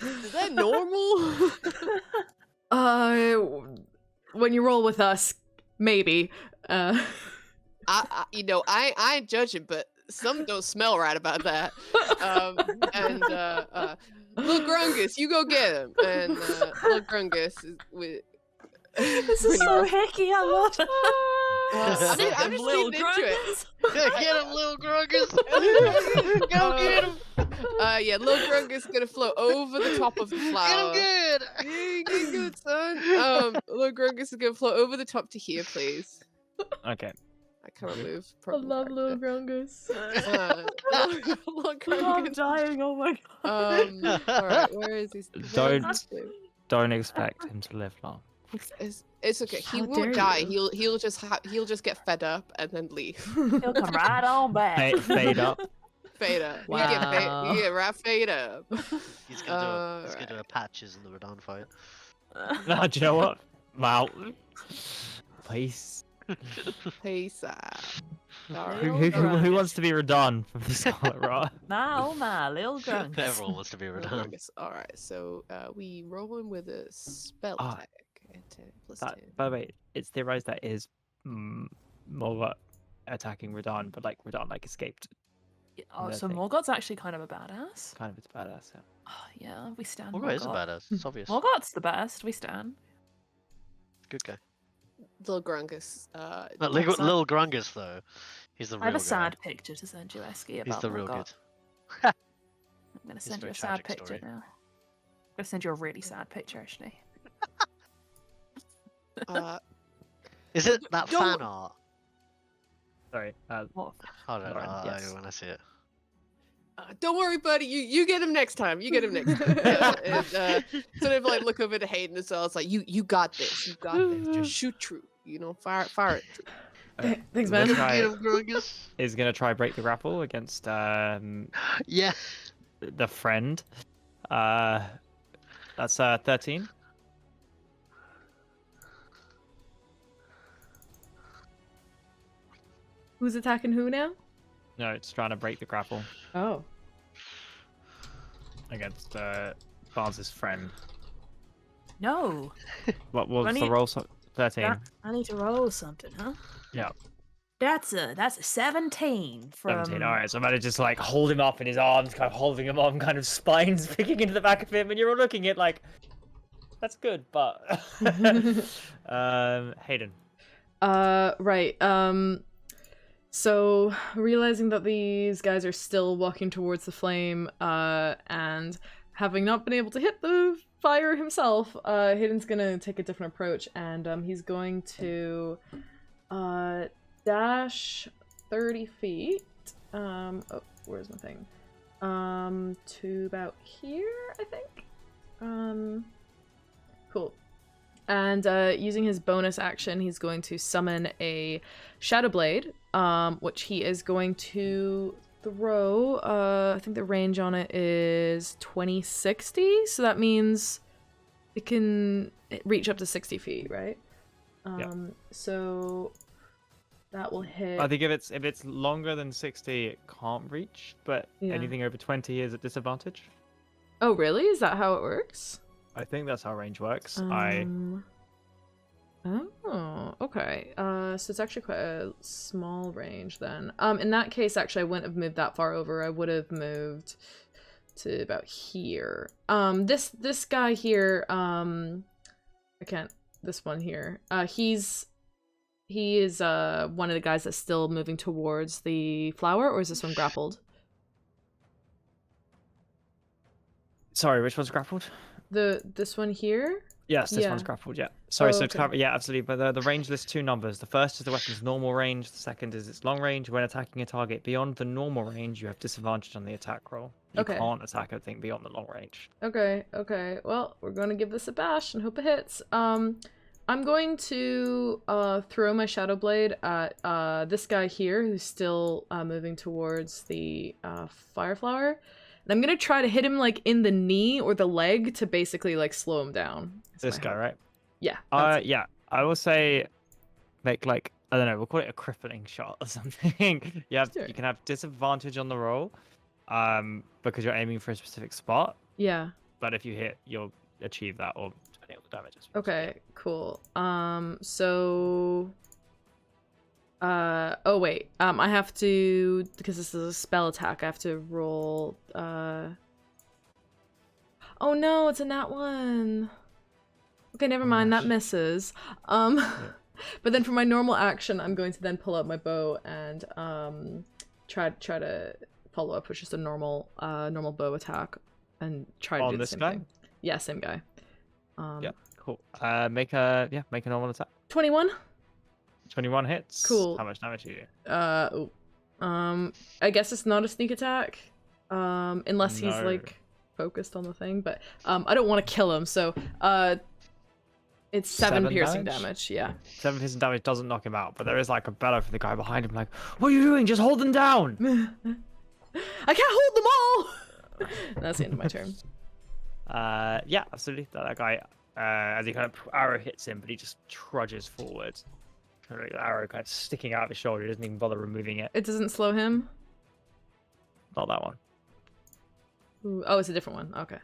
is that normal? When you roll with us, maybe. I ain't judging, but something don't smell right about that. Little Grungus, you go get him. And little Grungus is with. This is so hicky. I love it. I'm just Little leaning into it. Get him, little Grungus! Go get him! Yeah, little Grungus is gonna float over the top of the flower. Get him good! Yeah, get good, son. Little Grungus is gonna float over the top to here, please. Okay. I can't move. I love little Grungus. Little Grungus. I'm dying. Oh my god. All right, where is he? Don't expect him to live long. It's okay. He How won't dare die. you. He'll just get fed up and then leave. He'll come right on back. Fade up. Fade up. Wow. You get right fade up. He's gonna do a patches in the Radon fight. No, do you know what? Well, please. Peace out. Who wants to be Radon from the Scarlet Rot? My little grunt. Everyone wants to be Radon. All right, so we roll him with a spell Ah. attack. At 10 plus That, 10. by the way, it's theorized that is more attacking Radon, but like Radon escaped. Oh, No so thing. Morgoth's actually kind of a badass. Kind of it's badass. Yeah. Oh, yeah, we stand. Morgott is a Morgott. badass. It's obvious. Morgoth's the best. We stand. Good guy. Little Grungus. Lil Grungus though. He's the real I have a guy. sad picture to send you, Esky, about He's the what I real got. good. I'm gonna It's a send you very a sad tragic picture story. now. I'm gonna send you a really sad picture, actually. Is it that Don't- fan art? Sorry. What? I don't know. Alright, yes. When I see it. Don't worry, buddy. You get him next time. You get him next time. And sort of like look over to Hayden as well. It's like you got this. You got this. Just shoot true. You know, fire it true. Thanks, This man. guy Get him, Grungus. is gonna try break the grapple against Yeah. the friend. That's 13. Who's attacking who now? No, it's trying to break the grapple Oh. against Barnes' friend. No. What was the Runny- roll? 13. I need to roll something, huh? Yeah. That's a 17 from 17. Alright, so I'm gonna just like hold him up in his arms, kind of holding him on, kind of spines picking into the back of him, and you're all looking at like, that's good, but Hayden. Right. So realizing that these guys are still walking towards the flame, and having not been able to hit the fire himself, Hayden's gonna take a different approach, and he's going to dash 30 feet. Oh, where's my thing? To about here, I think. Cool. And using his bonus action, he's going to summon a Shadow Blade, which he is going to throw. I think the range on it is 20-60, so that means it can reach up to 60 feet, right? So that will hit. I think if it's longer than 60, it can't reach, but Yeah. anything over 20 is at disadvantage. Oh, really? Is that how it works? I think that's how range works. Oh, okay. So it's actually quite a small range then. In that case, actually, I wouldn't have moved that far over. I would have moved to about here. This guy here, I can't. This one here. He is one of the guys that's still moving towards the flower, or is this one grappled? Sorry, which one's grappled? This one here. Yes, this Yeah. one's grappled, yeah. Sorry, Oh, so to okay. clarify, yeah, absolutely. But the range lists two numbers. The first is the weapon's normal range. The second is its long range. When attacking a target beyond the normal range, you have disadvantage on the attack roll. You Okay. can't attack a thing beyond the long range. Okay. Well, we're going to give this a bash and hope it hits. I'm going to throw my Shadow Blade at this guy here who's still moving towards the Fire Flower. And I'm going to try to hit him like in the knee or the leg to basically like slow him down. That's This my guy, hope. right? Yeah. that's it. Yeah. I will say, make like, I don't know, we'll call it a crippling shot or something. Sure. You can have disadvantage on the roll, because you're aiming for a specific spot. Yeah. But if you hit, you'll achieve that, or depending on the damage. I suppose. Okay, cool. Oh wait, I have to, because this is a spell attack, I have to roll, oh no, it's a nat 1. Okay, never mind, that misses. But then for my normal action, I'm going to then pull out my bow and, try to follow up with just a normal bow attack and try to On do the this same guy? thing. Yeah, same guy. Yeah, cool. Make a normal attack. 21? 21 hits. Cool. How much damage do you do? I guess it's not a sneak attack, unless he's No. like focused on the thing. But I don't want to kill him, so it's 7 piercing damage. Yeah. 7 piercing damage doesn't knock him out, but there is like a bellow from the guy behind him, like, "What are you doing? Just hold them down!" I can't hold them all. And that's the end of my turn. Yeah, absolutely. That guy, as he kind of arrow hits him, but he just trudges forward. The arrow kind of sticking out of his shoulder. He doesn't even bother removing it. It doesn't slow him. Not that one. Ooh, oh, it's a different one. Okay.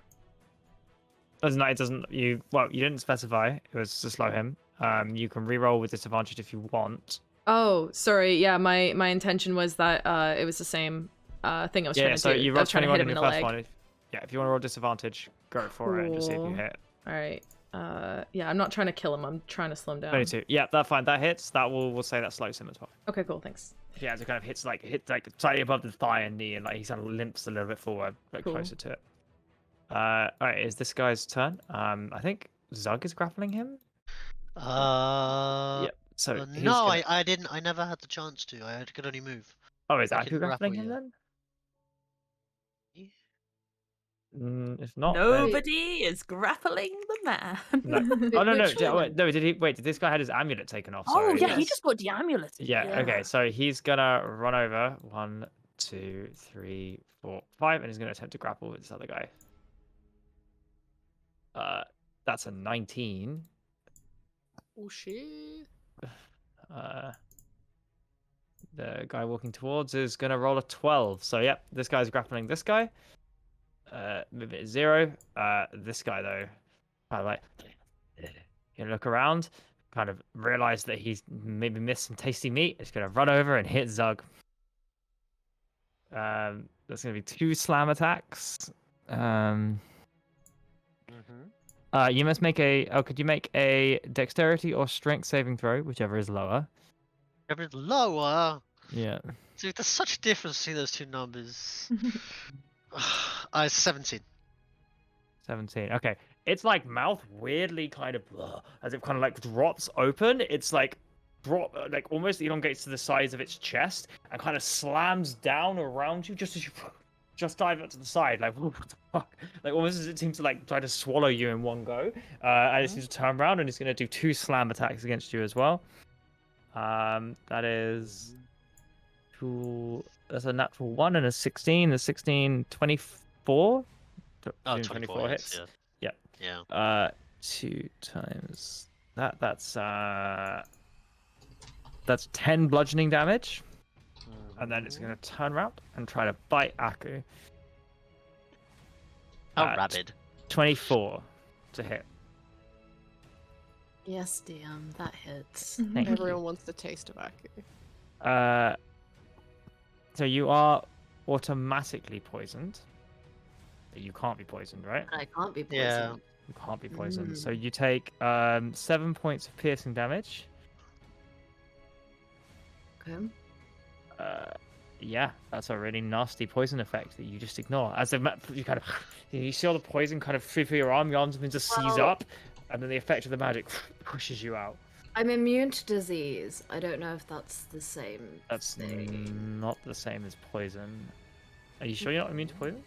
It doesn't. You didn't specify. It was to slow him. You can reroll with disadvantage if you want. Oh, sorry. Yeah, my intention was that it was the same thing I was trying to so do. you I rolled was trying to 21 hit in him in your the first leg. one. If you want to roll disadvantage, go for it and just see if you Cool. hit. All right. Yeah, I'm not trying to kill him. I'm trying to slow him down. 22. Yeah, that's fine. That hits. That we'll say that slows him as well. Okay, cool. Thanks. Yeah, so it kind of hits like slightly above the thigh and knee, and like he kind of limps a little bit forward, like Cool. closer to it. All right, is this guy's turn? I think Zug is grappling him. Yep. So he's no, gonna... I didn't. I never had the chance to. I could only move. Oh, is I Aku can grappling grapple, him yeah. then? If not, then... Nobody is grappling the man. No. Oh no, Which no, one? no. Did he? Wait, did this guy had his amulet taken off? Oh Sorry. yeah, he Yes. just got the amulet. Yeah. Okay. So he's gonna run over 1, 2, 3, 4, 5, and he's gonna attempt to grapple with this other guy. That's a 19. Oh shit. The guy walking towards is gonna roll a 12. So yep, this guy's grappling this guy. Move it 0. This guy though, kind of like, you look around, kind of realize that he's maybe missed some tasty meat. He's gonna run over and hit Zug. That's gonna be 2 slam attacks. You must make a. Oh, could you make a dexterity or strength saving throw, whichever is lower? Whichever is lower. Yeah. Dude, there's such a difference between those two numbers. 17. 17. Okay. It's like mouth weirdly kind of as it kind of like drops open. It's like like almost elongates to the size of its chest and kind of slams down around you just as you just dive up to the side, like what the fuck? Like almost as it seems to like try to swallow you in one go. And it seems to turn around and it's gonna do 2 slam attacks against you as well. That is 2. That's a natural 1 and a 16. The 16, 24. Oh, 24 hits. Yeah. Yeah. Yeah. 2 times that. That's 10 bludgeoning damage. And then it's going to turn around and try to bite Aku. How rabid. 24 to hit. Yes, DM, that hits. Thank Everyone you. wants the taste of Aku. So you are automatically poisoned. You can't be poisoned, right? I can't be poisoned. Yeah. You can't be poisoned. So you take 7 points of piercing damage. Okay. Yeah, that's a really nasty poison effect that you just ignore. As you kind of, you see all the poison kind of through your arm begin to seize up, and then the effect of the magic pushes you out. I'm immune to disease. I don't know if that's the same. That's thing. not the same as poison. Are you sure you're not immune to poison?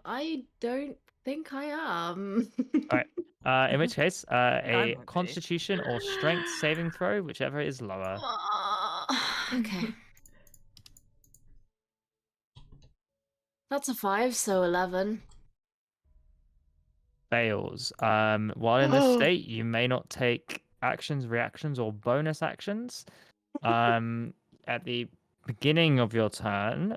I don't think I am. Alright. In which case, a would be. Constitution or Strength saving throw, whichever is lower. Okay. That's a 5, so 11. Fails. While in this state, you may not take actions, reactions, or bonus actions. At the beginning of your turn.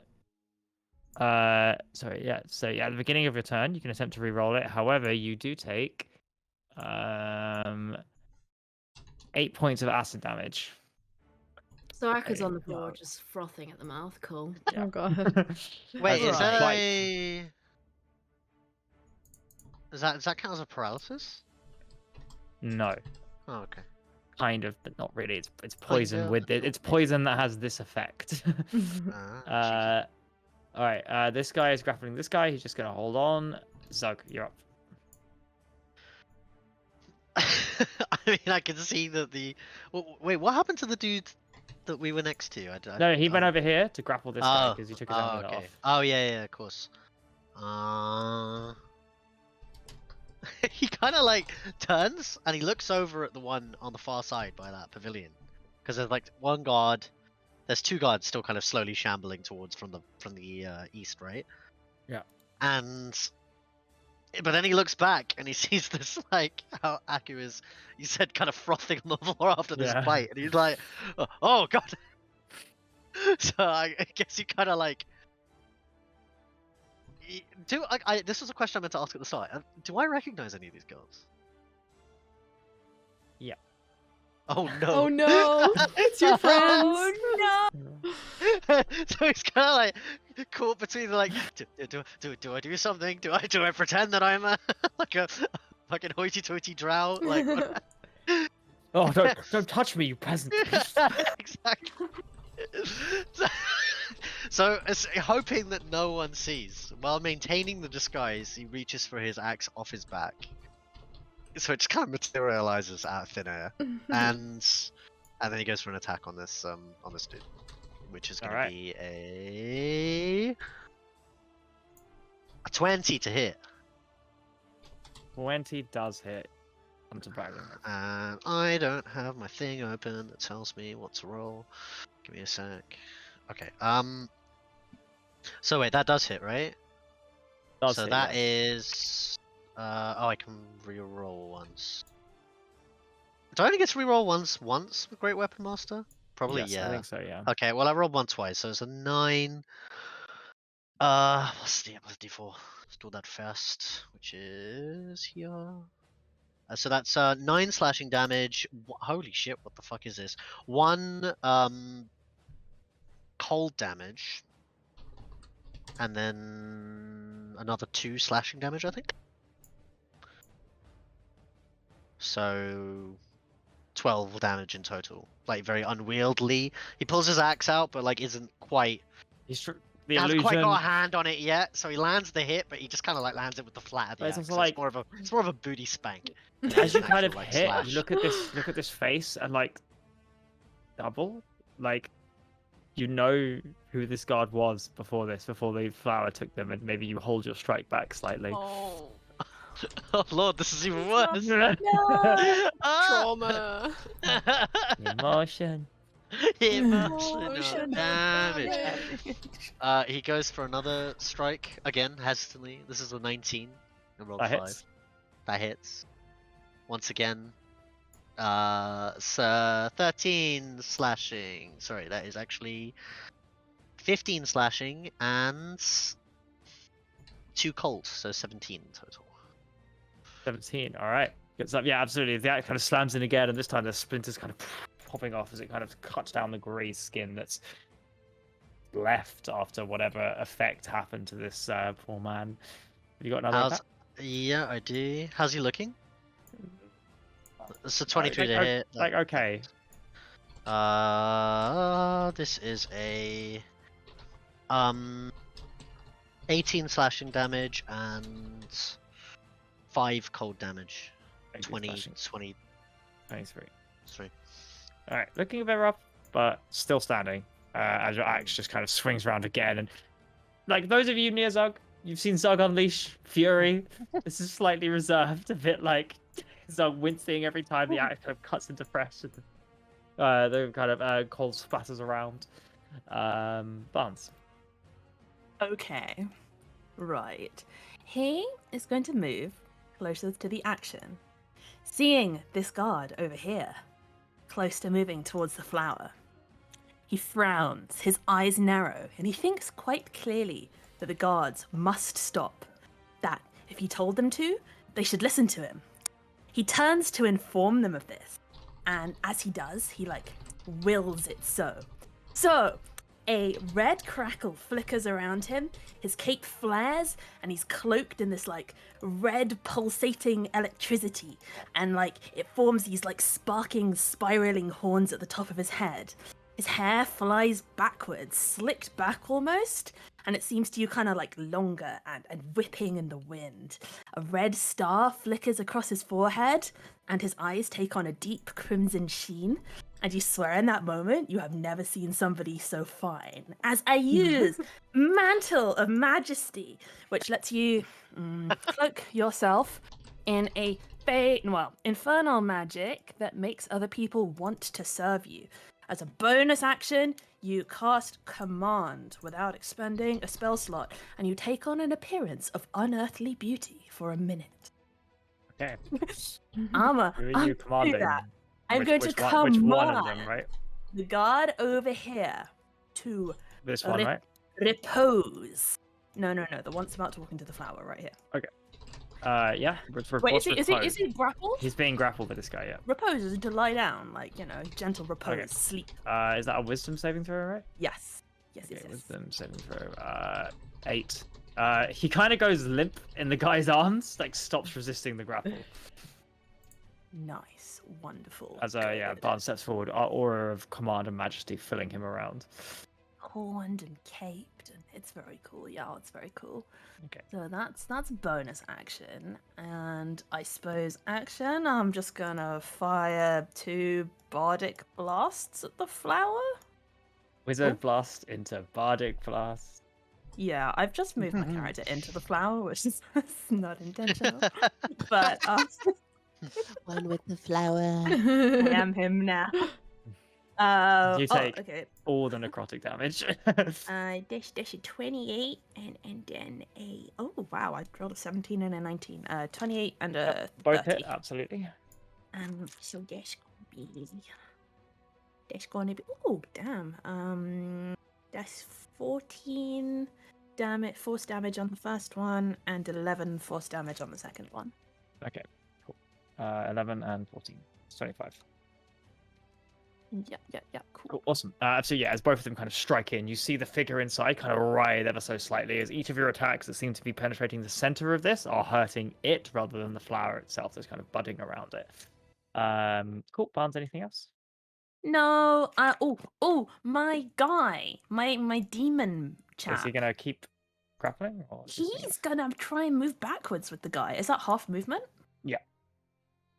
At the beginning of your turn, you can attempt to re-roll it. However, you do take 8 points of acid damage. So Aka's on the floor, just frothing at the mouth. Cool. Yeah. Oh god. Wait, As is a that bite. a... Does that count as a paralysis? No, Oh, okay. kind of, but not really. It's poison yeah. with it. It's poison that has this effect. All right. This guy is grappling this guy. He's just gonna hold on. Zug, you're up. I mean, I can see that the... Wait, what happened to the dude that we were next to? No, he went over here to grapple this guy because he took his Oh, amulet okay. off. Oh, yeah, of course. He kind of like turns and he looks over at the one on the far side by that pavilion, because there's like one guard. There's 2 guards still kind of slowly shambling towards from the east, right? Yeah. But then he looks back and he sees this, like, how Aku is, you said, kind of frothing on the floor after this Yeah. fight, and he's like, oh god. So I guess you kind of like. This was a question I meant to ask at the start. Do I recognize any of these girls? Yeah. Oh no! Oh no! It's your friends. Oh no! So he's kind of like caught between like, do I do something? Do I pretend that I'm like fucking hoity-toity drow. Like, Oh, don't touch me, you peasant. exactly. So, hoping that no one sees, while maintaining the disguise, he reaches for his axe off his back. So it just kind of materializes out of thin air, and then he goes for an attack on this dude, which is going to be a 20 to hit. 20 does hit. I'm surprising. And I don't have my thing open that tells me what to roll. Give me a sec. Okay. So wait, that does hit, right? Does so hit, that yes. is. Oh, I can re-roll once. Do I only get to re-roll once with Great Weapon Master? Probably, Yes, yeah. I think so, yeah. Okay, well I rolled one twice, so it's a 9. What's the D4? Let's do that first, which is here. So that's 9 slashing damage. Holy shit! What the fuck is this? 1 cold damage, and then another 2 slashing damage, I think. So 12 damage in total. Like very unwieldy. He pulls his axe out, but like isn't quite. The hasn't quite illusion. got a hand on it yet, so he lands the hit, but he just kind of like lands it with the flat of the But it's axe. also So like- it's more of a booty spank. As you An kind of actual, like, hit, slash. you look at this face and like double, like you know who this guard was before the flower took them, and maybe you hold your strike back slightly. Oh, Oh lord, this is even worse. Ah! trauma. Emotion. Emotional damage. He goes for another strike again, hesitantly. This is a 19 and roll That 5. hits. That hits. Once again. 13 slashing. Sorry, that is actually 15 slashing and 2 cold, so 17 total. 17. All right. Gets up. Yeah, absolutely. The axe kind of slams in again, and this time the splinters kind of popping off as it kind of cuts down the grey skin that's left after whatever effect happened to this poor man. Have you got another attack? Yeah, I do. How's he looking? It's a 23 to hit. Like, okay. This is a 18 slashing damage and 5 cold damage. 23. 23. Alright, looking a bit rough, but still standing. As your axe just kind of swings around again. And like those of you near Zug, you've seen Zug unleash fury. This is slightly reserved, a bit like Zug wincing every time the axe kind of cuts into fresh. The kind of cold splatters around. Barnes. Okay. Right. He is going to move closer to the action. Seeing this guard over here, close to moving towards the flower, he frowns, his eyes narrow, and he thinks quite clearly that the guards must stop. That if he told them to, they should listen to him. He turns to inform them of this, and as he does, he wills it so. So, a red crackle flickers around him, his cape flares, and he's cloaked in this red pulsating electricity, and it forms these sparking, spiraling horns at the top of his head. His hair flies backwards, slicked back almost, and it seems to you kind of longer and whipping in the wind. A red star flickers across his forehead, and his eyes take on a deep crimson sheen. And you swear in that moment you have never seen somebody so fine. As I use Mantle of Majesty, which lets you cloak yourself in a infernal magic that makes other people want to serve you. As a bonus action, you cast Command without expending a spell slot, and you take on an appearance of unearthly beauty for a minute. Okay. I'm Who are you commanding? that. I'm going to which command one of them, right? the guard over here to This one, right? repose. No, the one's about to walk into the flower right here. Yeah. Wait, is he grappled? He's being grappled by this guy, yeah. Repose is to lie down, gentle repose, Okay. sleep. Is that a wisdom saving throw, right? Yes. Yes. Okay, wisdom saving throw. 8. He kind of goes limp in the guy's arms, like stops resisting the grapple. Nice, wonderful. As Barnes steps forward, our aura of command and majesty filling him around. Horned and caped, and it's very cool. Yeah, it's very cool. Okay. So that's bonus action, and I suppose action. I'm just gonna fire 2 bardic blasts at the flower. Wizard blast into bardic blast. Yeah, I've just moved my character into the flower, which is not intentional. But one with the flower. I am him now. You take okay. all the necrotic damage. Dash a 28 and then a wow, I rolled a 17 and a 19. 28 and a Both 30. hit, absolutely. So that's gonna be oh damn. That's 14 damage, force damage on the first one, and 11 force damage on the second one. Okay, cool. 11 and 14. It's 25. Yeah, cool. Cool, awesome. So yeah, as both of them kind of strike in, you see the figure inside kind of writhe ever so slightly as each of your attacks that seem to be penetrating the center of this are hurting it rather than the flower itself that's kind of budding around it. Cool. Barnes, anything else? No, my guy, my demon chap. Is he gonna keep grappling? Or He's gonna try and move backwards with the guy. Is that half movement? Yeah.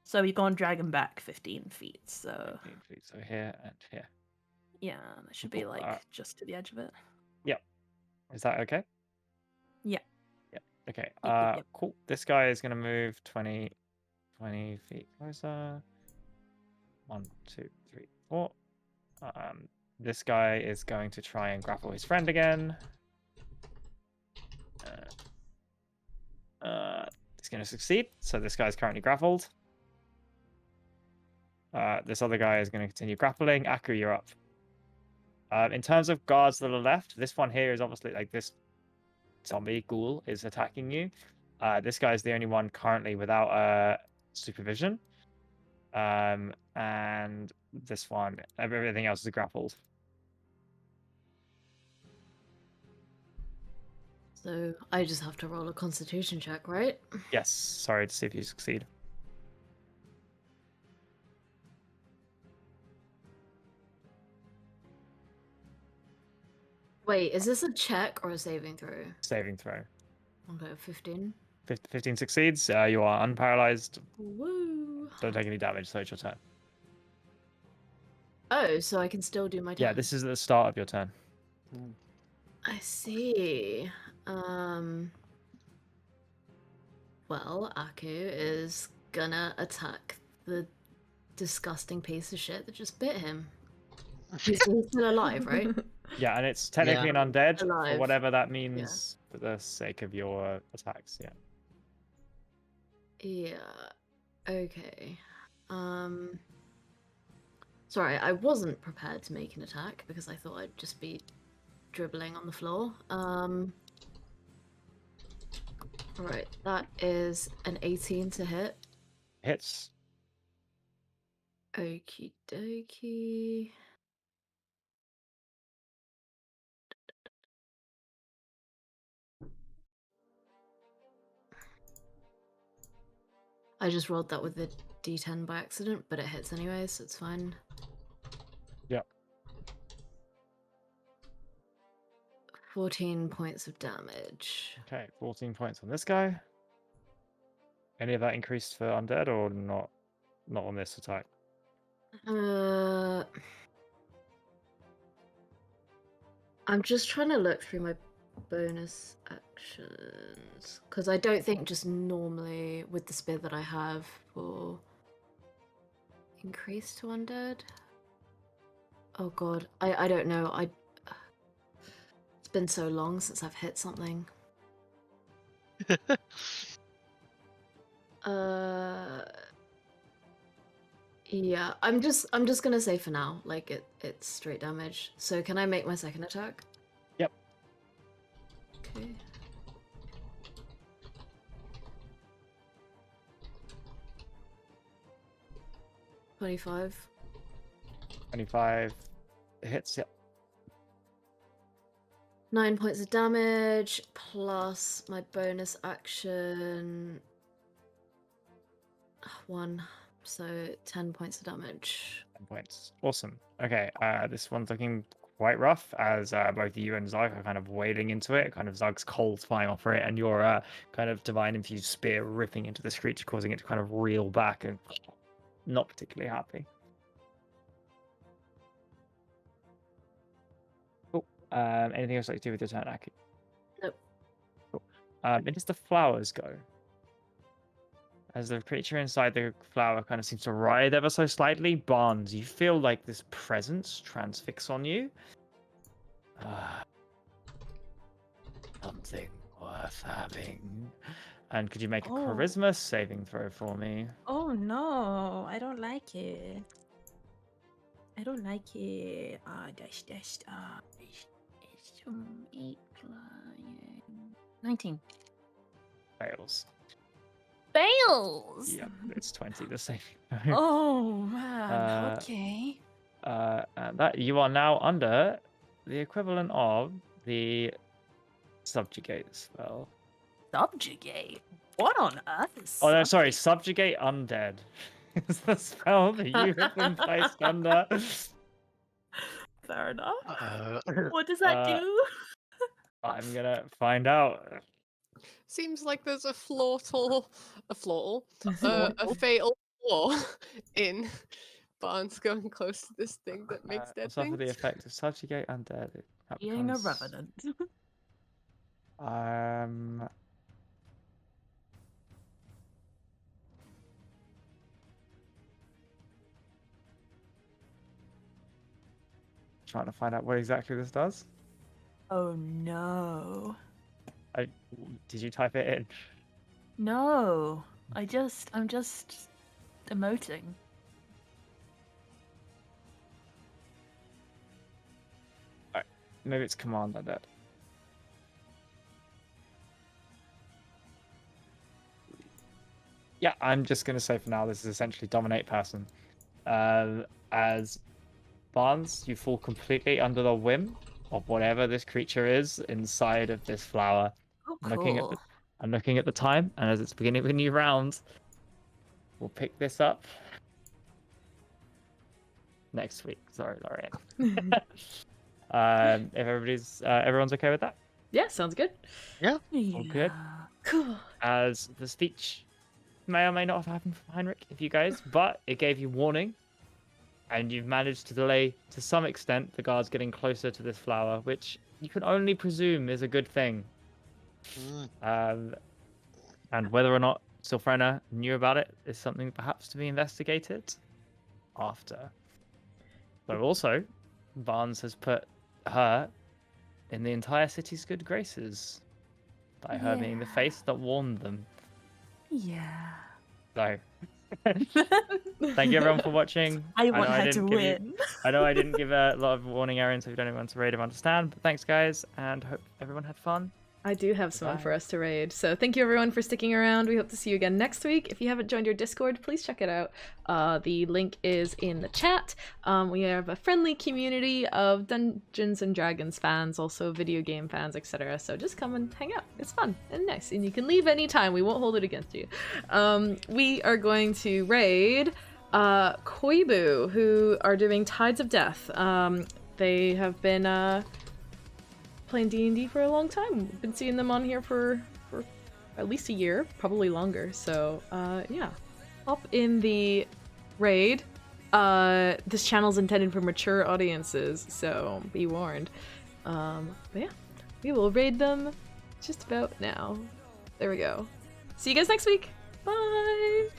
So you're gonna drag him back 15 feet. So 15 feet. So here and here. yeah, that should be like just to the edge of it. Yep. Is that okay? Yeah. Yep. Okay. Yep. Cool. This guy is gonna move 20 feet closer. 1, 2, 3, 4. This guy is going to try and grapple his friend again. He's going to succeed. So this guy's currently grappled. This other guy is going to continue grappling. Aku, you're up. In terms of guards that are left, this one here is obviously like this zombie ghoul is attacking you. This guy is the only one currently without supervision. And this one, everything else is grappled. So I just have to roll a constitution check, right? Yes, sorry to see if you succeed. Wait, is this a check or a saving throw? Saving throw. Okay, 15. 15 succeeds. You are unparalyzed. Woo! Don't take any damage, so it's your turn. Oh, so I can still do my turn. Yeah, this is the start of your turn. I see. Well, Aku is gonna attack the disgusting piece of shit that just bit him. He's still alive, right? Yeah, and it's technically an undead, Alive. for whatever that means for the sake of your attacks, yeah. Yeah. Okay. Sorry, I wasn't prepared to make an attack because I thought I'd just be dribbling on the floor. Right, that is an 18 to hit. Hits. Okie dokie. I just rolled that with the D10 by accident, but it hits anyway, so it's fine. Yep. 14 points of damage. Okay, 14 points on this guy. Any of that increased for undead or not? Not on this attack. I'm just trying to look through my bonus actions because I don't think just normally with the spear that I have will increase to undead. Oh god, I don't know. It's been so long since I've hit something. Yeah, I'm just gonna say for now, like it's straight damage. So can I make my second attack? Yep. Okay. $25. 25 hits, yep. 9 points of damage plus my bonus action 1, so 10 points of damage. 10 points. Awesome. Okay, this one's looking quite rough as both you and Zug are kind of wading into it. Kind of Zug's cold flying off for it, and your kind of divine infused spear ripping into this creature, causing it to kind of reel back and not particularly happy. Cool. Anything else like to do with your turn, Aki? Nope. Cool. It is the flowers go. As the creature inside the flower kind of seems to writhe ever so slightly, Barnes, you feel like this presence transfix on you. Something worth having. And could you make a charisma saving throw for me? Oh no, I don't like it. I don't like it. 19. Fails. Fails! Yep, it's 20 the same. Oh man, okay. And that you are now under the equivalent of the subjugate spell. Subjugate? What on earth is Oh no, sorry, subjugate undead is the spell that you have been placed under. Fair enough. Uh, What does that do? I'm gonna find out. Seems like there's a fatal flaw in Barnes going close to this thing that makes dead Suffer things. the effect of subjugate undead. Being a revenant. Trying to find out what exactly this does. Oh no. Did you type it in? No. I'm just emoting. Alright, maybe it's command undead. Yeah, I'm just gonna say for now this is essentially dominate person. As Barnes, you fall completely under the whim of whatever this creature is inside of this flower. Oh, I'm cool. looking at the time, and as it's beginning of a new round, we'll pick this up next week. Sorry, Lorraine. If everyone's okay with that? Yeah, sounds good. All good. Cool. As the speech may or may not have happened from Heinrich, if you guys, but it gave you warning, and you've managed to delay to some extent the guards getting closer to this flower, which you can only presume is a good thing. And whether or not Sylphrena knew about it is something perhaps to be investigated after. So also, Barnes has put her in the entire city's good graces by her being the face that warned them. Yeah. So, thank you everyone for watching. I want her to win. I know I didn't give a lot of warning errands, so if you don't want to raid or understand, but thanks guys, and hope everyone had fun. I do have someone for us to raid. So thank you everyone for sticking around. We hope to see you again next week. If you haven't joined your Discord, please check it out. The link is in the chat. We have a friendly community of Dungeons and Dragons fans, also video game fans, etc. So just come and hang out. It's fun and nice. And you can leave anytime. We won't hold it against you. We are going to raid Koibu, who are doing Tides of Death. They have been playing D&D for a long time. We've been seeing them on here for at least a year, probably longer. So yeah, hop in the raid. This channel's intended for mature audiences, so be warned. But yeah, we will raid them just about now. There we go. See you guys next week. Bye.